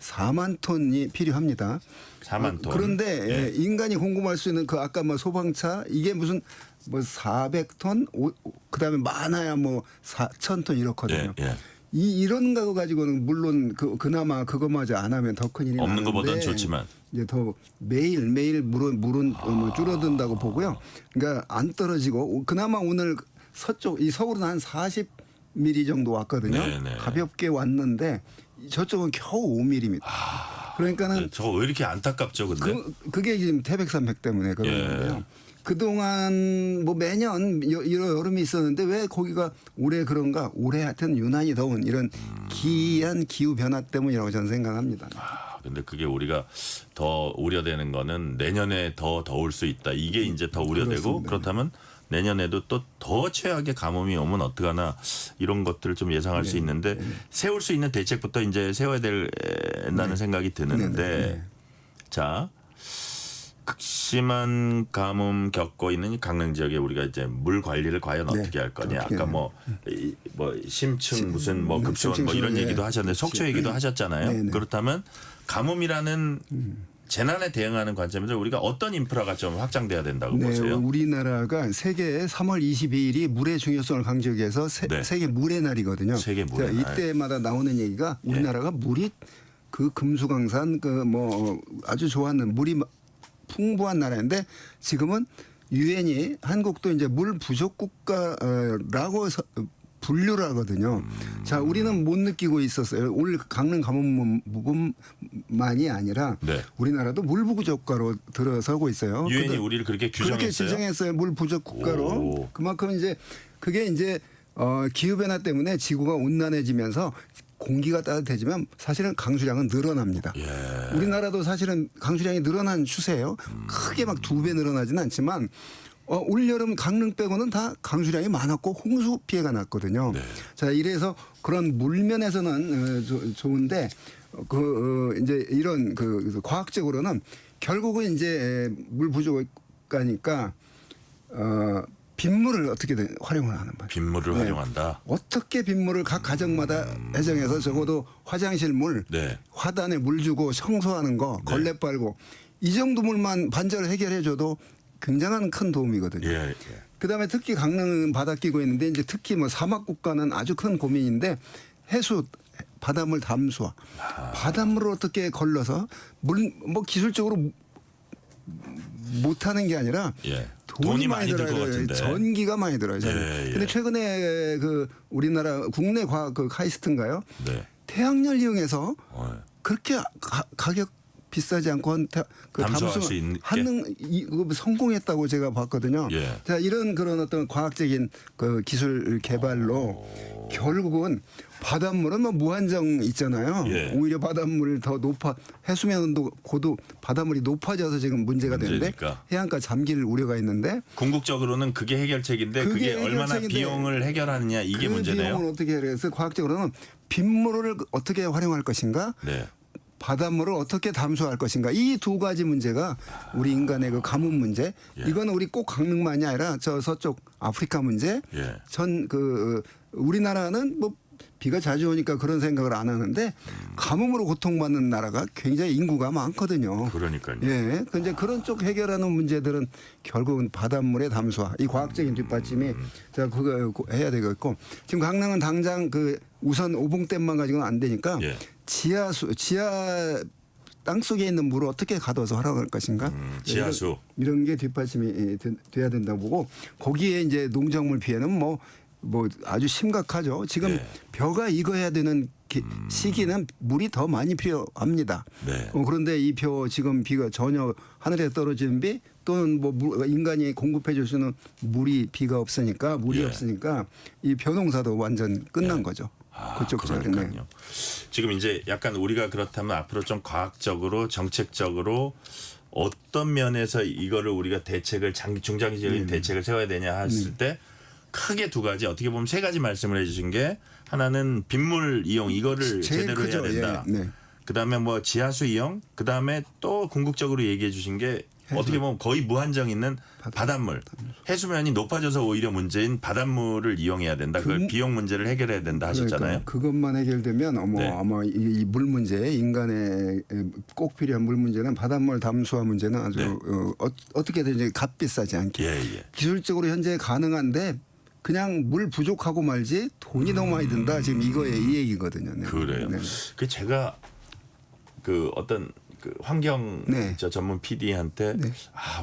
[SPEAKER 15] 4만 톤이 필요합니다.
[SPEAKER 2] 4만 톤.
[SPEAKER 15] 그런데 인간이 공급할 수 있는 그 아까 뭐 소방차 이게 무슨 뭐 400톤 그다음에 많아야 뭐 4,000톤 이렇거든요. 이런 거 가지고는 물론 그나마 그거마저 안 하면 더 큰 일이
[SPEAKER 2] 없는
[SPEAKER 15] 나는데
[SPEAKER 2] 것보단 좋지만
[SPEAKER 15] 이제 더 매일 물은 뭐 줄어든다고 보고요. 그러니까 안 떨어지고 그나마 오늘 서쪽 이 서울은 한 40mm 정도 왔거든요. 가볍게 왔는데 저쪽은 겨우 5mm입니다. 그러니까는
[SPEAKER 2] 저거 왜 이렇게 안타깝죠, 근데?
[SPEAKER 15] 그게 지금 태백산맥 때문에 그러는데요. 그동안 뭐 매년 여름이 있었는데 왜 거기가 올해 그런가? 올해 하여튼 유난히 더운 이런 기이한 기후 변화 때문이라고 저는 생각합니다.
[SPEAKER 2] 근데 그게 우리가 더 우려되는 거는 내년에 더 더울 수 있다. 이게 이제 더 우려되고
[SPEAKER 15] 그렇습니다.
[SPEAKER 2] 그렇다면 내년에도 또 더 최악의 가뭄이 오면 어떡하나 이런 것들을 좀 예상할 수 있는데 세울 수 있는 대책부터 이제 세워야 된다는 생각이 드는데 자 극심한 가뭄 겪고 있는 이 강릉 지역에 우리가 이제 물 관리를 과연 어떻게 할 거냐. 아까 뭐 심층 무슨 뭐 급수원 뭐 이런 얘기도 하셨는데 속초 얘기도 하셨잖아요. 그렇다면 가뭄이라는 재난에 대응하는 관점에서 우리가 어떤 인프라가 좀 확장돼야 된다고 보세요?
[SPEAKER 15] 우리나라가 세계에 3월 22일이 물의 중요성을 강조하기 위해서 세계 물의 날이거든요.
[SPEAKER 2] 세계 물의 날.
[SPEAKER 15] 이때마다 나오는 얘기가 우리나라가 물이 그 금수강산 그 뭐 아주 좋아하는 물이 풍부한 나라인데 지금은 유엔이 한국도 이제 물 부족 국가라고 분류를 하거든요. 자, 우리는 못 느끼고 있었어요. 올 강릉 가뭄만이 아니라 우리나라도 물 부족 국가로 들어서고 있어요.
[SPEAKER 2] 유엔이 우리를 그렇게 규정했어요?
[SPEAKER 15] 그렇게 지정했어요. 물 부족 국가로. 그만큼 이제 그게 이제 기후 변화 때문에 지구가 온난해지면서 공기가 따뜻해지면 사실은 강수량은 늘어납니다. 우리나라도 사실은 강수량이 늘어난 추세예요. 크게 막 2배 늘어나지는 않지만 올여름 강릉 빼고는 다 강수량이 많았고 홍수 피해가 났거든요. 자, 이래서 그런 물면에서는 좋은데 이제 이런 과학적으로는 결국은 이제 물 부족가니까 빗물을 어떻게 활용을 하는 거예요.
[SPEAKER 2] 빗물을 활용한다.
[SPEAKER 15] 어떻게 빗물을 각 가정마다 애정해서 적어도 화장실 물, 화단에 물 주고 청소하는 거, 걸레 빨고 이 정도 물만 반절 해결해줘도 굉장한 큰 도움이거든요. 그다음에 특히 강릉은 바다 끼고 있는데 이제 특히 뭐 사막 국가는 아주 큰 고민인데 해수 바닷물 담수화, 바닷물을 어떻게 걸러서 물 뭐 기술적으로 못하는 게 아니라 돈이 많이 들어요.
[SPEAKER 2] 같은데.
[SPEAKER 15] 전기가 많이 들어요. 근데 최근에 우리나라 국내 과학 카이스트인가요? 태양열 이용해서 그렇게 가격 비싸지 않고
[SPEAKER 2] 담수할 수 있는
[SPEAKER 15] 성공했다고 제가 봤거든요. 자, 이런 그런 어떤 과학적인 기술 개발로 결국은 바닷물은 뭐 무한정 있잖아요. 오히려 바닷물 더 해수면 온도 고도 바닷물이 높아져서 지금 문제가 되는데 해안가 잠길 우려가 있는데
[SPEAKER 2] 궁극적으로는 그게 해결책인데 그게 얼마나 비용을 해결하느냐 이게 문제네요.
[SPEAKER 15] 비용을 어떻게 해서 과학적으로는 빗물을 어떻게 활용할 것인가 바닷물을 어떻게 담수할 것인가 이 두 가지 문제가 우리 인간의 가뭄 문제 이거는 우리 꼭 강릉만이 아니라 저 서쪽 아프리카 문제 우리나라는 뭐 비가 자주 오니까 그런 생각을 안 하는데 가뭄으로 고통받는 나라가 굉장히 인구가 많거든요.
[SPEAKER 2] 그러니까요.
[SPEAKER 15] 근데 그런 쪽 해결하는 문제들은 결국은 바닷물의 담수화 이 과학적인 뒷받침이 제가 그거 해야 되겠고 지금 강릉은 당장 우선 오봉댐만 가지고는 안 되니까 지하 땅 속에 있는 물을 어떻게 가둬서 활용할 것인가
[SPEAKER 2] 지하수
[SPEAKER 15] 이런 게 뒷받침이 돼야 된다고 보고 거기에 이제 농작물 피해는 뭐 아주 심각하죠. 지금 벼가 익어야 되는 시기는 물이 더 많이 필요합니다. 그런데 이 벼 지금 비가 전혀 하늘에 떨어지는 비 또는 뭐 인간이 공급해 줄 수 있는 비가 없으니까 물이 없으니까 이 벼농사도 완전 끝난 거죠. 그쪽
[SPEAKER 2] 그러니까요. 지금 이제 약간 우리가 그렇다면 앞으로 좀 과학적으로 정책적으로 어떤 면에서 이거를 우리가 대책을 중장기적인 대책을 세워야 되냐 했을 때 크게 두 가지 어떻게 보면 세 가지 말씀을 해주신 게 하나는 빗물 이용 이거를 제대로 해야 된다. 그다음에 뭐 지하수 이용 그다음에 또 궁극적으로 얘기해 주신 게 어떻게 보면 거의 무한정 있는 바닷물. 해수면이 높아져서 오히려 문제인 바닷물을 이용해야 된다. 그걸 비용 문제를 해결해야 된다 하셨잖아요.
[SPEAKER 15] 그것만 해결되면 아마 이 물 문제 인간의 꼭 필요한 물 문제는 바닷물 담수화 문제는 아주 어떻게든 이제 값비싸지 않게 기술적으로 현재 가능한데 그냥 물 부족하고 말지 돈이 너무 많이 든다. 지금 이 얘기거든요.
[SPEAKER 2] 그래요. 그 제가 어떤 환경 전문 PD한테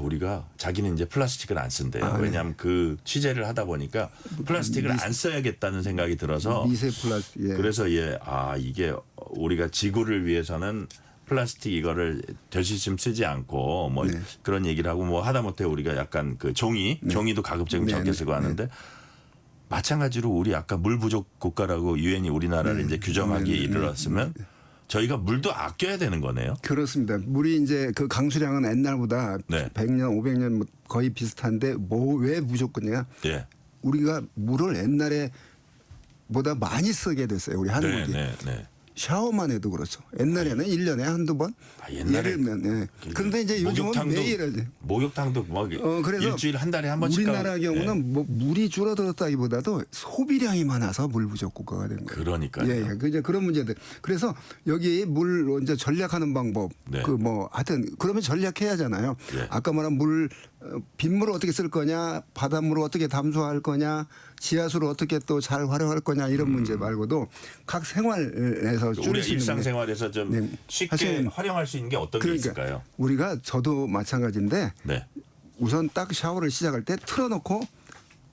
[SPEAKER 2] 우리가 자기는 이제 플라스틱을 안 쓴대요. 왜냐하면 그 취재를 하다 보니까 플라스틱을 안 써야겠다는 생각이 들어서
[SPEAKER 15] 미세 플라스틱.
[SPEAKER 2] 그래서 이게 우리가 지구를 위해서는 플라스틱 이거를 될 수 있으면 쓰지 않고 뭐 그런 얘기를 하고 뭐 하다못해 우리가 약간 종이도 가급적이면 적게 쓰고 하는데 마찬가지로 우리 아까 물 부족 국가라고 유엔이 우리나라를 이제 규정하기에 이르렀으면 저희가 물도 아껴야 되는 거네요.
[SPEAKER 15] 그렇습니다. 물이 이제 그 강수량은 옛날보다
[SPEAKER 2] 네.
[SPEAKER 15] 100년, 500년 거의 비슷한데 뭐 왜 부족하냐?
[SPEAKER 2] 예.
[SPEAKER 15] 우리가 물을 옛날에 보다 많이 쓰게 됐어요. 우리 한국이.
[SPEAKER 2] 네.
[SPEAKER 15] 샤워만 해도 그렇죠. 옛날에는 1년에 한두 번.
[SPEAKER 2] 옛날에
[SPEAKER 15] 예를면. 예. 그런데 이제 요즘은 매일 하지.
[SPEAKER 2] 목욕탕도 막
[SPEAKER 15] 그래서
[SPEAKER 2] 일주일 한 달에 한 번씩.
[SPEAKER 15] 우리나라 경우는 뭐 물이 줄어들었다기보다도 소비량이 많아서 물 부족 국가가 된 거예요.
[SPEAKER 2] 그러니까요.
[SPEAKER 15] 예, 이제 그런 문제들. 그래서 여기 물 이제 전략하는 방법.
[SPEAKER 2] 네.
[SPEAKER 15] 그 뭐 하여튼 그러면 전략해야 하잖아요.
[SPEAKER 2] 예.
[SPEAKER 15] 아까 말한 물 빗물을 어떻게 쓸 거냐, 바닷물을 어떻게 담수할 거냐, 지하수를 어떻게 또 잘 활용할 거냐 이런 문제 말고도 각 생활에서
[SPEAKER 2] 우리
[SPEAKER 15] 줄일 수 있는
[SPEAKER 2] 일상생활에서 좀
[SPEAKER 15] 네.
[SPEAKER 2] 쉽게
[SPEAKER 15] 사실
[SPEAKER 2] 활용할 수 있는 게 어떤 게 있을까요?
[SPEAKER 15] 우리가 저도 마찬가지인데
[SPEAKER 2] 네.
[SPEAKER 15] 우선 딱 샤워를 시작할 때 틀어놓고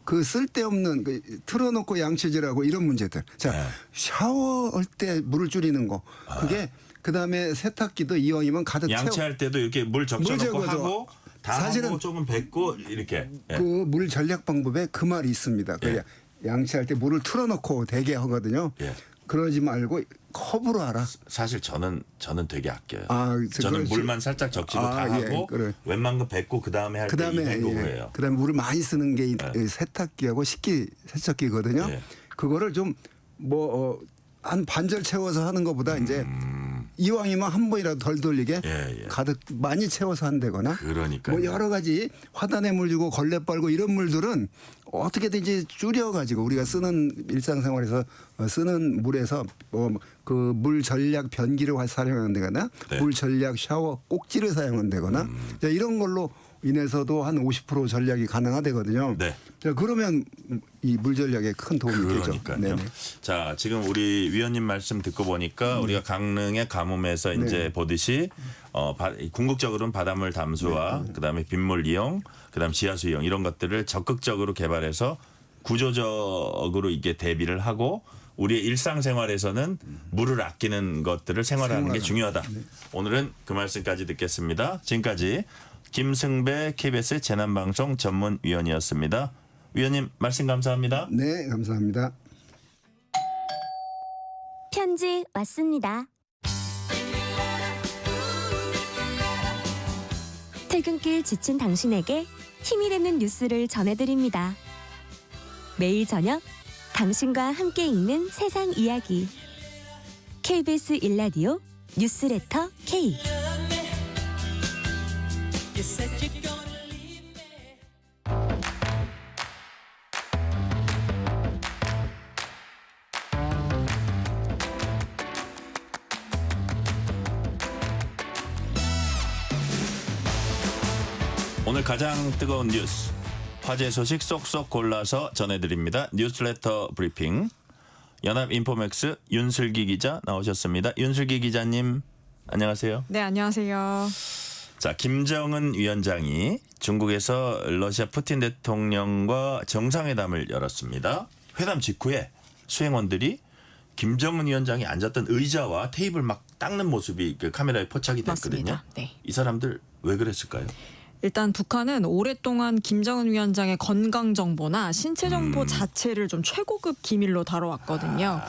[SPEAKER 15] 그 쓸데없는 틀어놓고 양치질하고 이런 문제들. 자,
[SPEAKER 2] 네.
[SPEAKER 15] 샤워할 때 물을 줄이는 거. 그게 그다음에 세탁기도 이왕이면 가득
[SPEAKER 2] 양치할 때도 이렇게 물 적셔놓고
[SPEAKER 15] 물 적어도
[SPEAKER 2] 하고 다
[SPEAKER 15] 사실은
[SPEAKER 2] 하고 조금 뱉고 이렇게. 예.
[SPEAKER 15] 그 물 전략 방법에 그 말이 있습니다.
[SPEAKER 2] 예.
[SPEAKER 15] 양치할 때 물을 틀어놓고 대게 하거든요.
[SPEAKER 2] 예.
[SPEAKER 15] 그러지 말고 컵으로 하라.
[SPEAKER 2] 사실 저는 되게 아껴요.
[SPEAKER 15] 그걸
[SPEAKER 2] 저는 물만 살짝 적시고 다
[SPEAKER 15] 예,
[SPEAKER 2] 하고
[SPEAKER 15] 그래.
[SPEAKER 2] 웬만한 거 뱉고 그다음에 할 때 이
[SPEAKER 15] 그다음에
[SPEAKER 2] 행동이에요.
[SPEAKER 15] 그다음에 물을 많이 쓰는 게 세탁기하고 식기 세척기거든요.
[SPEAKER 2] 예.
[SPEAKER 15] 그거를 좀 뭐 한 반절 채워서 하는 것보다 이제 이왕이면 한 번이라도 덜 돌리게
[SPEAKER 2] 예.
[SPEAKER 15] 가득 많이 채워서 한다거나
[SPEAKER 2] 그러니까요.
[SPEAKER 15] 뭐 여러 가지 화단에 물 주고 걸레 빨고 이런 물들은 어떻게든지 줄여가지고 우리가 쓰는 일상생활에서 쓰는 물에서 뭐 그 물 전략 변기를 사용한다거나
[SPEAKER 2] 네.
[SPEAKER 15] 물 전략 샤워 꼭지를 사용한다거나 이런 걸로 인해서도 한 50% 전략이 가능하되거든요.
[SPEAKER 2] 네.
[SPEAKER 15] 자, 그러면 이 물 전략에 큰 도움이 되죠.
[SPEAKER 2] 그러니까요.
[SPEAKER 15] 네네.
[SPEAKER 2] 자, 지금 우리 위원님 말씀 듣고 보니까 우리가 강릉의 가뭄에서 이제
[SPEAKER 15] 네.
[SPEAKER 2] 보듯이 궁극적으로는 바닷물 담수와 그다음에 빗물 이용, 그다음 지하수 이용 이런 것들을 적극적으로 개발해서 구조적으로 이게 대비를 하고 우리의 일상생활에서는 물을 아끼는 것들을 생활하는 게 중요하다. 오늘은 그 말씀까지 듣겠습니다. 지금까지 김승배 KBS 재난방송 전문위원이었습니다. 위원님 말씀 감사합니다.
[SPEAKER 15] 네, 감사합니다.
[SPEAKER 13] 편지 왔습니다. 퇴근길 지친 당신에게 힘이 되는 뉴스를 전해드립니다. 매일 저녁 당신과 함께 읽는 세상 이야기. KBS 1라디오 뉴스레터 K.
[SPEAKER 2] 오늘 가장 뜨거운 뉴스, 화제 소식 쏙쏙 골라서 전해드립니다. 뉴스레터 브리핑. 연합인포맥스 윤슬기 기자 나오셨습니다. 윤슬기 기자님 안녕하세요.
[SPEAKER 16] 네, 안녕하세요.
[SPEAKER 2] 자, 김정은 위원장이 중국에서 러시아 푸틴 대통령과 정상회담을 열었습니다. 회담 직후에 수행원들이 김정은 위원장이 앉았던 의자와 테이블 막 닦는 모습이 그 카메라에 포착이 됐거든요.
[SPEAKER 16] 맞습니다. 네.
[SPEAKER 2] 이 사람들 왜 그랬을까요?
[SPEAKER 16] 일단 북한은 오랫동안 김정은 위원장의 건강 정보나 신체 정보 자체를 좀 최고급 기밀로 다뤄왔거든요.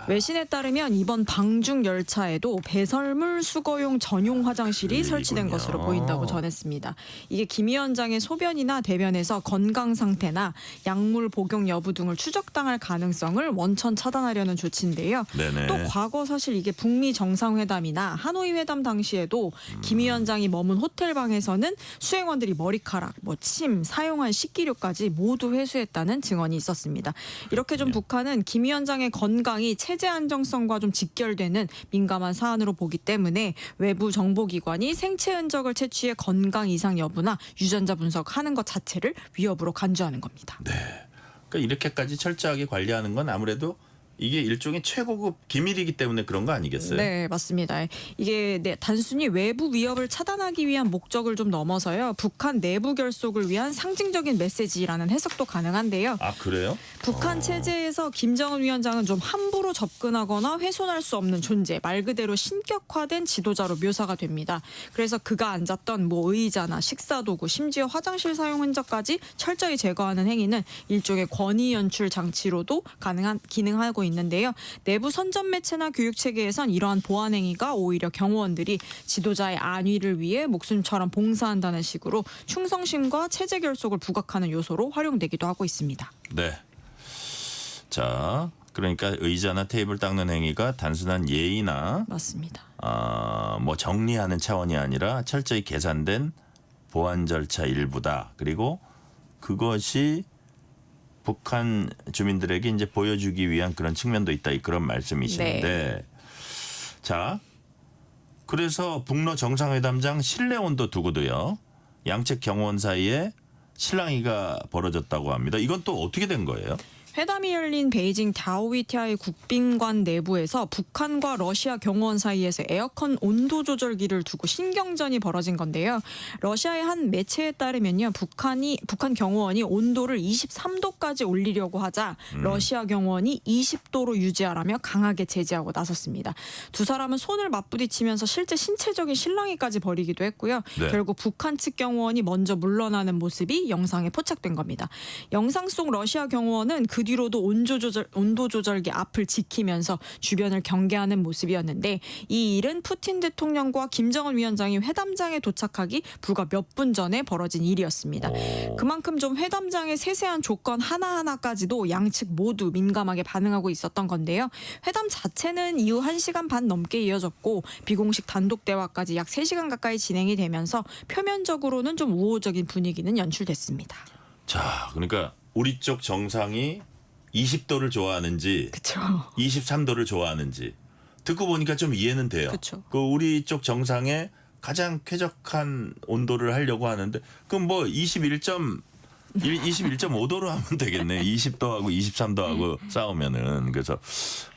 [SPEAKER 16] 외신에 따르면 이번 방중 열차에도 배설물 수거용 전용 화장실이 설치된 것으로 보인다고 전했습니다. 이게 김 위원장의 소변이나 대변에서 건강 상태나 약물 복용 여부 등을 추적당할 가능성을 원천 차단하려는 조치인데요.
[SPEAKER 2] 네네.
[SPEAKER 16] 또 과거 사실 이게 북미 정상회담이나 하노이 회담 당시에도 김 위원장이 머문 호텔 방에서는 수행원들이 머리카락, 침, 사용한 식기류까지 모두 회수했다는 증언이 있었습니다. 이렇게 좀 북한은 김 위원장의 건강이 체제 안정성과 좀 직결되는 민감한 사안으로 보기 때문에 외부 정보기관이 생체 흔적을 채취해 건강 이상 여부나 유전자 분석하는 것 자체를 위협으로 간주하는 겁니다.
[SPEAKER 2] 네. 그러니까 이렇게까지 철저하게 관리하는 건 아무래도 이게 일종의 최고급 기밀이기 때문에 그런 거 아니겠어요?
[SPEAKER 16] 네, 맞습니다. 이게 단순히 외부 위협을 차단하기 위한 목적을 좀 넘어서요. 북한 내부 결속을 위한 상징적인 메시지라는 해석도 가능한데요.
[SPEAKER 2] 아, 그래요?
[SPEAKER 16] 북한 체제에서 김정은 위원장은 좀 함부로 접근하거나 훼손할 수 없는 존재, 말 그대로 신격화된 지도자로 묘사가 됩니다. 그래서 그가 앉았던 의자나 식사도구, 심지어 화장실 사용 흔적까지 철저히 제거하는 행위는 일종의 권위 연출 장치로도 기능하고 있는데요. 내부 선전 매체나 교육 체계에선 이러한 보안 행위가 오히려 경호원들이 지도자의 안위를 위해 목숨처럼 봉사한다는 식으로 충성심과 체제 결속을 부각하는 요소로 활용되기도 하고 있습니다.
[SPEAKER 2] 네. 자, 그러니까 의자나 테이블 닦는 행위가 단순한 예의나
[SPEAKER 16] 맞습니다.
[SPEAKER 2] 뭐 정리하는 차원이 아니라 철저히 계산된 보안 절차 일부다. 그리고 그것이 북한 주민들에게 이제 보여주기 위한 그런 측면도 있다. 그런 말씀이시는데,
[SPEAKER 16] 네.
[SPEAKER 2] 자, 그래서 북러 정상회담장 실내 온도 두고도요. 양측 경호원 사이에 실랑이가 벌어졌다고 합니다. 이건 또 어떻게 된 거예요?
[SPEAKER 16] 회담이 열린 베이징 다오위티아의 국빈관 내부에서 북한과 러시아 경호원 사이에서 에어컨 온도 조절기를 두고 신경전이 벌어진 건데요. 러시아의 한 매체에 따르면요, 북한 경호원이 온도를 23도까지 올리려고 하자 러시아 경호원이 20도로 유지하라며 강하게 제지하고 나섰습니다. 두 사람은 손을 맞부딪히면서 실제 신체적인 실랑이까지 벌이기도 했고요.
[SPEAKER 2] 네.
[SPEAKER 16] 결국 북한 측 경호원이 먼저 물러나는 모습이 영상에 포착된 겁니다. 영상 속 러시아 경호원은 그 뒤로도 온도 조절기 앞을 지키면서 주변을 경계하는 모습이었는데, 이 일은 푸틴 대통령과 김정은 위원장이 회담장에 도착하기 불과 몇 분 전에 벌어진 일이었습니다. 그만큼 좀 회담장의 세세한 조건 하나하나까지도 양측 모두 민감하게 반응하고 있었던 건데요. 회담 자체는 이후 1시간 반 넘게 이어졌고 비공식 단독 대화까지 약 3시간 가까이 진행이 되면서 표면적으로는 좀 우호적인 분위기는 연출됐습니다.
[SPEAKER 2] 자, 그러니까 우리 쪽 정상이 20도를 좋아하는지,
[SPEAKER 16] 그쵸.
[SPEAKER 2] 23도를 좋아하는지 듣고 보니까 좀 이해는 돼요.
[SPEAKER 16] 그쵸.
[SPEAKER 2] 그 우리 쪽 정상에 가장 쾌적한 온도를 하려고 하는데, 그럼 뭐 21.5도로 하면 되겠네. 20도하고 23도하고 싸우면은. 그래서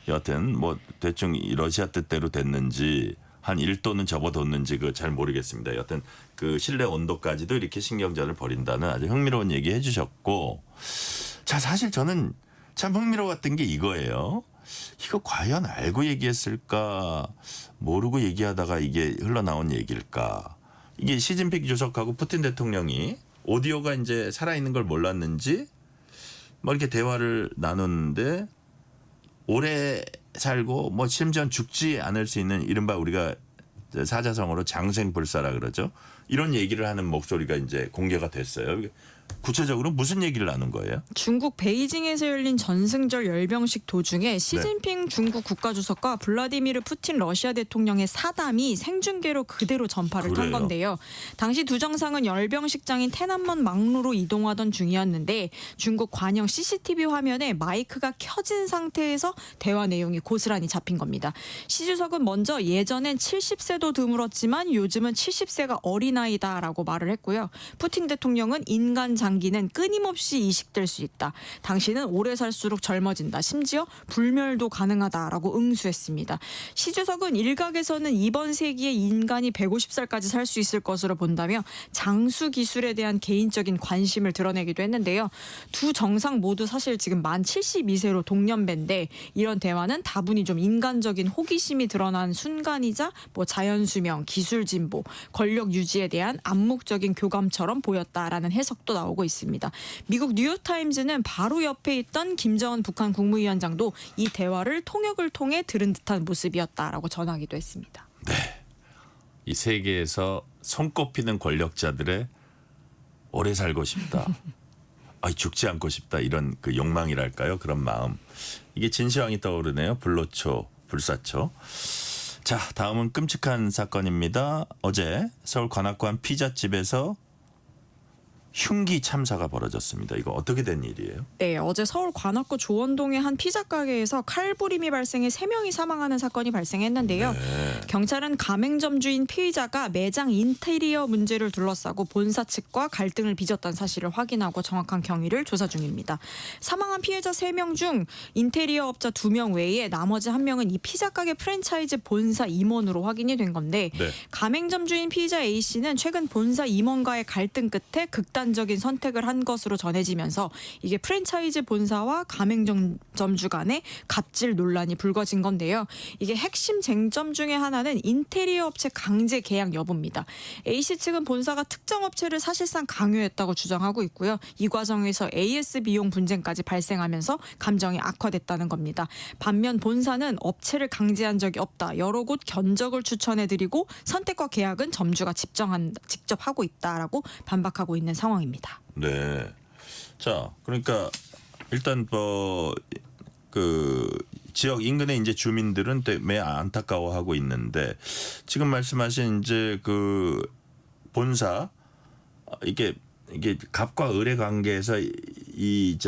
[SPEAKER 2] 여하튼 뭐 대충 러시아 뜻대로 됐는지 한 1도는 접어뒀는지 그 잘 모르겠습니다. 여하튼 그 실내 온도까지도 이렇게 신경전을 벌인다는 아주 흥미로운 얘기 해주셨고, 자, 사실 저는 참 흥미로웠던 게 이거예요. 이거 과연 알고 얘기했을까, 모르고 얘기하다가 이게 흘러나온 얘기일까. 이게 시진핑 주석하고 푸틴 대통령이 오디오가 이제 살아있는 걸 몰랐는지 뭐 이렇게 대화를 나눴는데, 오래 살고 뭐 심지어 죽지 않을 수 있는 이른바 우리가 사자성어로 장생불사라 그러죠. 이런 얘기를 하는 목소리가 이제 공개가 됐어요. 구체적으로 무슨 얘기를 나눈 거예요?
[SPEAKER 16] 중국 베이징에서 열린 전승절 열병식 도중에 시진핑 중국 국가주석과 블라디미르 푸틴 러시아 대통령의 사담이 생중계로 그대로 전파를 탄 건데요. 당시 두 정상은 열병식장인 테난먼 막루로 이동하던 중이었는데, 중국 관영 CCTV 화면에 마이크가 켜진 상태에서 대화 내용이 고스란히 잡힌 겁니다. 시 주석은 먼저 예전엔 70세도 드물었지만 요즘은 70세가 어린아이다라고 말을 했고요. 푸틴 대통령은 인간 장기는 끊임없이 이식될 수 있다. 당신은 오래 살수록 젊어진다. 심지어 불멸도 가능하다라고 응수했습니다. 시 주석은 일각에서는 이번 세기에 인간이 150살까지 살 수 있을 것으로 본다며 장수 기술에 대한 개인적인 관심을 드러내기도 했는데요. 두 정상 모두 사실 지금 만 72세로 동년배인데, 이런 대화는 다분히 좀 인간적인 호기심이 드러난 순간이자 뭐 자연수명, 기술 진보, 권력 유지에 대한 암묵적인 교감처럼 보였다라는 해석도 나오고 있습니다. 미국 뉴욕타임즈는 바로 옆에 있던 김정은 북한 국무위원장도 이 대화를 통역을 통해 들은 듯한 모습이었다라고 전하기도 했습니다.
[SPEAKER 2] 네, 이 세계에서 손꼽히는 권력자들의 오래 살고 싶다, 죽지 않고 싶다, 이런 그 욕망이랄까요? 그런 마음. 이게 진시황이 떠오르네요. 불로초, 불사초. 자, 다음은 끔찍한 사건입니다. 어제 서울 관악관 피자집에서 흉기 참사가 벌어졌습니다. 이거 어떻게 된 일이에요?
[SPEAKER 16] 네, 어제 서울 관악구 조원동의 한 피자 가게에서 칼부림이 발생해 3명이 사망하는 사건이 발생했는데요. 경찰은 가맹점 주인 피의자가 매장 인테리어 문제를 둘러싸고 본사 측과 갈등을 빚었던 사실을 확인하고 정확한 경위를 조사 중입니다. 사망한 피해자 3명 중 인테리어 업자 2명 외에 나머지 1명은 이 피자 가게 프랜차이즈 본사 임원으로 확인이 된 건데, 가맹점 주인 피의자 A씨는 최근 본사 임원과의 갈등 끝에 극단 극단적인 선택을 한 것으로 전해지면서 이게 프랜차이즈 본사와 가맹점주 간의 갑질 논란이 불거진 건데요. 이게 핵심 쟁점 중에 하나는 인테리어 업체 강제 계약 여부입니다. A씨 측은 본사가 특정 업체를 사실상 강요했다고 주장하고 있고요. 이 과정에서 AS 비용 분쟁까지 발생하면서 감정이 악화됐다는 겁니다. 반면 본사는 업체를 강제한 적이 없다. 여러 곳 견적을 추천해드리고 선택과 계약은 점주가 직접 하고 있다라고 반박하고 있는 상황입니다.
[SPEAKER 2] 네. 자, 그러니까 일단 그 지역 인근의 이제 주민들은 매 안타까워하고 있는데 지금 말씀하신 이제 그 본사 이게 갑과 을의 관계에서 이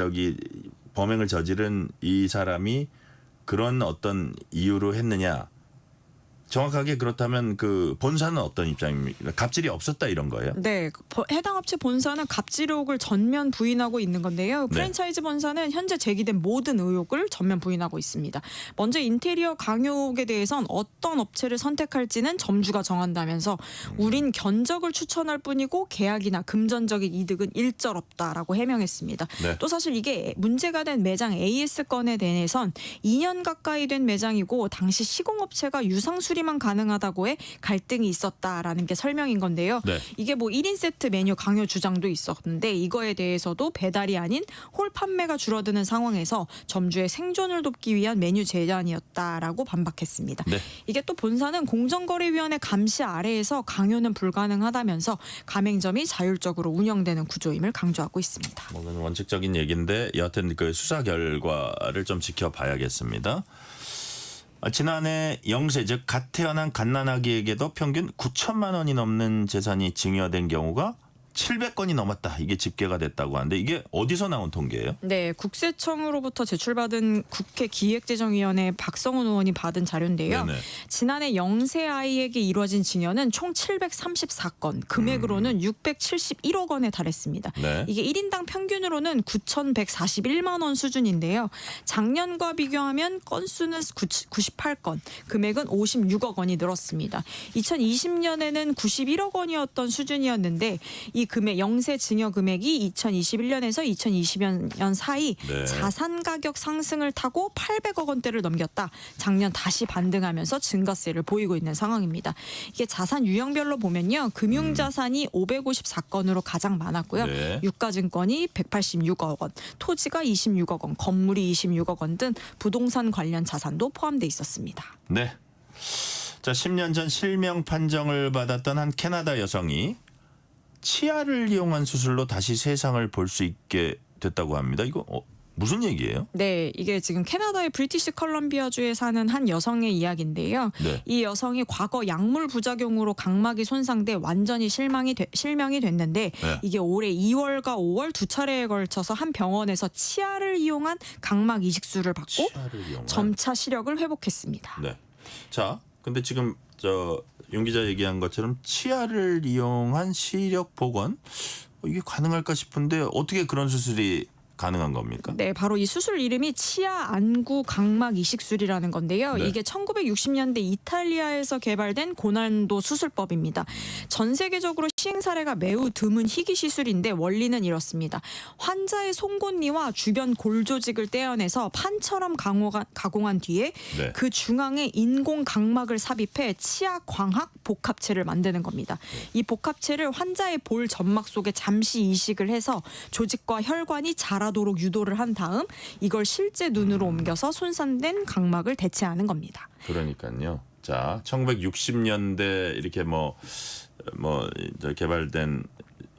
[SPEAKER 2] 범행을 저지른 이 사람이 그런 어떤 이유로 했느냐? 정확하게 그렇다면 그 본사는 어떤 입장입니까? 갑질이 없었다 이런 거예요?
[SPEAKER 16] 네, 해당 업체 본사는 갑질 의혹을 전면 부인하고 있는 건데요. 프랜차이즈 본사는 현재 제기된 모든 의혹을 전면 부인하고 있습니다. 먼저 인테리어 강요 의혹에 대해선 어떤 업체를 선택할지는 점주가 정한다면서 우린 견적을 추천할 뿐이고 계약이나 금전적인 이득은 일절 없다라고 해명했습니다.
[SPEAKER 2] 네.
[SPEAKER 16] 또 사실 이게 문제가 된 매장 AS 건에 대해선 2년 가까이 된 매장이고 당시 시공업체가 유상수리 만 가능하다고 해 갈등이 있었다라는 게 설명인 건데요.
[SPEAKER 2] 네.
[SPEAKER 16] 이게 뭐 1인 세트 메뉴 강요 주장도 있었는데 이거에 대해서도 배달이 아닌 홀 판매가 줄어드는 상황에서 점주의 생존을 돕기 위한 메뉴 제한이었다라고 반박했습니다.
[SPEAKER 2] 네.
[SPEAKER 16] 이게 또 본사는 공정거래위원회 감시 아래에서 강요는 불가능하다면서 가맹점이 자율적으로 운영되는 구조임을 강조하고 있습니다.
[SPEAKER 2] 이건 원칙적인 얘기인데 여하튼 그 수사 결과를 좀 지켜봐야겠습니다. 지난해 영세 즉 갓 태어난 갓난아기에게도 평균 9천만 원이 넘는 재산이 증여된 경우가 700건이 넘었다. 이게 집계가 됐다고 하는데 이게 어디서 나온 통계예요?
[SPEAKER 16] 네, 국세청으로부터 제출받은 국회 기획재정위원회 박성훈 의원이 받은 자료인데요.
[SPEAKER 2] 네네.
[SPEAKER 16] 지난해 영세 아이에게 이루어진 증여는 총 734건, 금액으로는 671억 원에 달했습니다.
[SPEAKER 2] 네.
[SPEAKER 16] 이게 1인당 평균으로는 9,141만 원 수준인데요. 작년과 비교하면 건수는 98건, 금액은 56억 원이 늘었습니다. 2020년에는 91억 원이었던 수준이었는데 이 금액 영세 증여 금액이 2021년에서 2020년 사이
[SPEAKER 2] 네.
[SPEAKER 16] 자산 가격 상승을 타고 800억 원대를 넘겼다. 작년 다시 반등하면서 증가세를 보이고 있는 상황입니다. 이게 자산 유형별로 보면요. 금융자산이 554건으로 가장 많았고요.
[SPEAKER 2] 네.
[SPEAKER 16] 유가증권이 186억 원, 토지가 26억 원, 건물이 26억 원 등 부동산 관련 자산도 포함돼 있었습니다.
[SPEAKER 2] 네. 자, 10년 전 실명 판정을 받았던 한 캐나다 여성이 치아를 이용한 수술로 다시 세상을 볼 수 있게 됐다고 합니다. 이거 무슨 얘기예요?
[SPEAKER 16] 네, 이게 지금 캐나다의 브리티시 컬럼비아주에 사는 한 여성의 이야기인데요.
[SPEAKER 2] 네.
[SPEAKER 16] 이 여성이 과거 약물 부작용으로 각막이 손상돼 완전히 실명이 됐는데
[SPEAKER 2] 네.
[SPEAKER 16] 이게 올해 2월과 5월 두 차례에 걸쳐서 한 병원에서 치아를 이용한 각막 이식술을 받고 점차 시력을 회복했습니다.
[SPEAKER 2] 네. 자, 근데 지금 윤 기자 얘기한 것처럼 치아를 이용한 시력 복원 이게 가능할까 싶은데 어떻게 그런 수술이 가능한 겁니까?
[SPEAKER 16] 네, 바로 이 수술 이름이 치아 안구 각막 이식술이라는 건데요.
[SPEAKER 2] 네.
[SPEAKER 16] 이게 1960년대 이탈리아에서 개발된 고난도 수술법입니다. 전 세계적으로 시행 사례가 매우 드문 희귀 시술인데 원리는 이렇습니다. 환자의 송곳니와 주변 골 조직을 떼어내서 판처럼 가공한 뒤에
[SPEAKER 2] 네.
[SPEAKER 16] 그 중앙에 인공 각막을 삽입해 치아 광학 복합체를 만드는 겁니다. 이 복합체를 환자의 볼 점막 속에 잠시 이식을 해서 조직과 혈관이 자라도록 유도를 한 다음 이걸 실제 눈으로 옮겨서 손상된 각막을 대체하는 겁니다.
[SPEAKER 2] 그러니까요. 자, 1960년대 이렇게 개발된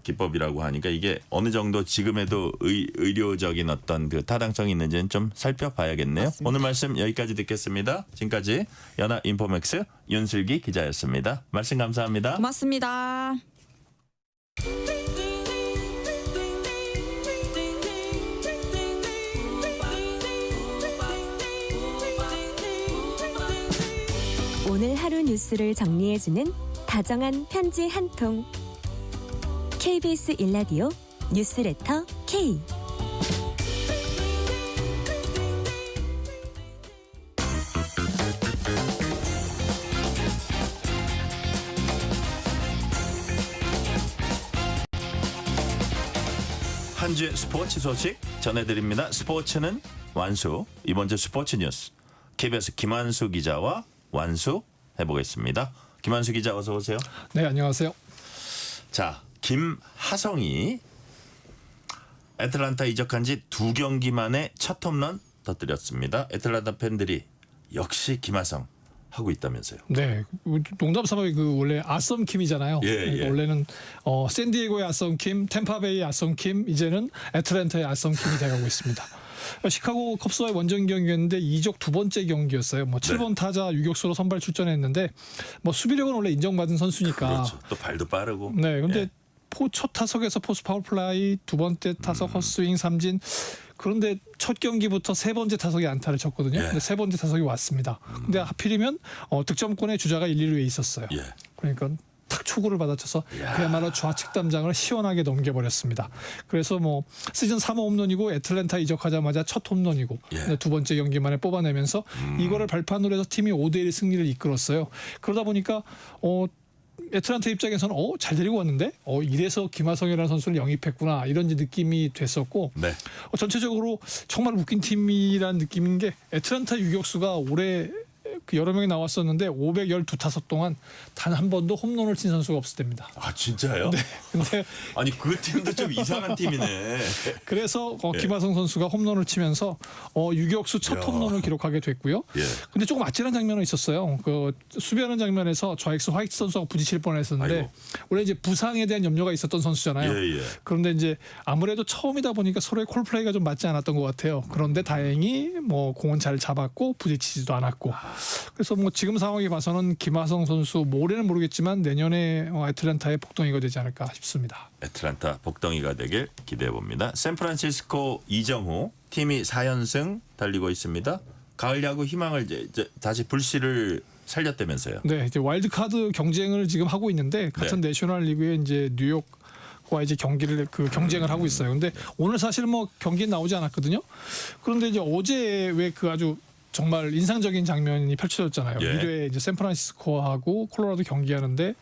[SPEAKER 2] 기법이라고 하니까 이게 어느 정도 지금에도 의료적인 어떤 그 타당성이 있는지는 좀 살펴봐야겠네요.
[SPEAKER 16] 맞습니다.
[SPEAKER 2] 오늘 말씀 여기까지 듣겠습니다. 지금까지 연합인포맥스 윤슬기 기자였습니다. 말씀 감사합니다.
[SPEAKER 16] 고맙습니다.
[SPEAKER 13] 오늘 하루 뉴스를 정리해주는 다정한 편지 한 통. KBS 1라디오 뉴스레터 K.
[SPEAKER 2] 한 주의 스포츠 소식 전해드립니다. 스포츠는 완수. 이번 주 스포츠 뉴스 KBS 김한수 기자와 완수해보겠습니다. 김한수 기자 어서 오세요.
[SPEAKER 17] 네, 안녕하세요.
[SPEAKER 2] 자, 김하성이 애틀란타 이적한 지 2경기 만에 첫 홈런 터뜨렸습니다. 애틀란타 팬들이 역시 김하성 하고 있다면서요.
[SPEAKER 17] 네, 농담 삼아 그 원래 아썸킴이잖아요.
[SPEAKER 2] 예.
[SPEAKER 17] 원래는 샌디에고의 아썸킴, 템파베이의 아썸킴, 이제는 애틀랜타의 아썸킴이 돼가고 있습니다. 시카고 컵스와의 원정 경기였는데 2적 두 번째 경기였어요. 뭐 7번 타자 유격수로 선발 출전했는데 뭐 수비력은 원래 인정받은 선수니까.
[SPEAKER 2] 그렇죠. 또 발도 빠르고.
[SPEAKER 17] 네, 근데 첫 타석에서 포스 파울플라이, 두 번째 타석 헛스윙 삼진. 그런데 첫 경기부터 세 번째 타석에 안타를 쳤거든요. 근데 세 번째 타석이 왔습니다. 근데 하필이면 득점권의 주자가 1, 2루에 있었어요. 그러니까 탁 초구를 받아쳐서 그야말로 좌측 담장을 시원하게 넘겨버렸습니다. 그래서 뭐 시즌 3호 홈런이고 애틀랜타 이적하자마자 첫 홈런이고 두 번째 경기 만에 뽑아내면서 이거를 발판으로 해서 팀이 5대1 승리를 이끌었어요. 그러다 보니까 애틀란타 입장에서는 잘 데리고 왔는데 이래서 김하성이라는 선수를 영입했구나 이런 느낌이 됐었고 전체적으로 정말 웃긴 팀이라는 느낌인 게 애틀란타 유격수가 올해 여러 명이 나왔었는데 512타석 동안 단 한 번도 홈런을 친 선수가 없을 때입니다.
[SPEAKER 2] 아 진짜요?
[SPEAKER 17] 네. 근데
[SPEAKER 2] 아니 그 팀도 좀 이상한 팀이네.
[SPEAKER 17] 그래서 김하성 선수가 홈런을 치면서 유격수 첫 홈런을 기록하게 됐고요. 근데 조금 아찔한 장면은 있었어요. 그 수비하는 장면에서 좌익수 화이트 선수가 부딪힐 뻔했었는데 원래 이제 부상에 대한 염려가 있었던 선수잖아요. 그런데 이제 아무래도 처음이다 보니까 서로의 콜플레이가 좀 맞지 않았던 것 같아요. 그런데 다행히 뭐 공은 잘 잡았고 부딪히지도 않았고. 그래서 뭐 지금 상황에 봐서는 김하성 선수 올해는 모르겠지만 내년에 애틀랜타의 복덩이가 되지 않을까 싶습니다.
[SPEAKER 2] 애틀랜타 복덩이가 되길 기대해 봅니다. 샌프란시스코 이정후 팀이 4연승 달리고 있습니다. 가을 야구 희망을 이제 다시 불씨를 살렸다면서요.
[SPEAKER 17] 네, 이제 와일드카드 경쟁을 지금 하고 있는데 같은 내셔널리그에 이제 뉴욕 와 이제 경쟁을 하고 있어요. 근데 오늘 사실 뭐 경기 나오지 않았거든요. 그런데 이제 어제 왜 그 아주 정말 인상적인 장면이 펼쳐졌잖아요. 1회에 이제 샌프란시스코하고 콜로라도 경기하는데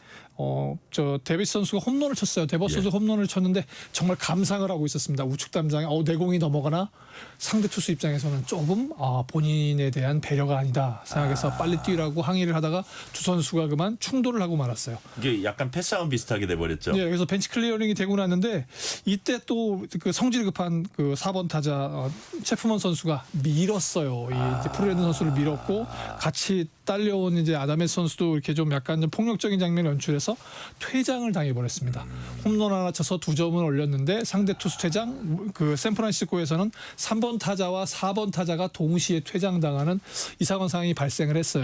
[SPEAKER 17] 저 데비스 선수가 홈런을 쳤어요. 데버스 선수 홈런을 쳤는데 정말 감상을 하고 있었습니다. 우측 담장에 내 공이 넘어가나 상대 투수 입장에서는 조금 본인에 대한 배려가 아니다 생각해서 빨리 뛰라고 항의를 하다가 두 선수가 그만 충돌을 하고 말았어요.
[SPEAKER 2] 이게 약간 패싸움 비슷하게 돼버렸죠.
[SPEAKER 17] 네, 그래서 벤치 클리어링이 되고 났는데 이때 또 그 성질 급한 그 4번 타자 체프먼 선수가 밀었어요. 이 프로랜드 선수를 밀었고 같이 딸려온 이제 아다메스 선수도 이렇게 좀 약간 좀 폭력적인 장면을 연출해서 퇴장을 당해버렸습니다. 홈런 하나 쳐서 2점을 올렸는데 상대 투수 퇴장, 그 샌프란시스코에서는 3번 타자와 4번 타자가 동시에 퇴장당하는 이상한 상황이 발생을 했어요.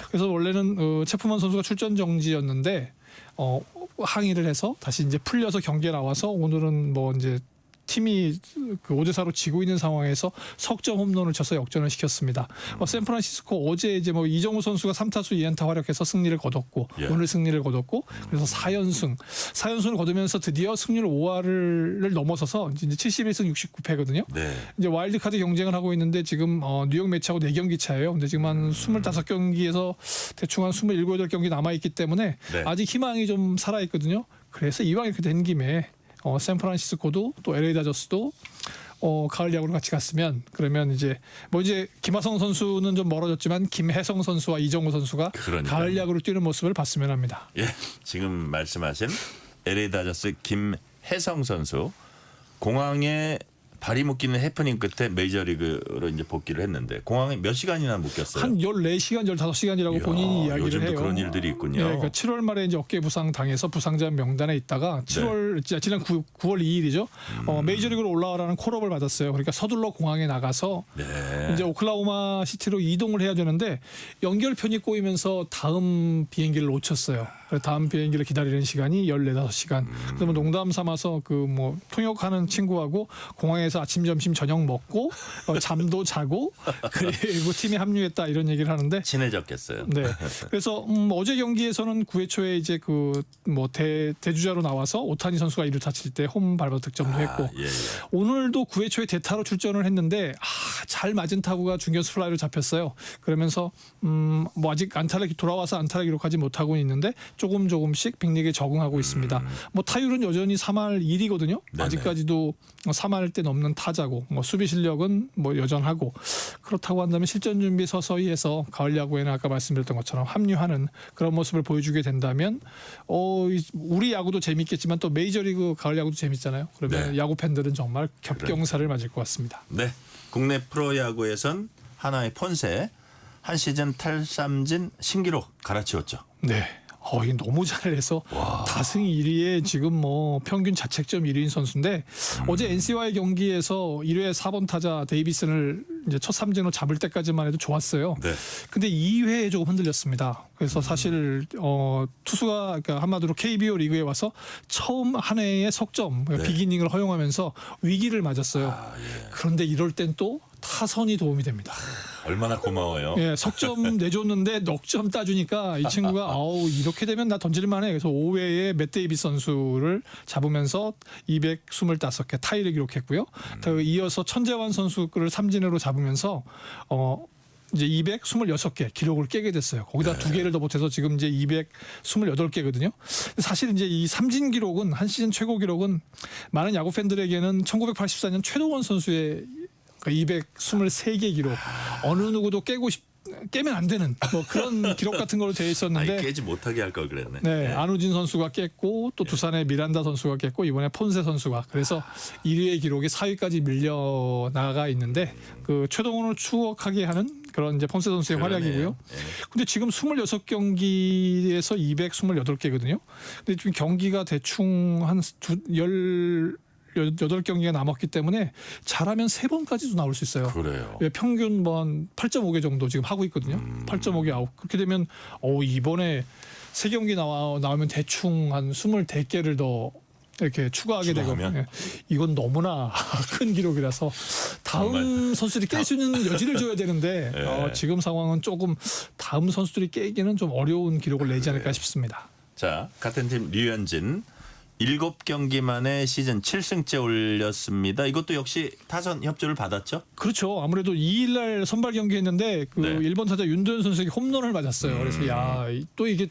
[SPEAKER 17] 그래서 원래는 체프먼 선수가 출전 정지였는데 항의를 해서 다시 이제 풀려서 경기에 나와서 오늘은 뭐 이제 팀이 그 5대4로 지고 있는 상황에서 석점 홈런을 쳐서 역전을 시켰습니다. 샌프란시스코 어제 이제 뭐 이정우 선수가 3타수 2안타 활약해서 승리를 거뒀고 오늘 승리를 거뒀고 그래서 4연승을 거두면서 드디어 승률 5할을 넘어서서 이제 71승 69패거든요. 이제 와일드카드 경쟁을 하고 있는데 지금 뉴욕 매치하고 4경기 차예요. 근데 지금 한 25경기에서 대충 한 27, 8경기 남아 있기 때문에 아직 희망이 좀 살아 있거든요. 그래서 이왕 이렇게 된 김에 샌프란시스코도 또 LA 다저스도 가을 야구를 같이 갔으면 그러면 이제 김하성 선수는 좀 멀어졌지만 김혜성 선수와 이정우 선수가 가을 야구를 뛰는 모습을 봤으면 합니다.
[SPEAKER 2] 지금 말씀하신 LA 다저스 김혜성 선수 공항에 발이 묶이는 해프닝 끝에 메이저리그로 이제 복귀를 했는데 공항에 몇 시간이나 묶였어요?
[SPEAKER 17] 한 14시간, 15시간이라고 본인이 이야기를
[SPEAKER 2] 요즘도
[SPEAKER 17] 해요.
[SPEAKER 2] 그런 일들이 있군요.
[SPEAKER 17] 그러니까 7월 말에 이제 어깨 부상 당해서 부상자 명단에 있다가 지난 9월 2일이죠. 메이저리그로 올라가라는 콜업을 받았어요. 그러니까 서둘러 공항에 나가서 이제 오클라호마 시티로 이동을 해야 되는데 연결편이 꼬이면서 다음 비행기를 놓쳤어요. 다음 비행기를 기다리는 시간이 14-15시간. 그래서 뭐 농담 삼아서 그 뭐 통역하는 친구하고 공항에서 아침, 점심, 저녁 먹고 잠도 자고 그리고 팀에 합류했다 이런 얘기를 하는데
[SPEAKER 2] 친해졌겠어요.
[SPEAKER 17] 네. 그래서 어제 경기에서는 9회 초에 이제 그 뭐 대주자로 나와서 오타니 선수가 2루 타칠 때 홈 밟아 득점도 했고 오늘도 9회 초에 대타로 출전을 했는데 잘 맞은 타구가 중견수 플라이로 잡혔어요. 그러면서 뭐 아직 돌아와서 안타를 기록하지 못하고 있는데 조금씩 빅리그에 적응하고 있습니다. 뭐 타율은 여전히 3할 1위거든요.
[SPEAKER 2] 네네.
[SPEAKER 17] 아직까지도 3할 때 넘는 타자고 뭐 수비 실력은 뭐 여전하고 그렇다고 한다면 실전 준비 서서히 해서 가을 야구에는 아까 말씀드렸던 것처럼 합류하는 그런 모습을 보여주게 된다면 우리 야구도 재밌겠지만 또 메이저리그 가을 야구도 재밌잖아요. 그러면
[SPEAKER 2] 네.
[SPEAKER 17] 야구 팬들은 정말 겹경사를 맞을 것 같습니다.
[SPEAKER 2] 네. 국내 프로야구에선 하나의 폰세 한 시즌 탈삼진 신기록 갈아치웠죠.
[SPEAKER 17] 네. 이게 너무 잘해서 다승 1위에 지금 뭐 평균 자책점 1위인 선수인데 어제 NC와의 경기에서 1회 4번 타자 데이비슨을 이제 첫 삼진으로 잡을 때까지만 해도 좋았어요.
[SPEAKER 2] 네.
[SPEAKER 17] 근데 2회에 조금 흔들렸습니다. 그래서 사실 투수가 그러니까 한마디로 KBO 리그에 와서 처음 한 해의 석점 비기닝을 허용하면서 위기를 맞았어요. 그런데 이럴 땐 또 타선이 도움이 됩니다.
[SPEAKER 2] 얼마나 고마워요.
[SPEAKER 17] 예, 석점 내줬는데 넉 점 따주니까 이 친구가 이렇게 되면 나 던질만해. 그래서 5회에 맷 데이비스 선수를 잡으면서 225개 타이를 기록했고요. 이어서 천재환 선수를 삼진으로 잡으면서 이제 226개 기록을 깨게 됐어요. 거기다 2개를 더 보태서 지금 이제 228개거든요. 사실 이제 이 삼진 기록은 한 시즌 최고 기록은 많은 야구 팬들에게는 1984년 최동원 선수의 223개 기록 어느 누구도 깨면 안 되는 뭐 그런 기록 같은 걸로 되어 있었는데
[SPEAKER 2] 깨지 못하게 할 걸 그랬네.
[SPEAKER 17] 네, 안우진 선수가 깼고 또 두산의 미란다 선수가 깼고 이번에 폰세 선수가 그래서 1위의 기록이 4위까지 밀려 나가 있는데 그 최동원을 추억하게 하는 그런 이제 폰세 선수의 활약이고요. 근데 지금 26경기에서 228개거든요. 근데 지금 경기가 대충 한 8경기가 남았기 때문에 잘하면 3번까지도 나올 수 있어요.
[SPEAKER 2] 그래요.
[SPEAKER 17] 평균 뭐 한 8.5개 정도 지금 하고 있거든요. 8.5개 아웃. 그렇게 되면 이번에 3경기 나오면 대충 한 24개를 더 이렇게 추가하게 되거든요. 이건 너무나 큰 기록이라서 다음 선수들이 깰 수 있는 여지를 줘야 되는데 지금 상황은 조금 다음 선수들이 깨기는 좀 어려운 기록을 내지 않을까 싶습니다.
[SPEAKER 2] 자, 같은 팀 류현진 7경기 만에 시즌 7승째 올렸습니다. 이것도 역시 타선 협조를 받았죠?
[SPEAKER 17] 그렇죠. 아무래도 2일날 선발 경기했는데 그 1번 타자 윤도현 선수에게 홈런을 맞았어요. 그래서 또 이게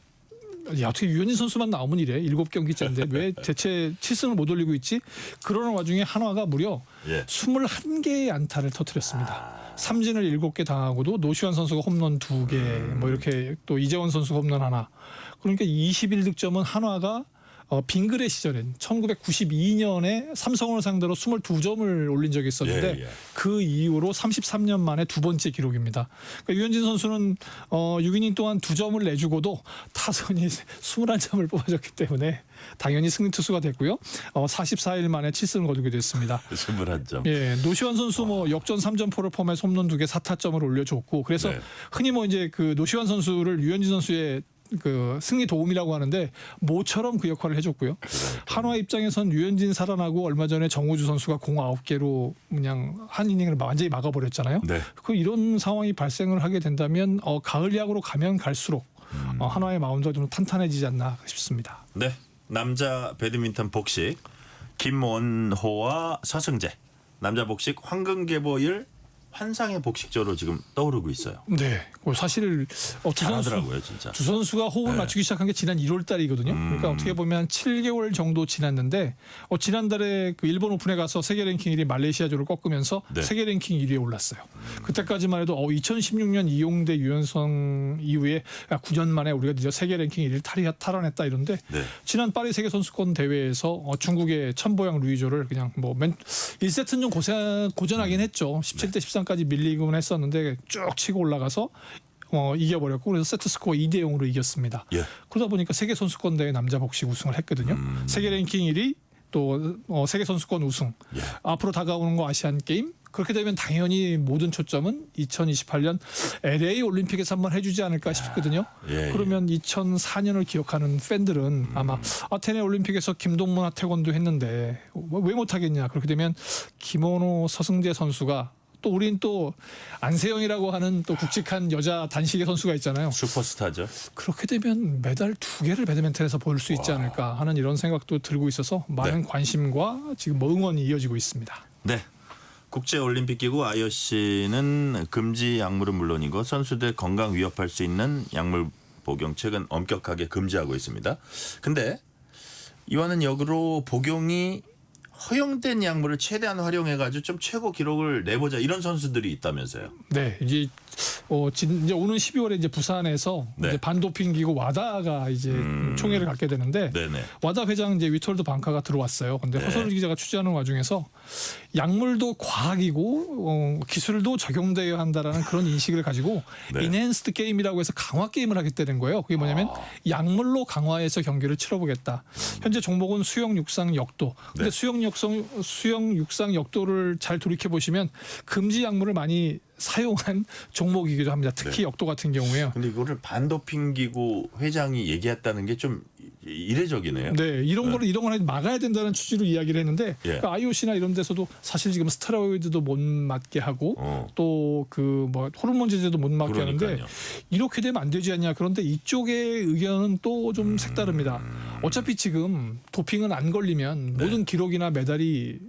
[SPEAKER 17] 어떻게 유현진 선수만 나오면 이래? 7경기째인데 왜 대체 7승을 못 올리고 있지? 그러는 와중에 한화가 무려 21개의 안타를 터뜨렸습니다. 삼진을 7개 당하고도 노시환 선수가 홈런 2개 뭐 이렇게 또 이재원 선수가 홈런 하나. 그러니까 21득점은 한화가 빙그레 시절엔 1992년에 삼성을 상대로 22점을 올린 적이 있었는데 그 이후로 33년 만에 두 번째 기록입니다. 그러니까 유현진 선수는 6이닝 동안 2점을 내주고도 타선이 21점을 뽑아줬기 때문에 당연히 승리 투수가 됐고요. 44일 만에 7승을 거두게 됐습니다.
[SPEAKER 2] 21점.
[SPEAKER 17] 예, 노시환 선수 뭐 역전 3점포를 포함해서 홈런 2개 4타점을 올려줬고 그래서 흔히 뭐 이제 그 노시환 선수를 유현진 선수의 그 승리 도움이라고 하는데 모처럼 그 역할을 해줬고요. 한화 입장에선 유현진 살아나고 얼마 전에 정우주 선수가 공 9개로 그냥 한 이닝을 완전히 막아버렸잖아요. 그 이런 상황이 발생을 하게 된다면 가을 야구로 가면 갈수록 한화의 마운드가 좀 탄탄해지지 않나 싶습니다.
[SPEAKER 2] 네, 남자 배드민턴 복식 김원호와 서승재 남자 복식 황금계보일 환상의 복식조로 지금 떠오르고 있어요.
[SPEAKER 17] 네, 사실
[SPEAKER 2] 잘하더라고요, 진짜.
[SPEAKER 17] 두 선수가 호흡을 맞추기 시작한 게 지난 1월 달이거든요. 그러니까 어떻게 보면 7개월 정도 지났는데 지난달에 그 일본 오픈에 가서 세계 랭킹 1위 말레이시아조를 꺾으면서 세계 랭킹 1위에 올랐어요. 그때까지만 해도 2016년 이용대 유연성 이후에 9년 만에 우리가 드디어 세계 랭킹 1위를 탈환했다 이런데 지난 파리 세계 선수권 대회에서 중국의 천보양 루이조를 그냥 뭐 1세트는 좀 고전하긴 했죠. 17대 13까지 밀리곤 했었는데 쭉 치고 올라가서 이겨버렸고 그래서 세트 스코어 2대 0으로 이겼습니다. 그러다 보니까 세계 선수권 대회 남자 복식 우승을 했거든요. 세계 랭킹 1위 또 세계 선수권 우승. 앞으로 다가오는 거 아시안 게임. 그렇게 되면 당연히 모든 초점은 2028년 LA 올림픽에서 한번 해주지 않을까 싶거든요. 그러면 2004년을 기억하는 팬들은 아마 아테네 올림픽에서 김동문 태권도 했는데 왜 못하겠냐. 그렇게 되면 김원호 서승재 선수가 또 우린 또 안세영이라고 하는 또 굵직한 여자 단식의 선수가 있잖아요.
[SPEAKER 2] 슈퍼스타죠.
[SPEAKER 17] 그렇게 되면 메달 2개를 배드민턴에서 볼 수 있지 않을까 하는 이런 생각도 들고 있어서 많은 관심과 지금 응원이 이어지고 있습니다.
[SPEAKER 2] 네. 국제올림픽기구 IOC는 금지 약물은 물론이고 선수들 건강 위협할 수 있는 약물 복용 최근 엄격하게 금지하고 있습니다. 근데 이와는 역으로 복용이 허용된 약물을 최대한 활용해가지고 좀 최고 기록을 내보자 이런 선수들이 있다면서요?
[SPEAKER 17] 네, 이제 이제 오는 12월에 이제 부산에서
[SPEAKER 2] 네.
[SPEAKER 17] 이제 반도핑 기구 와다가 이제 총회를 갖게 되는데
[SPEAKER 2] 네네.
[SPEAKER 17] 와다 회장 이제 위톨드 방카가 들어왔어요. 근데
[SPEAKER 2] 네.
[SPEAKER 17] 허선우 기자가 취재하는 와중에서 약물도 과학이고 기술도 적용되어야 한다라는 그런 인식을 가지고
[SPEAKER 2] 네.
[SPEAKER 17] 인핸스드 게임이라고 해서 강화 게임을 하겠다는 거예요. 그게 뭐냐면 약물로 강화해서 경기를 치러보겠다. 현재 종목은 수영, 육상, 역도. 근데
[SPEAKER 2] 네.
[SPEAKER 17] 수영, 육상, 역도를 잘 돌이켜 보시면 금지 약물을 많이 사용한 종목이기도 합니다. 특히 역도 같은 경우에요.
[SPEAKER 2] 근데 이거를 반도핑 기구 회장이 얘기했다는 게 좀 이례적이네요.
[SPEAKER 17] 네, 이런 걸 막아야 된다는 취지로 이야기를 했는데
[SPEAKER 2] 예.
[SPEAKER 17] 그러니까 IOC나 이런 데서도 사실 지금 스테로이드도 못 맞게 하고 또 그 뭐 호르몬 제제도 못 맞게 하는데
[SPEAKER 2] 그러니까요.
[SPEAKER 17] 이렇게 되면 안 되지 않냐. 그런데 이쪽의 의견은 또 좀 색다릅니다. 어차피 지금 도핑은 안 걸리면 모든 기록이나 메달이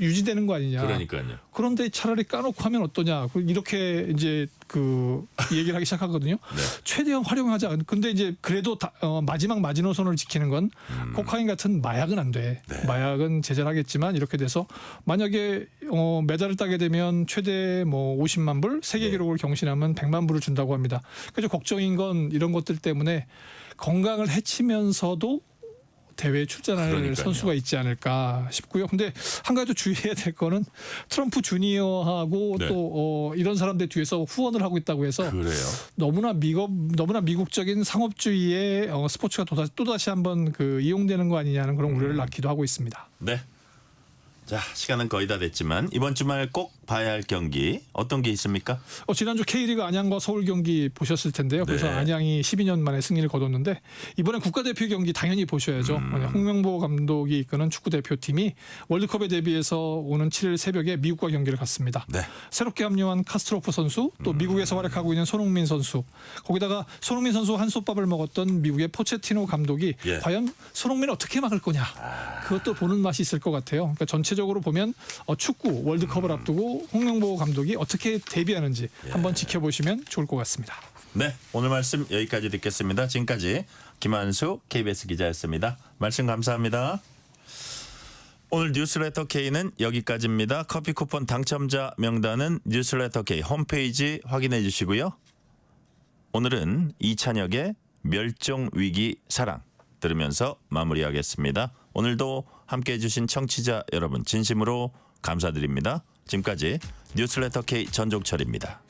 [SPEAKER 17] 유지되는 거 아니냐.
[SPEAKER 2] 그러니까요.
[SPEAKER 17] 그런데 차라리 까놓고 하면 어떠냐. 이렇게 이제 그 얘기를 하기 시작하거든요. 최대한 활용하자. 근데 이제 그래도 마지막 마지노선을 지키는 건 코카인 같은 마약은 안 돼. 마약은 제재를 하겠지만 이렇게 돼서 만약에 메달을 따게 되면 최대 뭐 50만 불, 세계 기록을 경신하면 100만 불을 준다고 합니다. 그래서 걱정인 건 이런 것들 때문에 건강을 해치면서도 대회에 출전할
[SPEAKER 2] 그러니까요.
[SPEAKER 17] 선수가 있지 않을까 싶고요. 근데 한 가지 더 주의해야 될 거는 트럼프 주니어하고
[SPEAKER 2] 네.
[SPEAKER 17] 또 이런 사람들 뒤에서 후원을 하고 있다고 해서
[SPEAKER 2] 그래요.
[SPEAKER 17] 너무나 미국적인 상업주의의 스포츠가 또다시 한번 그 이용되는 거 아니냐는 그런 우려를 낳기도 하고 있습니다.
[SPEAKER 2] 네. 자, 시간은 거의 다 됐지만 이번 주말 꼭 봐야 할 경기 어떤 게 있습니까?
[SPEAKER 17] 지난주 K리그 안양과 서울 경기 보셨을 텐데요. 그래서
[SPEAKER 2] 네.
[SPEAKER 17] 안양이 12년 만에 승리를 거뒀는데 이번엔 국가대표 경기 당연히 보셔야죠. 홍명보 감독이 이끄는 축구대표팀이 월드컵에 대비해서 오는 7일 새벽에 미국과 경기를 갔습니다.
[SPEAKER 2] 네.
[SPEAKER 17] 새롭게 합류한 카스트로프 선수 또 미국에서 활약하고 있는 손흥민 선수 거기다가 손흥민 선수 한솥밥을 먹었던 미국의 포체티노 감독이
[SPEAKER 2] 예.
[SPEAKER 17] 과연 손흥민을 어떻게 막을 거냐 그것도 보는 맛이 있을 것 같아요. 그러니까 전체적으로 보면 축구 월드컵을 앞두고 홍명보 감독이 어떻게 대비하는지 한번 지켜보시면 좋을 것 같습니다.
[SPEAKER 2] 네, 오늘 말씀 여기까지 듣겠습니다. 지금까지 김한수 KBS 기자였습니다. 말씀 감사합니다. 오늘 뉴스레터 K는 여기까지입니다. 커피 쿠폰 당첨자 명단은 뉴스레터 K 홈페이지 확인해 주시고요. 오늘은 이찬혁의 멸종위기 사랑 들으면서 마무리하겠습니다. 오늘도 함께해 주신 청취자 여러분 진심으로 감사드립니다. 지금까지 뉴스레터 K 전종철입니다.